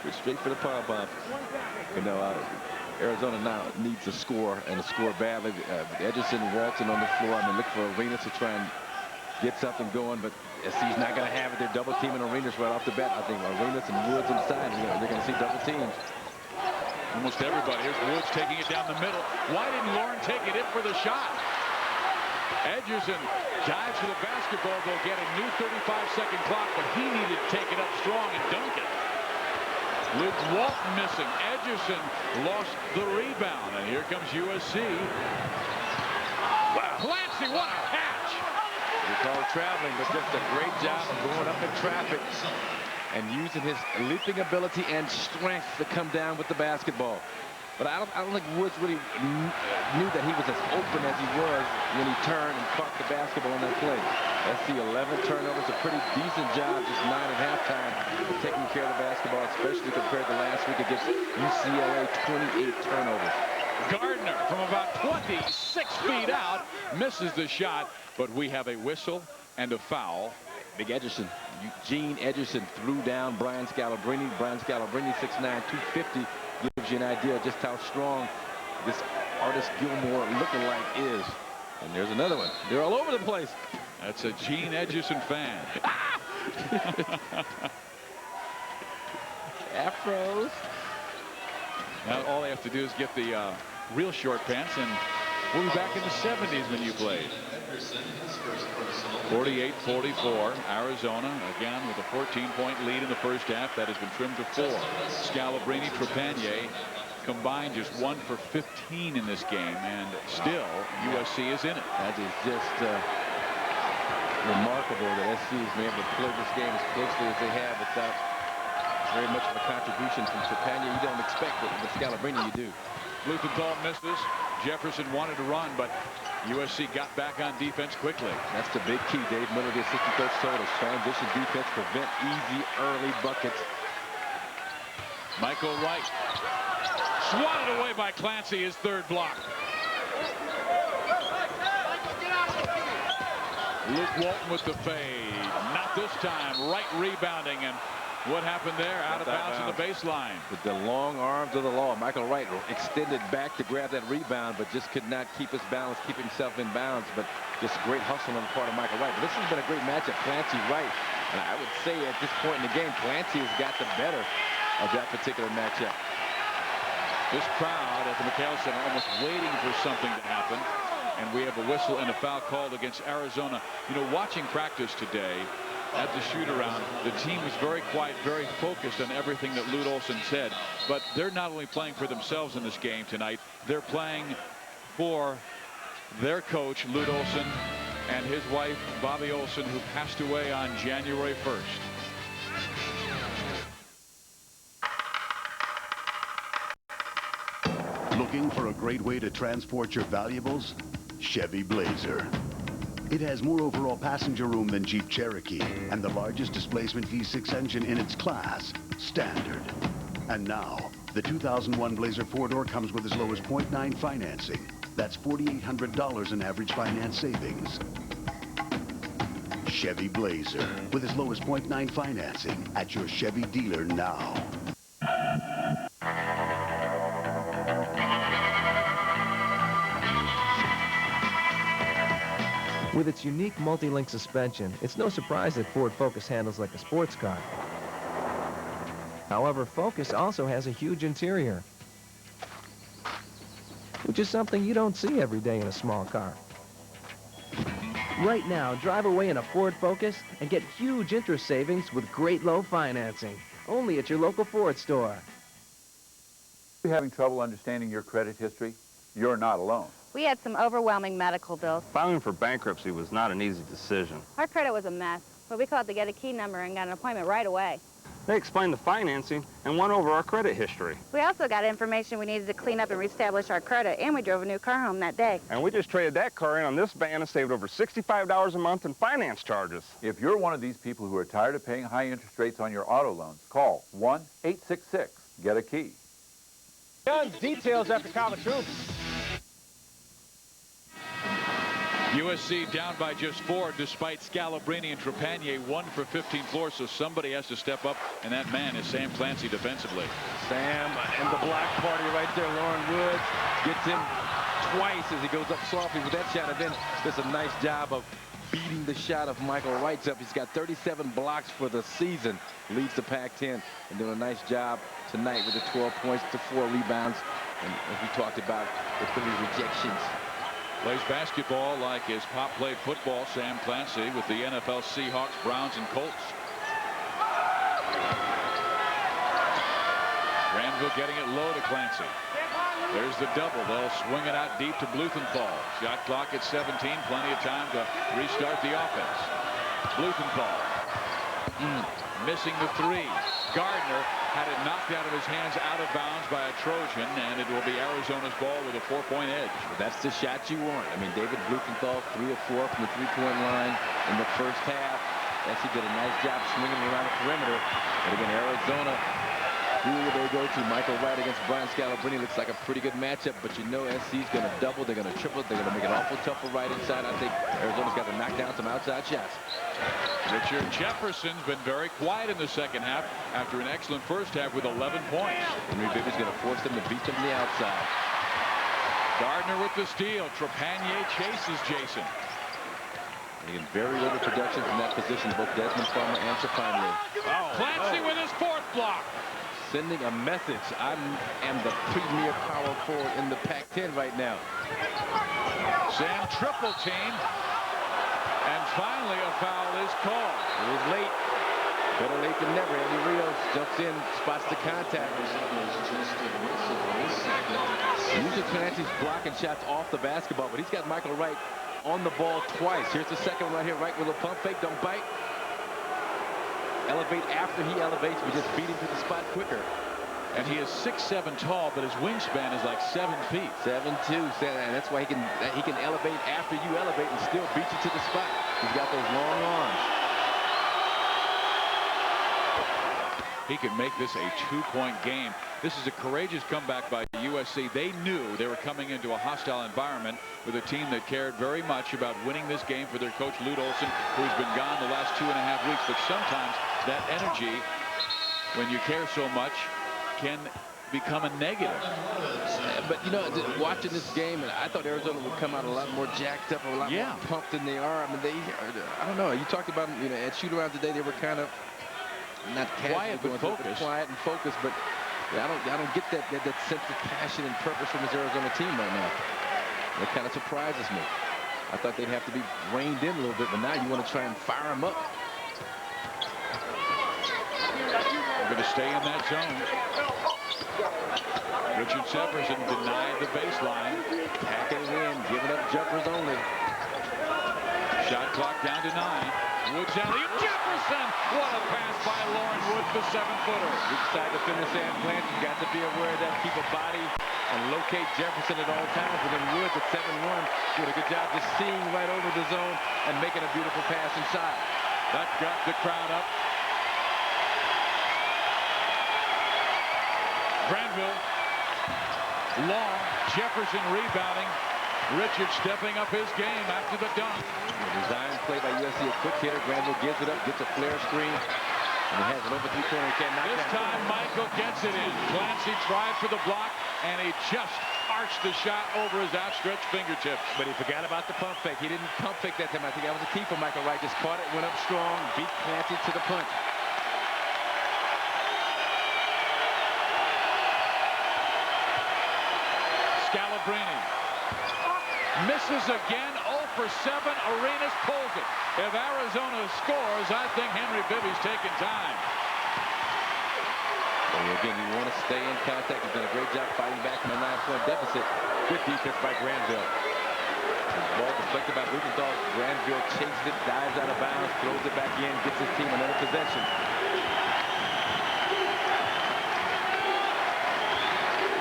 We're straight for the pom-pom. You know, Arizona now needs a score, and a score badly. Edgerson, Walton on the floor. I mean, look for Arenas to try and get something going, but SC's not going to have it. They're double teaming Arenas right off the bat. I think Arenas and Woods inside, they're going to see double teams. Almost everybody. Here's Woods taking it down the middle. Why didn't Lauren take it in for the shot? Edgerson dives for the basketball. They'll get a new 35-second clock, but he needed to take it up strong and dunk it. With Walton missing, Edgerson lost the rebound, and here comes USC. Wow, Clancy, what a catch! We call traveling, but just a great job of going up in traffic and using his leaping ability and strength to come down with the basketball. But I don't think Woods really knew that he was as open as he was when he turned and caught the basketball on that play. SC 11 turnovers, a pretty decent job, just 9 at halftime, taking care of the basketball, especially compared to last week against UCLA, 28 turnovers. Gardner from about 26 feet out misses the shot, but we have a whistle and a foul. Big Edgerson, Eugene Edgerson threw down Brian Scalabrine. Brian Scalabrine, 6'9", 250, gives you an idea of just how strong this Artis Gilmore lookalike is. And there's another one. They're all over the place. That's a Gene Edgerson fan. Afros. Now all they have to do is get the real short pants, and we'll be back in the 70s when you played. 48-44. Arizona again with a 14-point lead in the first half. That has been trimmed to 4. Scalabrine, Trepanier combined just 1 for 15 in this game, and still USC is in it. That is just remarkable that SC has been able to play this game as closely as they have without very much of a contribution from Trepanier. You don't expect it, but Scalabrine you do. Blumenthal misses. Jefferson wanted to run, but USC got back on defense quickly. That's the big key. Dave Miller, the assistant coach, told us transition defense, prevent easy early buckets. Michael Wright swatted away by Clancy, his third block. Luke Walton with the fade. Not this time. Wright rebounding, and what happened there? Out of bounds on the baseline. With the long arms of the law, Michael Wright extended back to grab that rebound, but just could not keep his balance, keep himself in bounds. But just great hustle on the part of Michael Wright. But this has been a great matchup, Clancy Wright. And I would say at this point in the game, Clancy has got the better of that particular matchup. This crowd at the McHale Center almost waiting for something to happen. And we have a whistle and a foul called against Arizona. You know, watching practice today at the shoot-around, the team was very quiet, very focused on everything that Lute Olson said. But they're not only playing for themselves in this game tonight, they're playing for their coach, Lute Olson, and his wife, Bobby Olson, who passed away on January 1st. Looking for a great way to transport your valuables? Chevy Blazer. It has more overall passenger room than Jeep Cherokee and the largest displacement V6 engine in its class, standard. And now, the 2001 Blazer 4-door comes with as low as 0.9 financing. That's $4,800 in average finance savings. Chevy Blazer with as low as 0.9 financing at your Chevy dealer now. With its unique multi-link suspension, it's no surprise that Ford Focus handles like a sports car. However, Focus also has a huge interior, which is something you don't see every day in a small car. Right now, drive away in a Ford Focus and get huge interest savings with great low financing. Only at your local Ford store. If you're having trouble understanding your credit history, you're not alone. We had some overwhelming medical bills. Filing for bankruptcy was not an easy decision. Our credit was a mess, but we called to get a key number and got an appointment right away. They explained the financing and went over our credit history. We also got information we needed to clean up and reestablish our credit, and we drove a new car home that day. And we just traded that car in on this van and saved over $65 a month in finance charges. If you're one of these people who are tired of paying high interest rates on your auto loans, call 1-866-GET-A-KEY. Guns, details after college hoops. USC down by just 4 despite Scalabrine and Trepanier 1 for 15 floors, so somebody has to step up, and that man is Sam Clancy defensively. Sam and the block party right there. Lauren Woods gets him twice as he goes up softly with that shot, and then does a nice job of beating the shot of Michael Wright's up. He's got 37 blocks for the season. Leads the Pac-10 and doing a nice job tonight with the 12 points to 4 rebounds. And as we talked about, the 3 rejections. Plays basketball like his pop played football, Sam Clancy, with the NFL Seahawks, Browns, and Colts. Granville getting it low to Clancy. There's the double. They'll swing it out deep to Blumenthal. Shot clock at 17. Plenty of time to restart the offense. Blumenthal missing the 3. Gardner had it knocked out of his hands out of bounds by a Trojan, and it will be Arizona's ball with a 4-point edge. That's the shot you want. I mean, David Blumenthal 3 of 4 from the 3-point line in the first half. He did a nice job swinging around the perimeter. But again, Arizona, who will they go to? Michael Wright against Brian Scalabrine looks like a pretty good matchup, but you know SC's going to double, they're going to triple, they're going to make it awful tough for Wright inside. I think Arizona's got to knock down some outside shots. Richard Jefferson's been very quiet in the second half after an excellent first half with 11 points. Henry Bibby's going to force them to beat them from the outside. Gardner with the steal. Trepanier chases Jason. Again, very little production from that position, both Desmond Farmer and Trepanier. Clancy with his 4th block. Sending a message. I am the premier power forward in the Pac-10 right now. Sam triple team. And finally a foul is called. It was late. Better late than never. Andy Rios jumps in, spots the contact. Usually Clancy's blocking shots off the basketball, but he's got Michael Wright on the ball twice. Here's the second one right here. Wright with a pump fake. Don't bite. Elevate after he elevates. We just beat him to the spot quicker. And he is 6'7" tall, but his wingspan is like 7 feet. 7'2", and that's why he can elevate after you elevate and still beat you to the spot. He's got those long arms. He can make this a 2-point game. This is a courageous comeback by USC. They knew they were coming into a hostile environment with a team that cared very much about winning this game for their coach, Lute Olson, who's been gone the last 2.5 weeks. But sometimes that energy, when you care so much, can become a negative. But, you know, watching this game, and I thought Arizona would come out a lot more jacked up, a lot more pumped than they are. I mean, I don't know. You talked about, you know, at shoot-around today, they were kind of not quiet, but focused. Quiet and focused, but I don't get that sense of passion and purpose from this Arizona team right now. That kind of surprises me. I thought they'd have to be reined in a little bit, but now you want to try and fire them up. We're going to stay in that zone. Richard Jefferson denied the baseline. Packing it in, giving up jumpers only. Shot clock down to 9. Woods alley-oop. Jefferson! What a pass by Lauren Wood, the 7-footer. Weak side defender Sam Clancy's got to be aware of that. Keep a body and locate Jefferson at all times. But then Woods at 7-1 doing a good job just seeing right over the zone and making a beautiful pass inside. That got the crowd up. Granville. Long. Jefferson rebounding. Richard stepping up his game after the dunk. Design play by USC, a quick hitter. Granville gives it up, gets a flare screen, and he has it over 3-corner. Can't knock this down. time Michael gets it in. Clancy tried for the block, and he just arched the shot over his outstretched fingertips. But he forgot about the pump fake. He didn't pump fake that time. I think that was a key for Michael Wright. Just caught it, went up strong, beat Clancy to the punch. Scalabrine misses again. 0 for 7. Arenas pulls it. If Arizona scores, I think Henry Bibby's taking time. And again, you want to stay in contact. He's done a great job fighting back from a 9-point deficit. Good defense by Granville. Ball deflected by Blumenthal. Granville chases it, dives out of bounds, throws it back in, gets his team another possession.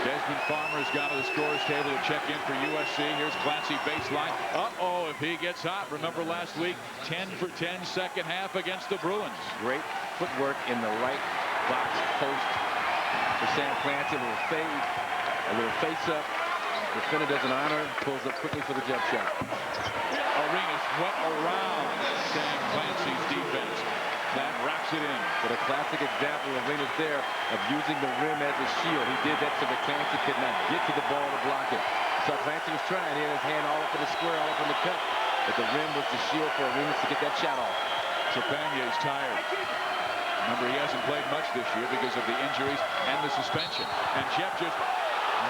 Desmond Farmer's gone to the scorer's table to check in for USC. Here's Clancy baseline. Uh-oh, if he gets hot. Remember last week, 10 for 10 second half against the Bruins. Great footwork in the right box post for Sam Clancy. A little fade, a little face-up. Defender does an honor, pulls up quickly for the jump shot. Arenas went around Sam Clancy's defense. That wraps it in. But a classic example of Arenas there of using the rim as a shield. He did that so that Clancy could not get to the ball to block it. So Clancy was trying. He had his hand all up in the square, all up in the cut. but the rim was the shield for Arenas to get that shot off. Trepagnier is tired. Remember, he hasn't played much this year because of the injuries and the suspension. And Jeff just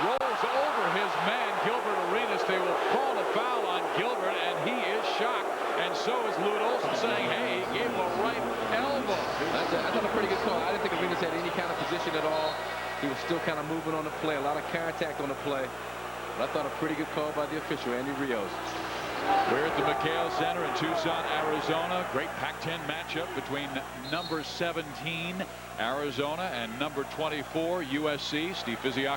rolls over his man, Gilbert Arenas. They will call a foul on Gilbert, and he is shocked. And so is Lute Olson, saying, hey, he gave him a right elbow. I thought a pretty good call. I didn't think Arenas had any kind of position at all. He was still kind of moving on the play, a lot of contact on the play. But I thought a pretty good call by the official, Andy Rios. We're at the McHale Center in Tucson, Arizona. Great Pac-10 matchup between number 17, Arizona, and number 24, USC. Steve Physiak